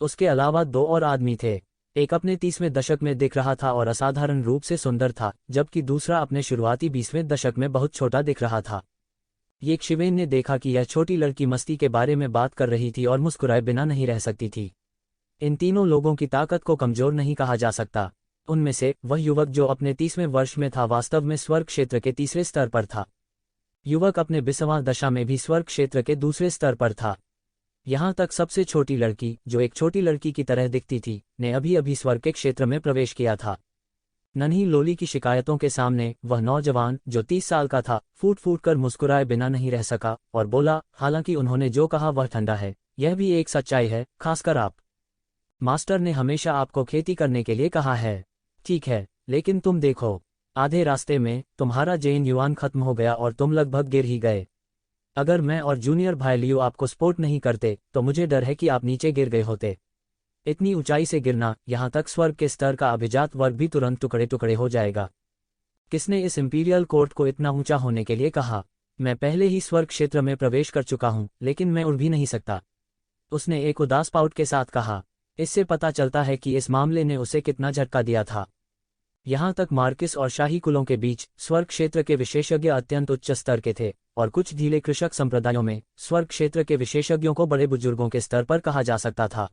उसके अलावा 2 और आदमी थे। एक अपने 30वें दशक में दिख रहा था और असाधारण रूप से सुंदर था, जबकि दूसरा अपने शुरुआती 20वें दशक में बहुत छोटा दिख रहा था। ये शिवेन ने देखा कि यह छोटी लड़की मस्ती के बारे में बात कर रही थी और मुस्कुराए बिना नहीं रह सकती थी। इन तीनों लोगों की ताकत को कमजोर नहीं कहा जा सकता। उनमें से वह युवक जो अपने 30वें वर्ष में था वास्तव में स्वर्ग क्षेत्र के तीसरे स्तर पर था। युवक अपने 20वां दशा में भी स्वर्ग क्षेत्र के दूसरे स्तर पर था। यहाँ तक सबसे छोटी लड़की, जो एक छोटी लड़की की तरह दिखती थी, ने अभी अभी स्वर्ग के क्षेत्र में प्रवेश किया था। नन्ही लोली की शिकायतों के सामने वह नौजवान, जो 30 साल का था, फूट फूट कर मुस्कुराए बिना नहीं रह सका और बोला, हालांकि उन्होंने जो कहा वह ठंडा है, यह भी एक सच्चाई है, खासकर आप। मास्टर ने हमेशा आपको खेती करने के लिए कहा है। ठीक है, लेकिन तुम देखो, आधे रास्ते में तुम्हारा जैन युआन खत्म हो गया और तुम लगभग गिर ही गए। अगर मैं और जूनियर भाई लियो आपको सपोर्ट नहीं करते तो मुझे डर है कि आप नीचे गिर गए होते। इतनी ऊंचाई से गिरना, यहाँ तक स्वर्ग के स्तर का अभिजात वर्ग भी तुरंत टुकड़े टुकड़े हो जाएगा। किसने इस इंपीरियल कोर्ट को इतना ऊंचा होने के लिए कहा? मैं पहले ही स्वर्ग क्षेत्र में प्रवेश कर चुका हूं, लेकिन मैं उड़ भी नहीं सकता, उसने एक उदास पाउट के साथ कहा। इससे पता चलता है कि इस मामले ने उसे कितना झटका दिया था। यहाँ तक मार्किस और शाही कुलों के बीच स्वर्ग क्षेत्र के विशेषज्ञ अत्यंत उच्च स्तर के थे, और कुछ ढीले कृषक संप्रदायों में स्वर्ग क्षेत्र के विशेषज्ञों को बड़े बुजुर्गों के स्तर पर कहा जा सकता था।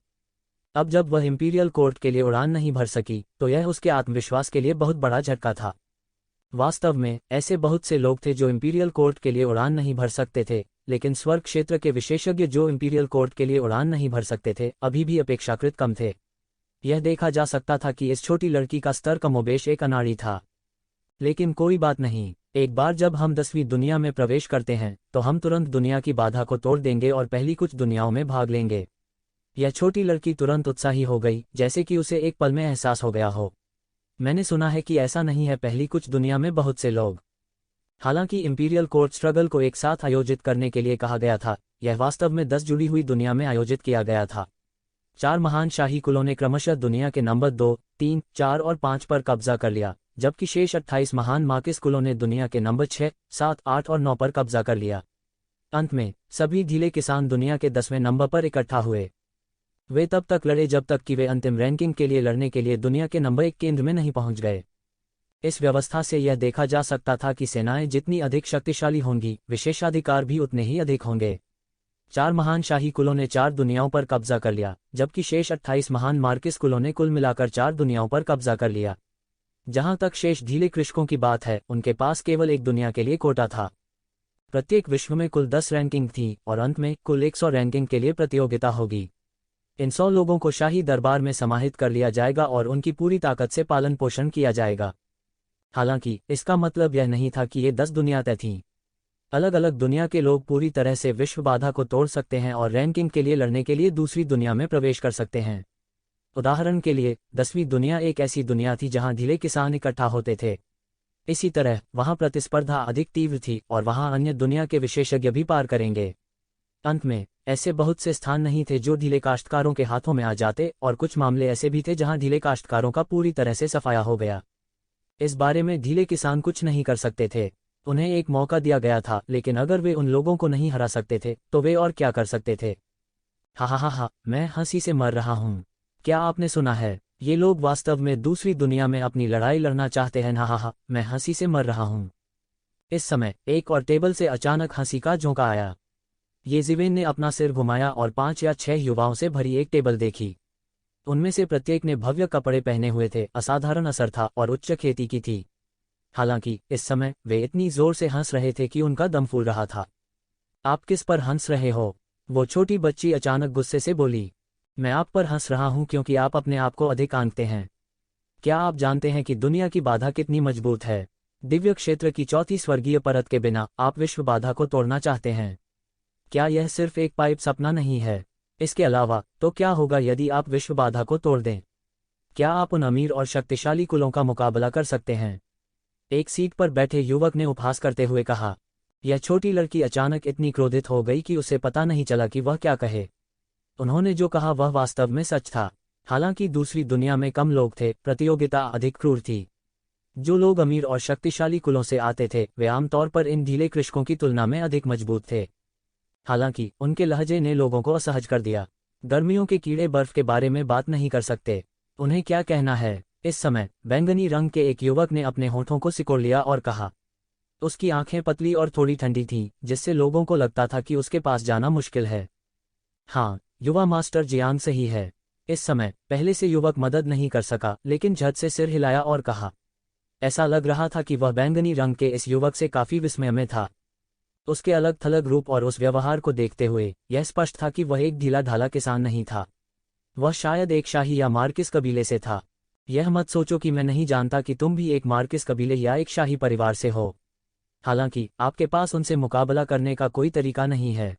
अब जब वह इंपीरियल कोर्ट के लिए उड़ान नहीं भर सकी, तो यह उसके आत्मविश्वास के लिए बहुत बड़ा झटका था। वास्तव में ऐसे बहुत से लोग थे जो इंपीरियल कोर्ट के लिए उड़ान नहीं भर सकते थे, लेकिन स्वर्ग क्षेत्र के विशेषज्ञ जो इंपीरियल कोर्ट के लिए उड़ान नहीं भर सकते थे, अभी भी अपेक्षाकृत कम थे। यह देखा जा सकता था कि इस छोटी लड़की का स्तर कमोबेश एक अनाड़ी था। लेकिन कोई बात नहीं, एक बार जब हम 10वीं दुनिया में प्रवेश करते हैं तो हम तुरंत दुनिया की बाधा को तोड़ देंगे और पहली कुछ दुनियाओं में भाग लेंगे। यह छोटी लड़की तुरंत उत्साही हो गई, जैसे कि उसे एक पल में एहसास हो गया हो। मैंने सुना है कि ऐसा नहीं है, पहली कुछ दुनिया में बहुत से लोग। हालांकि इंपीरियल कोर्ट स्ट्रगल को एक साथ आयोजित करने के लिए कहा गया था, यह वास्तव में 10 जुड़ी हुई दुनिया में आयोजित किया गया था। 4 महान शाही कुलों ने क्रमशः दुनिया के नंबर 2, 3, 4 और 5 पर कब्जा कर लिया, जबकि शेष 28 महान मार्किस कुलों ने दुनिया के नंबर 6, 7, 8 और 9 पर कब्जा कर लिया। अंत में सभी ढीले किसान दुनिया के 10वें नंबर पर इकट्ठा हुए। वे तब तक लड़े जब तक कि वे अंतिम रैंकिंग के लिए लड़ने के लिए दुनिया के नंबर 1 केंद्र में नहीं पहुंच गए। इस व्यवस्था से यह देखा जा सकता था कि सेनाएं जितनी अधिक शक्तिशाली होंगी, विशेषाधिकार भी उतने ही अधिक होंगे। 4 महान शाही कुलों ने 4 दुनियाओं पर कब्जा कर लिया, जबकि शेष 28 महान मार्किस कुलों ने कुल मिलाकर 4 दुनियाओं पर कब्जा कर लिया। जहां तक शेष ढीले कृषकों की बात है, उनके पास केवल एक दुनिया के लिए कोटा था। प्रत्येक विश्व में कुल 10 रैंकिंग थी और अंत में कुल 100 रैंकिंग के लिए प्रतियोगिता होगी। इन 100 लोगों को शाही दरबार में समाहित कर लिया जाएगा और उनकी पूरी ताकत से पालन पोषण किया जाएगा। हालांकि इसका मतलब यह नहीं था कि ये 10 दुनिया तय थीं। अलग अलग दुनिया के लोग पूरी तरह से विश्व बाधा को तोड़ सकते हैं और रैंकिंग के लिए लड़ने के लिए दूसरी दुनिया में प्रवेश कर सकते हैं। उदाहरण के लिए 10वीं दुनिया एक ऐसी दुनिया थी जहां ढीले किसान इकट्ठा होते थे। इसी तरह वहां प्रतिस्पर्धा अधिक तीव्र थी और वहां अन्य दुनिया के विशेषज्ञ भी पार करेंगे। अंत में ऐसे बहुत से स्थान नहीं थे जो ढीले काश्तकारों के हाथों में आ जाते, और कुछ मामले ऐसे भी थे जहां ढीले काश्तकारों का पूरी तरह से सफाया हो गया। इस बारे में ढीले किसान कुछ नहीं कर सकते थे। उन्हें एक मौका दिया गया था, लेकिन अगर वे उन लोगों को नहीं हरा सकते थे तो वे और क्या कर सकते थे? हा हा हा हा, मैं हंसी से मर रहा हूँ। क्या आपने सुना है? ये लोग वास्तव में दूसरी दुनिया में अपनी लड़ाई लड़ना चाहते हैं। हा हा हा, मैं हंसी से मर रहा हूँ। इस समय एक और टेबल से अचानक हंसी का झोंका आया। ये ज़िवेन ने अपना सिर घुमाया और 5 या 6 युवाओं से भरी एक टेबल देखी। उनमें से प्रत्येक ने भव्य कपड़े पहने हुए थे, असाधारण असर था और उच्च खेती की थी। हालांकि इस समय वे इतनी जोर से हंस रहे थे कि उनका दम फूल रहा था। आप किस पर हंस रहे हो? वो छोटी बच्ची अचानक गुस्से से बोली। मैं आप पर हंस रहा हूं क्योंकि आप अपने आप को अधिक आंकते हैं। क्या आप जानते हैं कि दुनिया की बाधा कितनी मजबूत है? दिव्य क्षेत्र की चौथी स्वर्गीय परत के बिना आप विश्व बाधा को तोड़ना चाहते हैं। क्या यह सिर्फ एक पाइप सपना नहीं है? इसके अलावा तो क्या होगा यदि आप विश्व बाधा को तोड़ दें? क्या आप उन अमीर और शक्तिशाली कुलों का मुकाबला कर सकते हैं? एक सीट पर बैठे युवक ने उपहास करते हुए कहा। यह छोटी लड़की अचानक इतनी क्रोधित हो गई कि उसे पता नहीं चला कि वह क्या कहे। उन्होंने जो कहा वह वास्तव में सच था। हालांकि दूसरी दुनिया में कम लोग थे, प्रतियोगिता अधिक क्रूर थी। जो लोग अमीर और शक्तिशाली कुलों से आते थे वे आमतौर पर इन ढीले कृषकों की तुलना में अधिक मजबूत थे। हालांकि उनके लहजे ने लोगों को असहज कर दिया। गर्मियों के कीड़े बर्फ के बारे में बात नहीं कर सकते, उन्हें क्या कहना है? इस समय बैंगनी रंग के एक युवक ने अपने होठों को सिकोड़ लिया और कहा। उसकी आंखें पतली और थोड़ी ठंडी थीं, जिससे लोगों को लगता था कि उसके पास जाना मुश्किल है। हाँ, युवा मास्टर जियांग सही है। इस समय पहले से युवक मदद नहीं कर सका, लेकिन झट से सिर हिलाया और कहा। ऐसा लग रहा था कि वह बैंगनी रंग के इस युवक से काफी विस्मय में था। उसके अलग थलग रूप और उस व्यवहार को देखते हुए यह स्पष्ट था कि वह एक ढीला ढाला किसान नहीं था। वह शायद एक शाही या मार्किस कबीले से था। यह मत सोचो कि मैं नहीं जानता कि तुम भी एक मार्किस कबीले या एक शाही परिवार से हो। हालांकि आपके पास उनसे मुकाबला करने का कोई तरीका नहीं है,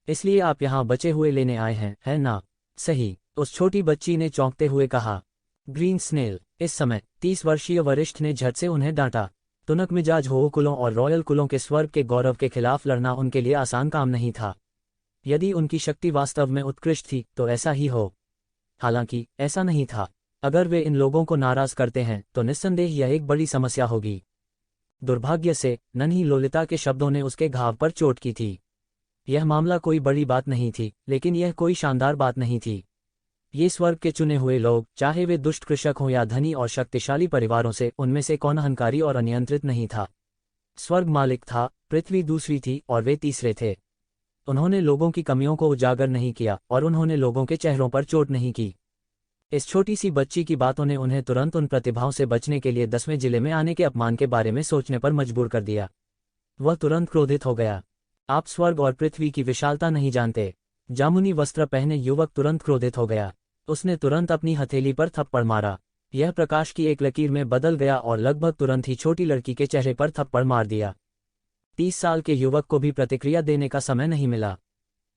इसलिए आप यहाँ बचे हुए लेने आए हैं, है ना? सही, उस छोटी बच्ची ने चौंकते हुए कहा। Green snail. इस समय 30 वर्षीय वरिष्ठ ने झट से उन्हें डांटा। तुनक मिजाज हो कुलों और रॉयल कुलों के स्वर्ग के गौरव के खिलाफ लड़ना उनके लिए आसान काम नहीं था। यदि उनकी शक्ति वास्तव में उत्कृष्ट थी तो ऐसा ही हो। हालांकि ऐसा नहीं था। अगर वे इन लोगों को नाराज करते हैं तो निस्संदेह यह एक बड़ी समस्या होगी। दुर्भाग्य से नन्ही लोलिता के शब्दों ने उसके घाव पर चोट की थी। यह मामला कोई बड़ी बात नहीं थी, लेकिन यह कोई शानदार बात नहीं थी। ये स्वर्ग के चुने हुए लोग, चाहे वे दुष्ट कृषक हों या धनी और शक्तिशाली परिवारों से, उनमें से कौन अहंकारी और अनियंत्रित नहीं था। स्वर्ग मालिक था, पृथ्वी दूसरी थी और वे तीसरे थे। उन्होंने लोगों की कमियों को उजागर नहीं किया और उन्होंने लोगों के चेहरों पर चोट नहीं की। इस छोटी सी बच्ची की बातों ने उन्हें तुरंत उन प्रतिभाओं से बचने के लिए 10वें जिले में आने के अपमान के बारे में सोचने पर मजबूर कर दिया। वह तुरंत क्रोधित हो गया। आप स्वर्ग और पृथ्वी की विशालता नहीं जानते। जामुनी वस्त्र पहने युवक तुरंत क्रोधित हो गया। उसने तुरंत अपनी हथेली पर थप्पड़ मारा। यह प्रकाश की एक लकीर में बदल गया और लगभग तुरंत ही छोटी लड़की के चेहरे पर थप्पड़ मार दिया। 30 साल के युवक को भी प्रतिक्रिया देने का समय नहीं मिला।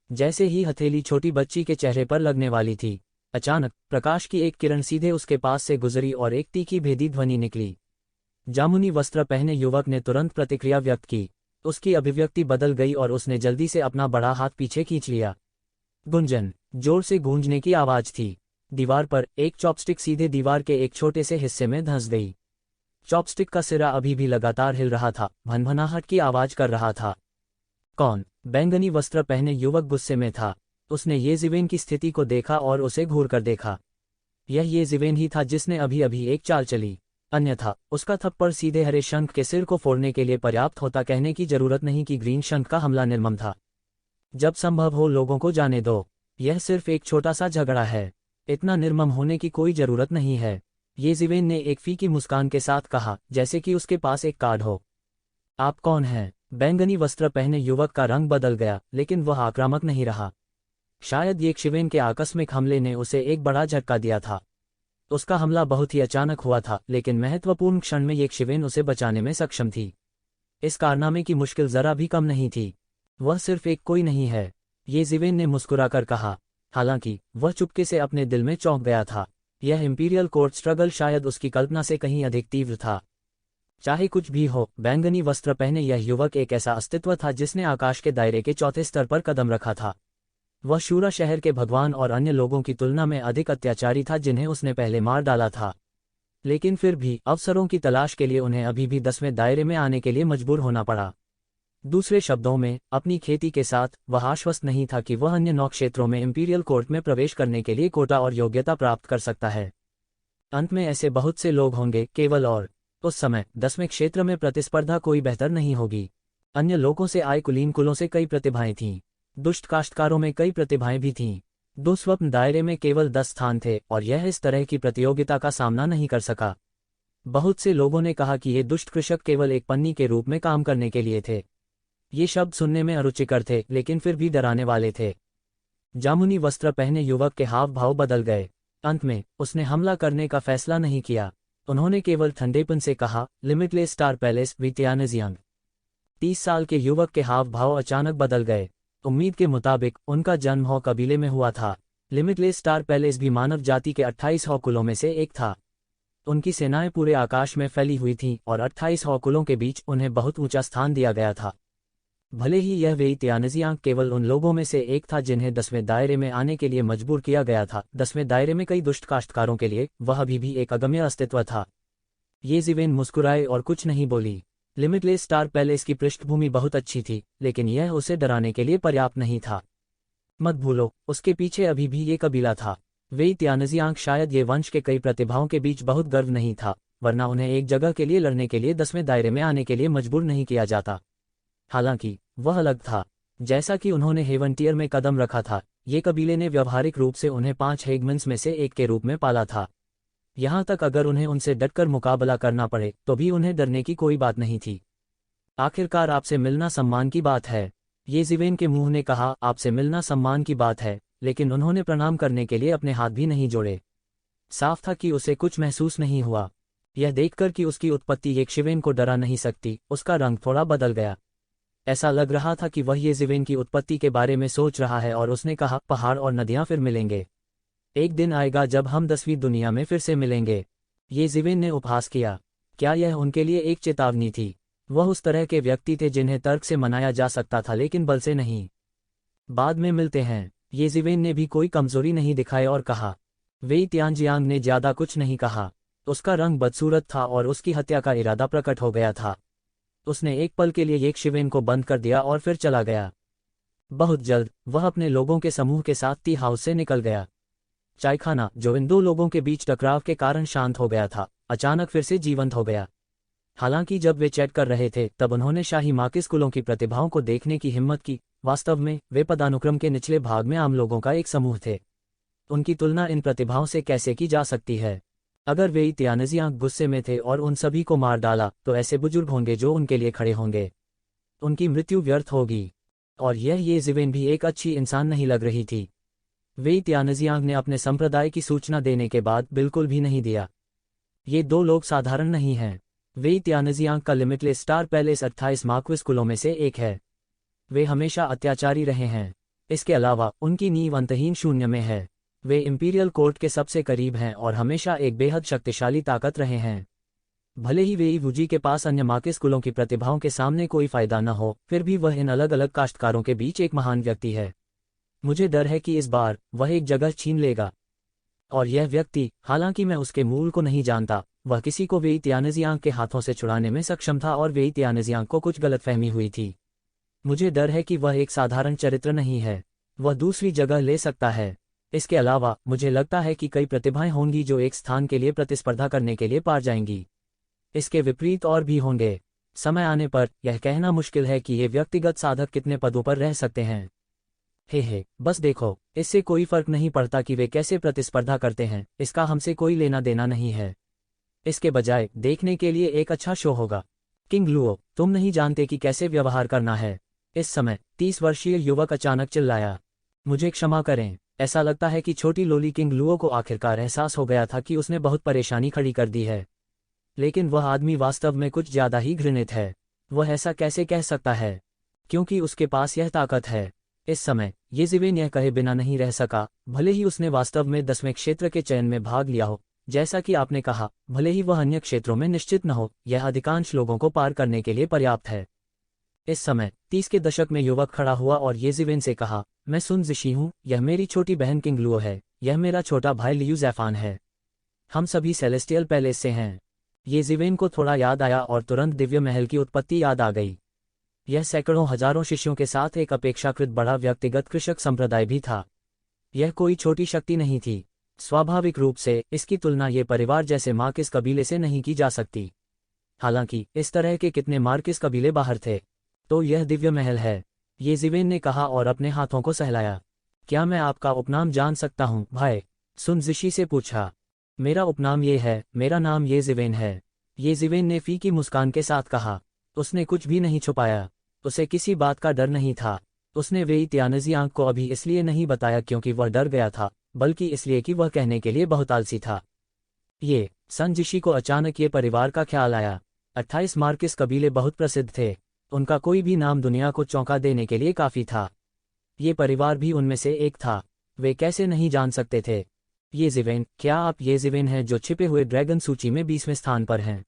जैसे ही हथेली छोटी बच्ची के चेहरे पर लगने वाली थी, अचानक प्रकाश की एक किरण सीधे उसके पास से गुजरी और एक तीखी भेदी ध्वनि निकली। जामुनी वस्त्र पहने युवक ने तुरंत प्रतिक्रिया व्यक्त की। उसकी अभिव्यक्ति बदल गई और उसने जल्दी से अपना बड़ा हाथ पीछे खींच लिया। गुंजन, जोर से गूंजने की आवाज थी। दीवार पर एक चॉपस्टिक सीधे दीवार के एक छोटे से हिस्से में धंस गई। चॉपस्टिक का सिरा अभी भी लगातार हिल रहा था, भनभनाहट की आवाज कर रहा था। कौन? बैंगनी वस्त्र पहने युवक गुस्से में था। उसने येज़िवेन की स्थिति को देखा और उसे घूर कर देखा। यह येज़िवेन ही था जिसने अभी अभी एक चाल चली। अन्यथा उसका थप्पड़ सीधे हरे शंख के सिर को फोड़ने के लिए पर्याप्त होता। कहने की जरूरत नहीं कि ग्रीन शंख का हमला निर्मम था। जब संभव हो लोगों को जाने दो। यह सिर्फ एक छोटा सा झगड़ा है। इतना निर्मम होने की कोई जरूरत नहीं है। येज़िवेन ने एक फीकी मुस्कान के साथ कहा, जैसे कि उसके पास एक कार्ड हो। आप कौन हैं? बैंगनी वस्त्र पहने युवक का रंग बदल गया, लेकिन वह आक्रामक नहीं रहा। शायद येज़िवेन के आकस्मिक हमले ने उसे एक बड़ा झटका दिया था। उसका हमला बहुत ही अचानक हुआ था, लेकिन महत्वपूर्ण क्षण में येज़िवेन उसे बचाने में सक्षम थी। इस कारनामे की मुश्किल जरा भी कम नहीं थी। वह सिर्फ एक कोई नहीं है, येज़िवेन ने मुस्कुराकर कहा। हालांकि वह चुपके से अपने दिल में चौंक गया था। यह इंपीरियल कोर्ट स्ट्रगल शायद उसकी कल्पना से कहीं अधिक तीव्र था। चाहे कुछ भी हो, बैंगनी वस्त्र पहने यह युवक एक ऐसा अस्तित्व था जिसने आकाश के दायरे के चौथे स्तर पर कदम रखा था। वह शूरा शहर के भगवान और अन्य लोगों की तुलना में अधिक अत्याचारी था जिन्हें उसने पहले मार डाला था। लेकिन फिर भी अवसरों की तलाश के लिए उन्हें अभी भी 10वें दायरे में आने के लिए मजबूर होना पड़ा। दूसरे शब्दों में, अपनी खेती के साथ वह आश्वस्त नहीं था कि वह अन्य 9 क्षेत्रों में इंपीरियल कोर्ट में प्रवेश करने के लिए कोटा और योग्यता प्राप्त कर सकता है। अंत में ऐसे बहुत से लोग होंगे, केवल और उस समय 10वें क्षेत्र में प्रतिस्पर्धा कोई बेहतर नहीं होगी। अन्य लोगों से आए कुलीन कुलों से कई प्रतिभाएं थीं। दुष्ट काश्तकारों में कई प्रतिभाएं भी थीं। दुस्वप्न दायरे में केवल 10 स्थान थे और यह इस तरह की प्रतियोगिता का सामना नहीं कर सका। बहुत से लोगों ने कहा कि ये दुष्ट कृषक केवल एक पन्नी के रूप में काम करने के लिए थे। ये शब्द सुनने में अरुचिकर थे, लेकिन फिर भी डराने वाले थे। जामुनी वस्त्र पहने युवक के हाव भाव बदल गए। अंत में उसने हमला करने का फैसला नहीं किया। उन्होंने केवल ठंडेपन से कहा, लिमिटलेस स्टार पैलेस विटियानजियांग। 30 साल के युवक के हाव भाव अचानक बदल गए। उम्मीद के मुताबिक उनका जन्म हॉ कबीले में हुआ था। लिमिटलेस स्टार पैलेस भी मानव जाति के 28 हॉ कुलों में से एक था। उनकी सेनाएं पूरे आकाश में फैली हुई थीं और 28 हॉ कुलों के बीच उन्हें बहुत ऊंचा स्थान दिया गया था। भले ही यह विटियानजियांग केवल उन लोगों में से एक था जिन्हें 10वें दायरे में आने के लिए मजबूर किया गया था। 10वें दायरे में कई दुष्ट काश्तकारों के लिए वह अभी भी एक अगम्य अस्तित्व था। येज़िवेन मुस्कुराए और कुछ नहीं बोली। लिमिटलेस स्टार पैलेस की पृष्ठभूमि बहुत अच्छी थी, लेकिन यह उसे डराने के लिए पर्याप्त नहीं था। मत भूलो, उसके पीछे अभी भी ये कबीला था। विटियानजियांग शायद ये वंश के कई प्रतिभाओं के बीच बहुत गर्व नहीं था, वरना उन्हें एक जगह के लिए लड़ने के लिए 10वें दायरे में आने के लिए मजबूर नहीं किया जाता। हालांकि वह अलग था। जैसा कि उन्होंने हेवंटियर में कदम रखा था, ये कबीले ने व्यावहारिक रूप से उन्हें 5 हेगमन्स में से एक के रूप में पाला था। यहाँ तक अगर उन्हें उनसे डटकर मुकाबला करना पड़े तो भी उन्हें डरने की कोई बात नहीं थी। आखिरकार आपसे मिलना सम्मान की बात है, ये ज़िवेन के मुंह ने कहा। आपसे मिलना सम्मान की बात है, लेकिन उन्होंने प्रणाम करने के लिए अपने हाथ भी नहीं जोड़े। साफ था कि उसे कुछ महसूस नहीं हुआ। यह देखकर कि उसकी उत्पत्ति एक शिवेन को डरा नहीं सकती, उसका रंग थोड़ा बदल गया। ऐसा लग रहा था कि वह ये ज़िवेन की उत्पत्ति के बारे में सोच रहा है और उसने कहा, पहाड़ और नदियां फिर मिलेंगे। एक दिन आएगा जब हम 10वीं दुनिया में फिर से मिलेंगे। ये ज़िवेन ने उपहास किया। क्या यह उनके लिए एक चेतावनी थी? वह उस तरह के व्यक्ति थे जिन्हें तर्क से मनाया जा सकता था लेकिन बल से नहीं। बाद में मिलते हैं। ये ज़िवेन ने भी कोई कमजोरी नहीं दिखाई और कहा। वेई तियानजियांग ने ज्यादा कुछ नहीं कहा। उसका रंग बदसूरत था और उसकी हत्या का इरादा प्रकट हो गया था। उसने एक पल के लिए एक शिवेन को बंद कर दिया और फिर चला गया। बहुत जल्द वह अपने लोगों के समूह के साथ टी हाउस से निकल गया। चायखाना, जो इन दो लोगों के बीच टकराव के कारण शांत हो गया था, अचानक फिर से जीवंत हो गया। हालांकि जब वे चैट कर रहे थे तब उन्होंने शाही मार्किस कुलों की प्रतिभाओं को देखने की हिम्मत की। वास्तव में वे पदानुक्रम के निचले भाग में आम लोगों का एक समूह थे। उनकी तुलना इन प्रतिभाओं से कैसे की जा सकती है? अगर वेई तियानजियांग गुस्से में थे और उन सभी को मार डाला तो ऐसे बुजुर्ग होंगे जो उनके लिए खड़े होंगे। उनकी मृत्यु व्यर्थ होगी। और ये ज़िवेन भी एक अच्छी इंसान नहीं लग रही थी। वेई तियानजियांग ने अपने संप्रदाय की सूचना देने के बाद बिल्कुल भी नहीं दिया। ये दो लोग साधारण नहीं हैं। वेई तियानजियांग का लिमिटलेस स्टार पैलेस 28 मार्क्विस कुलों में से एक है। वे हमेशा अत्याचारी रहे हैं। इसके अलावा उनकी नींव अंतहीन शून्य में है। वे इंपीरियल कोर्ट के सबसे करीब हैं और हमेशा एक बेहद शक्तिशाली ताकत रहे हैं। भले ही वेई वुजी के पास अन्य मार्किस कुलों की प्रतिभाओं के सामने कोई फायदा न हो, फिर भी वह इन अलग अलग काश्तकारों के बीच एक महान व्यक्ति है। मुझे डर है कि इस बार वह एक जगह छीन लेगा। और यह व्यक्ति, हालांकि मैं उसके मूल को नहीं जानता, वह किसी को वेई तियानजियांग के हाथों से छुड़ाने में सक्षम था और वेई तियानजियांग को कुछ गलतफहमी हुई थी। मुझे डर है कि वह एक साधारण चरित्र नहीं है। वह दूसरी जगह ले सकता है। इसके अलावा मुझे लगता है कि कई प्रतिभाएं होंगी जो एक स्थान के लिए प्रतिस्पर्धा करने के लिए पार जाएंगी। इसके विपरीत और भी होंगे। समय आने पर यह कहना मुश्किल है कि ये व्यक्तिगत साधक कितने पदों पर रह सकते हैं। हे, बस देखो, इससे कोई फर्क नहीं पड़ता कि वे कैसे प्रतिस्पर्धा करते हैं, इसका हमसे कोई लेना देना नहीं है। इसके बजाय देखने के लिए एक अच्छा शो होगा। किंग लुओ, तुम नहीं जानते कि कैसे व्यवहार करना है। इस समय 30 वर्षीय युवक अचानक चिल्लाया। मुझे क्षमा करें। ऐसा लगता है कि छोटी लोली किंग लुओ को आखिरकार एहसास हो गया था कि उसने बहुत परेशानी खड़ी कर दी है। लेकिन वह आदमी वास्तव में कुछ ज्यादा ही घृणित है। वह ऐसा कैसे कह सकता है? क्योंकि उसके पास यह ताकत है। इस समय ये ज़िवेन यह कहे बिना नहीं रह सका, भले ही उसने वास्तव में 10वें क्षेत्र के चयन में भाग लिया हो। जैसा कि आपने कहा, भले ही वह अन्य क्षेत्रों में निश्चित न हो, यह अधिकांश लोगों को पार करने के लिए पर्याप्त है। इस समय 30 के दशक में युवक खड़ा हुआ और ये ज़िवेन से कहा, मैं सुन जिशी हूँ, यह मेरी छोटी बहन किंग लुओ है, यह मेरा छोटा भाई लियू ज़ैफान है। हम सभी सेलेस्टियल पैलेस से हैं। ये ज़िवेन को थोड़ा याद आया और तुरंत दिव्य महल की उत्पत्ति याद आ गई। यह सैकड़ों हजारों शिष्यों के साथ एक अपेक्षाकृत बड़ा व्यक्तिगत कृषक संप्रदाय भी था। यह कोई छोटी शक्ति नहीं थी। स्वाभाविक रूप से इसकी तुलना ये परिवार जैसे मार्किस कबीले से नहीं की जा सकती। हालांकि इस तरह के कितने मार्किस कबीले बाहर थे। तो यह दिव्य महल है, ये ज़िवेन ने कहा और अपने हाथों को सहलाया। क्या मैं आपका उपनाम जान सकता हूँ, भाई? सुन जिशी से पूछा। मेरा उपनाम ये है, मेरा नाम ये ज़िवेन है, ये ज़िवेन ने फी की मुस्कान के साथ कहा। उसने कुछ भी नहीं छुपाया। उसे किसी बात का डर नहीं था। उसने वेई तियानजियांग को अभी इसलिए नहीं बताया क्योंकि वह डर गया था, बल्कि इसलिए कि वह कहने के लिए बहुत आलसी था। ये सन जिशी को अचानक ये परिवार का ख्याल आया। 28 मार्किस कबीले बहुत प्रसिद्ध थे। उनका कोई भी नाम दुनिया को चौंका देने के लिए काफी था। ये परिवार भी उनमें से एक था। वे कैसे नहीं जान सकते थे? ये ज़िवेन, क्या आप ये ज़िवेन हैं जो छिपे हुए ड्रैगन सूची में 20वें स्थान पर हैं?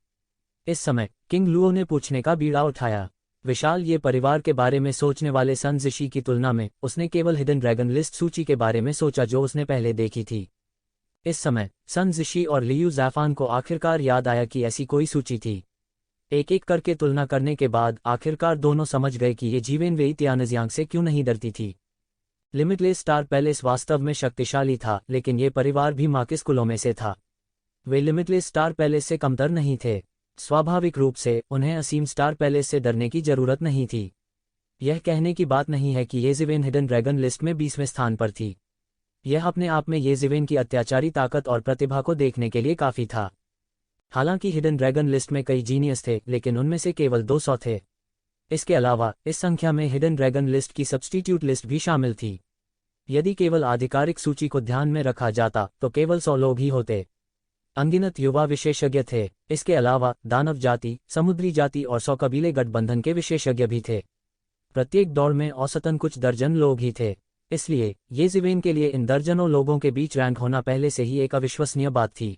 इस समय किंग लुओ ने पूछने का बीड़ा उठाया। विशाल ये परिवार के बारे में सोचने वाले सन जिशी की तुलना में उसने केवल हिडन ड्रैगन लिस्ट सूची के बारे में सोचा जो उसने पहले देखी थी। इस समय सन जिशी और लियू ज़ैफान को आखिरकार याद आया कि ऐसी कोई सूची थी। एक एक करके तुलना करने के बाद आखिरकार दोनों समझ गए कि ये ज़िवेन वेई तियानजियांग से क्यों नहीं डरती थी। लिमिटलेस स्टार पैलेस वास्तव में शक्तिशाली था, लेकिन ये परिवार भी मार्किस कुलों में से था। वे लिमिटलेस स्टार पैलेस से कमतर नहीं थे। स्वाभाविक रूप से उन्हें असीम स्टार पैलेस से डरने की जरूरत नहीं थी। यह कहने की बात नहीं है कि येज़िवेन हिडन ड्रैगन लिस्ट में 20वें स्थान पर थी। यह अपने आप में येज़िवेन की अत्याचारी ताकत और प्रतिभा को देखने के लिए काफ़ी था। हालांकि हिडन ड्रैगन लिस्ट में कई जीनियस थे, लेकिन उनमें से केवल 200 थे। इसके अलावा इस संख्या में हिडन ड्रैगन लिस्ट की सब्स्टिट्यूट लिस्ट भी शामिल थी। यदि केवल आधिकारिक सूची को ध्यान में रखा जाता तो केवल 100 लोग ही होते। अनगिनत युवा विशेषज्ञ थे। इसके अलावा दानव जाति, समुद्री जाति और 100 कबीले गठबंधन के विशेषज्ञ भी थे। प्रत्येक दौड़ में औसतन कुछ दर्जन लोग ही थे। इसलिए येज़िवेन के लिए इन दर्जनों लोगों के बीच रैंक होना पहले से ही एक अविश्वसनीय बात थी।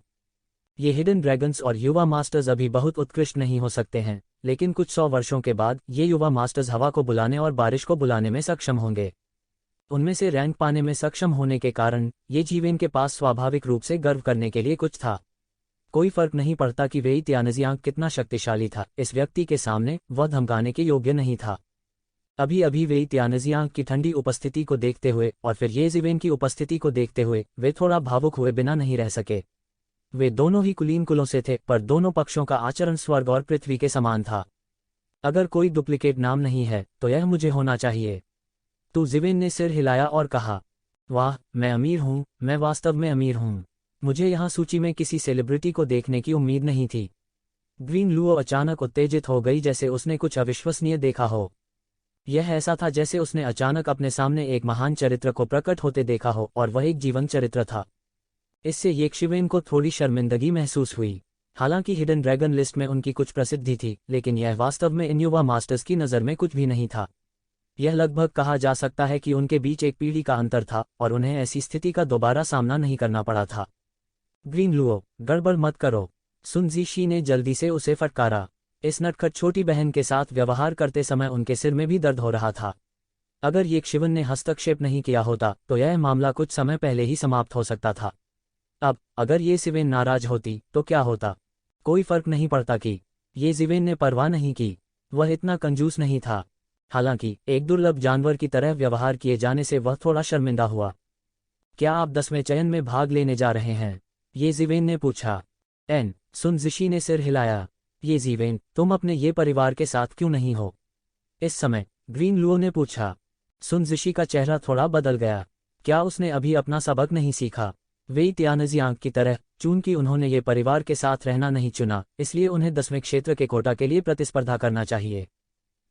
ये हिडन ड्रैगन्स और युवा मास्टर्स अभी बहुत उत्कृष्ट नहीं हो सकते हैं, लेकिन कुछ 100 वर्षों के बाद ये युवा मास्टर्स हवा को बुलाने और बारिश को बुलाने में सक्षम होंगे। उनमें से रैंक पाने में सक्षम होने के कारण येज़िवेन के पास स्वाभाविक रूप से गर्व करने के लिए कुछ था। कोई फर्क नहीं पड़ता कि वेई त्यानजियांग कितना शक्तिशाली था, इस व्यक्ति के सामने वह धमकाने के योग्य नहीं था। अभी अभी वेई त्यानजियांग की ठंडी उपस्थिति को देखते हुए और फिर येज़िवेन की उपस्थिति को देखते हुए वे थोड़ा भावुक हुए बिना नहीं रह सके। वे दोनों ही कुलीन कुलों से थे, पर दोनों पक्षों का आचरण स्वर्ग और पृथ्वी के समान था। अगर कोई डुप्लीकेट नाम नहीं है तो यह मुझे होना चाहिए। तो ज़िवेन ने सिर हिलाया और कहा, वाह, मैं अमीर हूँ, मैं वास्तव में अमीर हूँ। मुझे यहाँ सूची में किसी सेलिब्रिटी को देखने की उम्मीद नहीं थी। ग्रीन लुओ अचानक उत्तेजित हो गई, जैसे उसने कुछ अविश्वसनीय देखा हो। यह ऐसा था जैसे उसने अचानक अपने सामने एक महान चरित्र को प्रकट होते देखा हो, और वह एक जीवंत चरित्र था। इससे येज़िवेन को थोड़ी शर्मिंदगी महसूस हुई। हालांकि हिडन ड्रैगन लिस्ट में उनकी कुछ प्रसिद्धि थी, लेकिन यह वास्तव में इन युवा मास्टर्स की नज़र में कुछ भी नहीं था। यह लगभग कहा जा सकता है कि उनके बीच एक पीढ़ी का अंतर था और उन्हें ऐसी स्थिति का दोबारा सामना नहीं करना पड़ा था। ग्रीन लुओ, गड़बड़ मत करो, सुन ज़िशी ने जल्दी से उसे फटकारा। इस नटखट छोटी बहन के साथ व्यवहार करते समय उनके सिर में भी दर्द हो रहा था। अगर येज़िवेन ने हस्तक्षेप नहीं किया होता तो यह मामला कुछ समय पहले ही समाप्त हो सकता था। अब अगर येज़िवेन नाराज होती तो क्या होता? कोई फर्क नहीं पड़ता कि येज़िवेन ने परवाह नहीं की। वह इतना कंजूस नहीं था। हालांकि एक दुर्लभ जानवर की तरह व्यवहार किए जाने से वह थोड़ा शर्मिंदा हुआ। क्या आप 10वें चयन में भाग लेने जा रहे हैं? येज़िवेन ने पूछा। सुन ज़िशी ने सिर हिलाया। येज़िवेन, तुम अपने ये परिवार के साथ क्यों नहीं हो? इस समय ग्रीन लुओ ने पूछा। सुन ज़िशी का चेहरा थोड़ा बदल गया। क्या उसने अभी अपना सबक नहीं सीखा? वेई त्यानजियांग की तरह, चूंकि उन्होंने ये परिवार के साथ रहना नहीं चुना, इसलिए उन्हें 10वें क्षेत्र के कोटा के लिए प्रतिस्पर्धा करना चाहिए।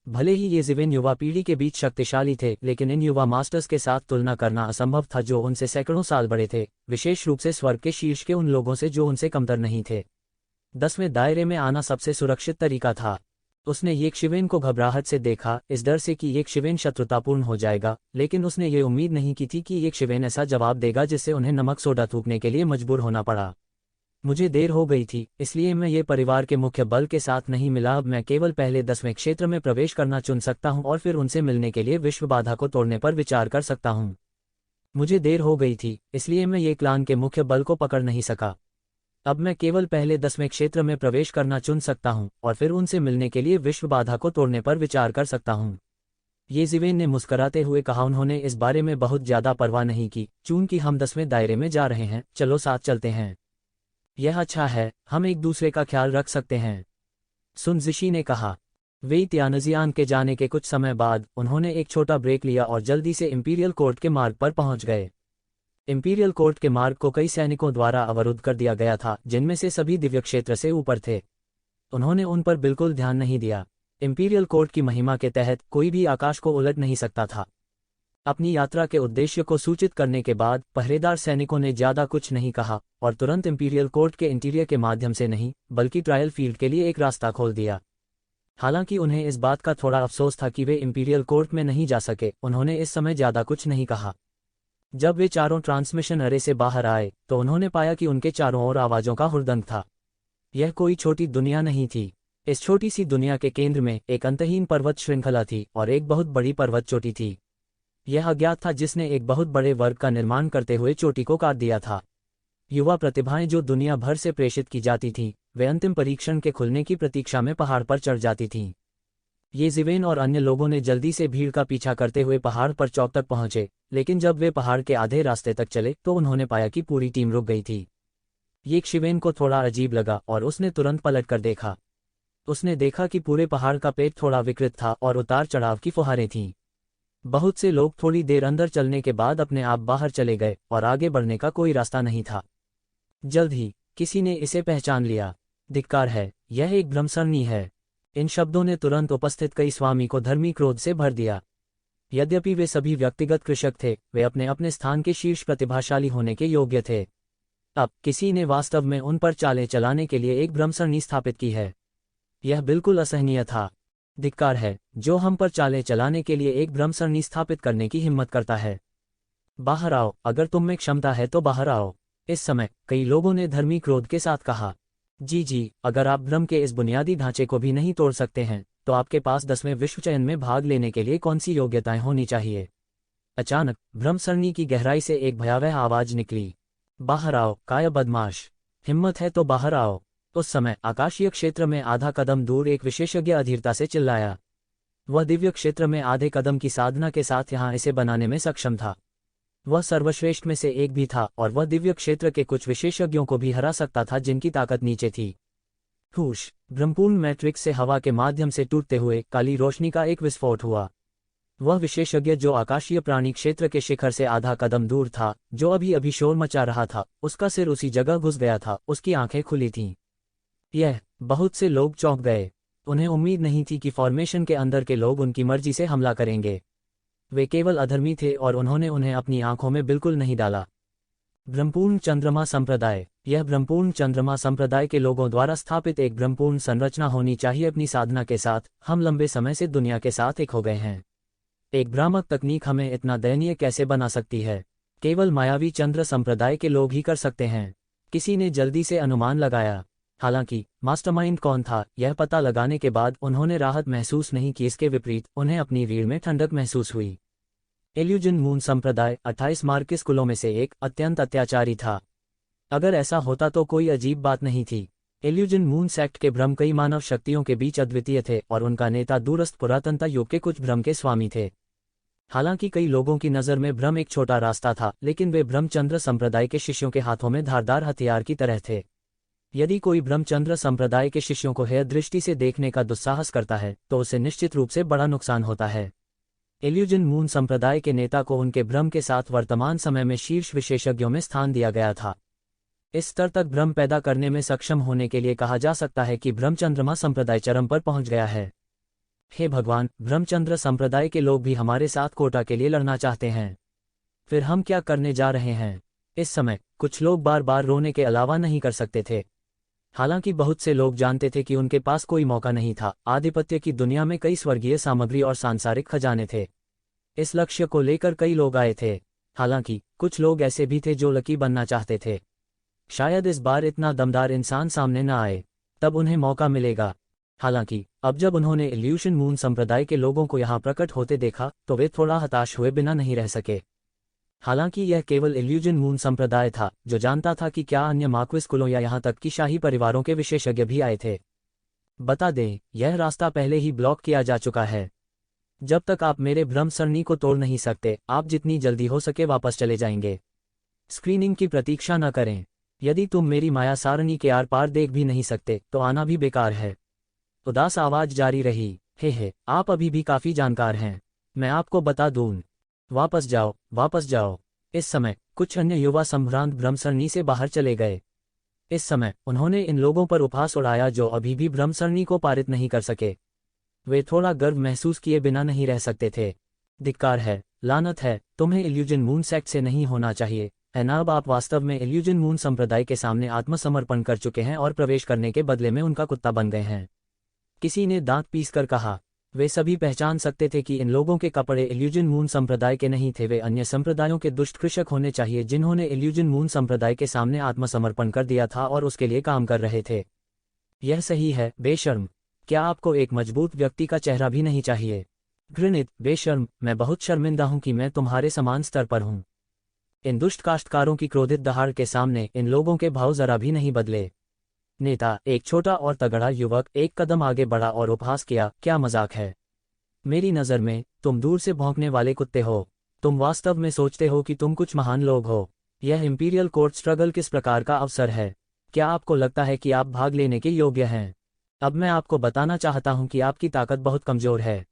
भले ही येज़िवेन युवा पीढ़ी के बीच शक्तिशाली थे, लेकिन इन युवा मास्टर्स के साथ तुलना करना असंभव था जो उनसे सैकड़ों साल बड़े थे, विशेष रूप से स्वर्ग के शीर्ष के उन लोगों से जो उनसे कमतर नहीं थे। 10वें दायरे में आना सबसे सुरक्षित तरीका था। उसने येज़िवेन को घबराहट से देखा, इस डर से कि येज़िवेन शत्रुतापूर्ण हो जाएगा, लेकिन उसने ये उम्मीद नहीं की थी कि येज़िवेन ऐसा जवाब देगा जिससे उन्हें नमक सोडा थूकने के लिए मजबूर होना पड़ा। मुझे देर हो गई थी, इसलिए मैं ये परिवार के मुख्य बल के साथ नहीं मिला। अब मैं केवल पहले 10वें क्षेत्र में प्रवेश करना चुन सकता हूँ और फिर उनसे मिलने के लिए विश्व बाधा को तोड़ने पर विचार कर सकता हूँ। मुझे देर हो गई थी, इसलिए मैं ये क्लान के मुख्य बल को पकड़ नहीं सका। अब मैं केवल पहले 10वें क्षेत्र में प्रवेश करना चुन सकता हूँ और फिर उनसे मिलने के लिए विश्व बाधा को तोड़ने पर विचार कर सकता हूँ। येज़िवेन ने मुस्कराते हुए कहा। उन्होंने इस बारे में बहुत ज्यादा परवाह नहीं की। चूंकि हम 10वें दायरे में जा रहे हैं, चलो साथ चलते हैं। यह अच्छा है, हम एक दूसरे का ख्याल रख सकते हैं, सुन ज़िशी ने कहा। वेई त्यानजियांग के जाने के कुछ समय बाद उन्होंने एक छोटा ब्रेक लिया और जल्दी से इंपीरियल कोर्ट के मार्ग पर पहुंच गए। इंपीरियल कोर्ट के मार्ग को कई सैनिकों द्वारा अवरुद्ध कर दिया गया था, जिनमें से सभी दिव्य क्षेत्र से ऊपर थे। उन्होंने उन पर बिल्कुल ध्यान नहीं दिया। इंपीरियल कोर्ट की महिमा के तहत कोई भी आकाश को उलट नहीं सकता था। अपनी यात्रा के उद्देश्य को सूचित करने के बाद पहरेदार सैनिकों ने ज्यादा कुछ नहीं कहा और तुरंत इंपीरियल कोर्ट के इंटीरियर के माध्यम से नहीं, बल्कि ट्रायल फील्ड के लिए एक रास्ता खोल दिया। हालांकि उन्हें इस बात का थोड़ा अफसोस था कि वे इंपीरियल कोर्ट में नहीं जा सके, उन्होंने इस समय ज्यादा कुछ नहीं कहा। जब वे चारों ट्रांसमिशन अरे से बाहर आए तो उन्होंने पाया कि उनके चारों ओर आवाजों का हुड़दंग था। यह कोई छोटी दुनिया नहीं थी। इस छोटी सी दुनिया के केंद्र में एक अंतहीन पर्वत श्रृंखला थी और एक बहुत बड़ी पर्वत चोटी थी। यह अज्ञात था जिसने एक बहुत बड़े वर्ग का निर्माण करते हुए चोटी को काट दिया था। युवा प्रतिभाएं जो दुनिया भर से प्रेषित की जाती थीं, वे अंतिम परीक्षण के खुलने की प्रतीक्षा में पहाड़ पर चढ़ जाती थीं। येज़िवेन और अन्य लोगों ने जल्दी से भीड़ का पीछा करते हुए पहाड़ पर चौक तक पहुंचे, लेकिन जब वे पहाड़ के आधे रास्ते तक चले तो उन्होंने पाया कि पूरी टीम रुक गई थी। येज़िवेन को थोड़ा अजीब लगा और उसने तुरंत पलट कर देखा। उसने देखा कि पूरे पहाड़ का पेट थोड़ा विकृत था और उतार चढ़ाव की फुहारें थीं। बहुत से लोग थोड़ी देर अंदर चलने के बाद अपने आप बाहर चले गए और आगे बढ़ने का कोई रास्ता नहीं था। जल्द ही किसी ने इसे पहचान लिया। धिक्कार है, यह एक भ्रमसरणी है। इन शब्दों ने तुरंत उपस्थित कई स्वामी को धर्मी क्रोध से भर दिया। यद्यपि वे सभी व्यक्तिगत कृषक थे, वे अपने अपने स्थान के शीर्ष प्रतिभाशाली होने के योग्य थे। अब किसी ने वास्तव में उन पर चालें चलाने के लिए एक भ्रमसरणी स्थापित की है। यह बिल्कुल असहनीय था। धिक्कार है, जो हम पर चालें चलाने के लिए एक भ्रमसरणी स्थापित करने की हिम्मत करता है। बाहर आओ, अगर तुम में क्षमता है तो बाहर आओ। इस समय कई लोगों ने धर्मी क्रोध के साथ कहा, जी, अगर आप भ्रम के इस बुनियादी ढांचे को भी नहीं तोड़ सकते हैं तो आपके पास 10वें विश्व चयन में भाग लेने के लिए कौन सी योग्यताएं होनी चाहिए। अचानक भ्रमसरणी की गहराई से एक भयावह आवाज निकली, बाहर आओ काय बदमाश, हिम्मत है तो बाहर आओ। उस समय आकाशीय क्षेत्र में आधा कदम दूर एक विशेषज्ञ अधीरता से चिल्लाया। वह दिव्य क्षेत्र में आधे कदम की साधना के साथ यहाँ इसे बनाने में सक्षम था। वह सर्वश्रेष्ठ में से एक भी था और वह दिव्य क्षेत्र के कुछ विशेषज्ञों को भी हरा सकता था जिनकी ताकत नीचे थी। हुश, भ्रमपूर्ण मैट्रिक्स से हवा के माध्यम से टूटते हुए काली रोशनी का एक विस्फोट हुआ। वह विशेषज्ञ जो आकाशीय प्राणी क्षेत्र के शिखर से आधा कदम दूर था, जो अभी अभी शोर मचा रहा था, उसका सिर उसी जगह घुस गया था, उसकी आंखें खुली थीं। बहुत से लोग चौंक गए। उन्हें उम्मीद नहीं थी कि फॉर्मेशन के अंदर के लोग उनकी मर्जी से हमला करेंगे। वे केवल अधर्मी थे और उन्होंने उन्हें अपनी आंखों में बिल्कुल नहीं डाला। ब्रह्मपूर्ण चंद्रमा संप्रदाय, यह ब्रह्मपूर्ण चंद्रमा संप्रदाय के लोगों द्वारा स्थापित एक ब्रह्मपूर्ण संरचना होनी चाहिए। अपनी साधना के साथ हम लंबे समय से दुनिया के साथ एक हो गए हैं। एक भ्रामक तकनीक हमें इतना दयनीय कैसे बना सकती है? केवल मायावी चंद्र संप्रदाय के लोग ही कर सकते हैं। किसी ने जल्दी से अनुमान लगाया। हालांकि मास्टरमाइंड कौन था, यह पता लगाने के बाद उन्होंने राहत महसूस नहीं की। इसके विपरीत उन्हें अपनी रीढ़ में ठंडक महसूस हुई। इल्यूजन मून संप्रदाय 28 मार्किस कुलों में से एक अत्यंत अत्याचारी था। अगर ऐसा होता तो कोई अजीब बात नहीं थी। इल्यूजन मून सेक्ट के भ्रम कई मानव शक्तियों के बीच अद्वितीय थे और उनका नेता दूरस्थ पुरातनता युग के कुछ भ्रम के स्वामी थे। हालांकि कई लोगों की नज़र में भ्रम एक छोटा रास्ता था, लेकिन वे ब्रह्मचंद्र संप्रदाय के शिष्यों के हाथों में धारदार हथियार की तरह थे। यदि कोई ब्रह्मचंद्र संप्रदाय के शिष्यों को हेय दृष्टि से देखने का दुस्साहस करता है तो उसे निश्चित रूप से बड़ा नुकसान होता है। इल्यूजन मून संप्रदाय के नेता को उनके भ्रम के साथ वर्तमान समय में शीर्ष विशेषज्ञों में स्थान दिया गया था। इस स्तर तक भ्रम पैदा करने में सक्षम होने के लिए कहा जा सकता है कि ब्रह्मचंद्रमा संप्रदाय चरम पर पहुंच गया है। हे भगवान, ब्रह्मचंद्र संप्रदाय के लोग भी हमारे साथ कोटा के लिए लड़ना चाहते हैं। फिर हम क्या करने जा रहे हैं? इस समय कुछ लोग बार बार रोने के अलावा नहीं कर सकते थे। हालांकि बहुत से लोग जानते थे कि उनके पास कोई मौका नहीं था। आधिपत्य की दुनिया में कई स्वर्गीय सामग्री और सांसारिक खजाने थे। इस लक्ष्य को लेकर कई लोग आए थे। हालांकि कुछ लोग ऐसे भी थे जो लकी बनना चाहते थे। शायद इस बार इतना दमदार इंसान सामने न आए, तब उन्हें मौका मिलेगा। हालांकि अब जब उन्होंने इल्यूशन मून संप्रदाय के लोगों को यहाँ प्रकट होते देखा तो वे थोड़ा हताश हुए बिना नहीं रह सके। हालांकि यह केवल इल्यूजन मून संप्रदाय था जो जानता था कि क्या अन्य मार्क्विस कुलों या यहाँ तक कि शाही परिवारों के विशेषज्ञ भी आए थे। बता दें, यह रास्ता पहले ही ब्लॉक किया जा चुका है। जब तक आप मेरे भ्रम सरणी को तोड़ नहीं सकते, आप जितनी जल्दी हो सके वापस चले जाएंगे। स्क्रीनिंग की प्रतीक्षा न करें। यदि तुम मेरी माया सारणी के आर पार देख भी नहीं सकते तो आना भी बेकार है। उदास आवाज जारी रही, हे, आप अभी भी काफी जानकार हैं। मैं आपको बता दूं, वापस जाओ, वापस जाओ। इस समय कुछ अन्य युवा संभ्रांत भ्रमसरणी से बाहर चले गए। इस समय उन्होंने इन लोगों पर उपहास उड़ाया जो अभी भी भ्रमसरणी को पारित नहीं कर सके। वे थोड़ा गर्व महसूस किए बिना नहीं रह सकते थे। धिक्कार है, लानत है, तुम्हें इल्यूजन मून सेक्ट से नहीं होना चाहिए। अब आप वास्तव में इल्यूजन मून संप्रदाय के सामने आत्मसमर्पण कर चुके हैं और प्रवेश करने के बदले में उनका कुत्ता बन गए हैं। किसी ने दांत पीसकर कहा। वे सभी पहचान सकते थे कि इन लोगों के कपड़े इल्यूजन मून संप्रदाय के नहीं थे। वे अन्य संप्रदायों के दुष्ट कृषक होने चाहिए जिन्होंने इल्यूजन मून संप्रदाय के सामने आत्मसमर्पण कर दिया था और उसके लिए काम कर रहे थे। यह सही है, बेशर्म। क्या आपको एक मजबूत व्यक्ति का चेहरा भी नहीं चाहिए? घृणित, बेशर्म, मैं बहुत शर्मिंदा हूं कि मैं तुम्हारे समान स्तर पर हूं। इन दुष्ट काश्तकारों की क्रोधित दहाड़ के सामने इन लोगों के भाव जरा भी नहीं बदले। नेता, एक छोटा और तगड़ा युवक, एक कदम आगे बढ़ा और उपहास किया, क्या मजाक है? मेरी नज़र में तुम दूर से भौंकने वाले कुत्ते हो। तुम वास्तव में सोचते हो कि तुम कुछ महान लोग हो। यह इंपीरियल कोर्ट स्ट्रगल किस प्रकार का अवसर है? क्या आपको लगता है कि आप भाग लेने के योग्य हैं? अब मैं आपको बताना चाहता हूं कि आपकी ताकत बहुत कमजोर है।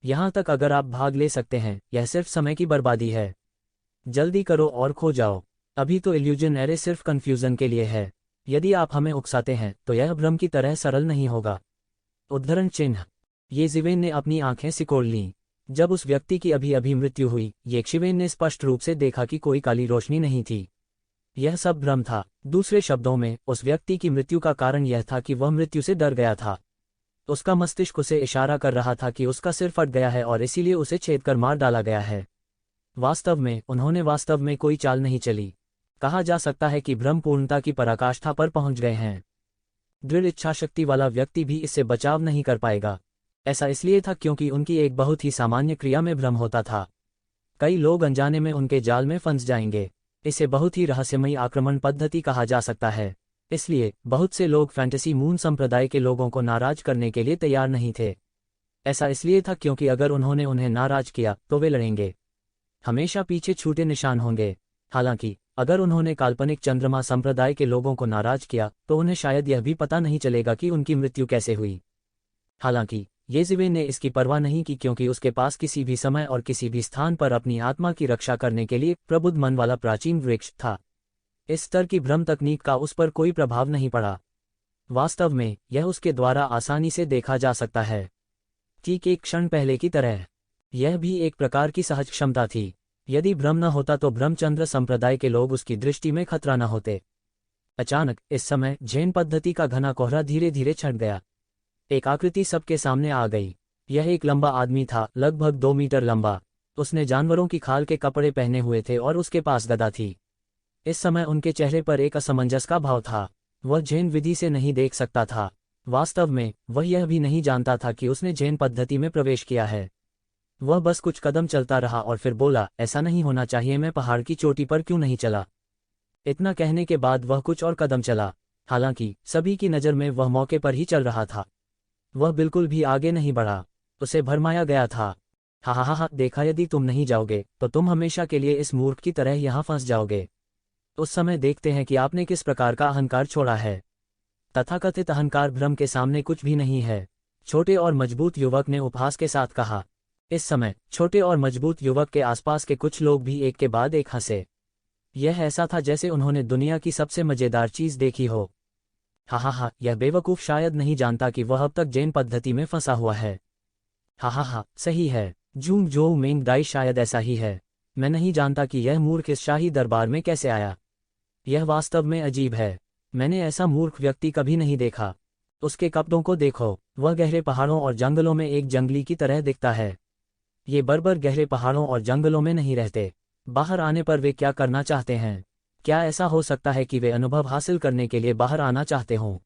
यहां तक अगर आप भाग ले सकते हैं, यह सिर्फ समय की बर्बादी है। जल्दी करो और खो जाओ। अभी तो इल्यूजन एरे सिर्फ कंफ्यूजन के लिए है। यदि आप हमें उकसाते हैं तो यह भ्रम की तरह सरल नहीं होगा। उद्धरण चिन्ह। ये जिवेन ने अपनी आंखें सिकोड़ लीं। जब उस व्यक्ति की अभी अभी मृत्यु हुई, येशिवेन ने स्पष्ट रूप से देखा कि कोई काली रोशनी नहीं थी। यह सब भ्रम था। दूसरे शब्दों में, उस व्यक्ति की मृत्यु का कारण यह था कि वह मृत्यु से डर गया था। उसका मस्तिष्क उसे इशारा कर रहा था कि उसका सिर फट गया है और इसीलिए उसे छेद कर मार डाला गया है। वास्तव में उन्होंने वास्तव में कोई चाल नहीं चली। कहा जा सकता है कि भ्रम पूर्णता की पराकाष्ठा पर पहुंच गए हैं। दृढ़ इच्छाशक्ति वाला व्यक्ति भी इससे बचाव नहीं कर पाएगा। ऐसा इसलिए था क्योंकि उनकी एक बहुत ही सामान्य क्रिया में भ्रम होता था। कई लोग अनजाने में उनके जाल में फंस जाएंगे। इसे बहुत ही रहस्यमयी आक्रमण पद्धति कहा जा सकता है। इसलिए बहुत से लोग फैंटेसी मून संप्रदाय के लोगों को नाराज करने के लिए तैयार नहीं थे। ऐसा इसलिए था क्योंकि अगर उन्होंने उन्हें नाराज किया तो वे लड़ेंगे, हमेशा पीछे छूटे निशान होंगे। हालांकि अगर उन्होंने काल्पनिक चंद्रमा संप्रदाय के लोगों को नाराज किया तो उन्हें शायद यह भी पता नहीं चलेगा कि उनकी मृत्यु कैसे हुई। हालांकि येशिवेन ने इसकी परवाह नहीं की क्योंकि उसके पास किसी भी समय और किसी भी स्थान पर अपनी आत्मा की रक्षा करने के लिए प्रबुद्ध मन वाला प्राचीन वृक्ष था। इस स्तर की भ्रम तकनीक का उस पर कोई प्रभाव नहीं पड़ा। वास्तव में यह उसके द्वारा आसानी से देखा जा सकता है। ठीक एक क्षण पहले की तरह। यह भी एक प्रकार की सहज क्षमता थी। यदि भ्रम न होता तो ब्रह्मचंद्र संप्रदाय के लोग उसकी दृष्टि में खतरा न होते। अचानक इस समय जैन पद्धति का घना कोहरा धीरे धीरे छट गया। एक आकृति सबके सामने आ गई। यह एक लंबा आदमी था, लगभग 2 मीटर लंबा। उसने जानवरों की खाल के कपड़े पहने हुए थे और उसके पास गदा थी। इस समय उनके चेहरे पर एक असमंजस का भाव था। वह जैन विधि से नहीं देख सकता था। वास्तव में वह यह भी नहीं जानता था कि उसने जैन पद्धति में प्रवेश किया है। वह बस कुछ कदम चलता रहा और फिर बोला, ऐसा नहीं होना चाहिए, मैं पहाड़ की चोटी पर क्यों नहीं चला। इतना कहने के बाद वह कुछ और कदम चला। हालांकि सभी की नज़र में वह मौके पर ही चल रहा था। वह बिल्कुल भी आगे नहीं बढ़ा। उसे भरमाया गया था। हा हा हा, देखा, यदि तुम नहीं जाओगे तो तुम हमेशा के लिए इस मूर्ख की तरह यहाँ फंस जाओगे। उस समय देखते हैं कि आपने किस प्रकार का अहंकार छोड़ा है। तथाकथित अहंकार भ्रम के सामने कुछ भी नहीं है। छोटे और मजबूत युवक ने उपहास के साथ कहा। इस समय छोटे और मजबूत युवक के आसपास के कुछ लोग भी एक के बाद एक हंसे। यह ऐसा था जैसे उन्होंने दुनिया की सबसे मजेदार चीज देखी हो। हा हा हा, यह बेवकूफ शायद नहीं जानता कि वह अब तक जैन पद्धति में फंसा हुआ है। हा हा हा, सही है, जूंग जो मेंग दाई शायद ऐसा ही है। मैं नहीं जानता कि यह मूर्ख इस शाही दरबार में कैसे आया। यह वास्तव में अजीब है। मैंने ऐसा मूर्ख व्यक्ति कभी नहीं देखा। उसके कपड़ों को देखो, वह गहरे पहाड़ों और जंगलों में एक जंगली की तरह दिखता है। ये बर्बर गहरे पहाड़ों और जंगलों में नहीं रहते। बाहर आने पर वे क्या करना चाहते हैं? क्या ऐसा हो सकता है कि वे अनुभव हासिल करने के लिए बाहर आना चाहते हों?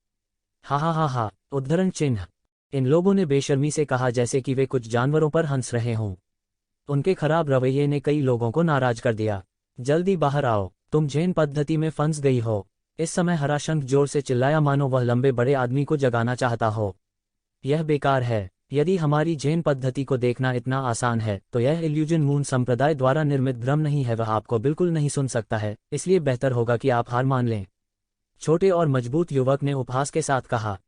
हा हा हा हा, उद्धरण चिन्ह। इन लोगों ने बेशर्मी से कहा जैसे कि वे कुछ जानवरों पर हंस रहे हों। उनके खराब रवैये ने कई लोगों को नाराज कर दिया। जल्दी बाहर आओ, तुम जैन पद्धति में फंस गई हो। इस समय हरा शंख जोर से चिल्लाया मानो वह लंबे बड़े आदमी को जगाना चाहता हो। यह बेकार है। यदि हमारी जैन पद्धति को देखना इतना आसान है तो यह इल्यूजन मून संप्रदाय द्वारा निर्मित भ्रम नहीं है। वह आपको बिल्कुल नहीं सुन सकता है, इसलिए बेहतर होगा कि आप हार मान लें। छोटे और मजबूत युवक ने उपहास के साथ कहा।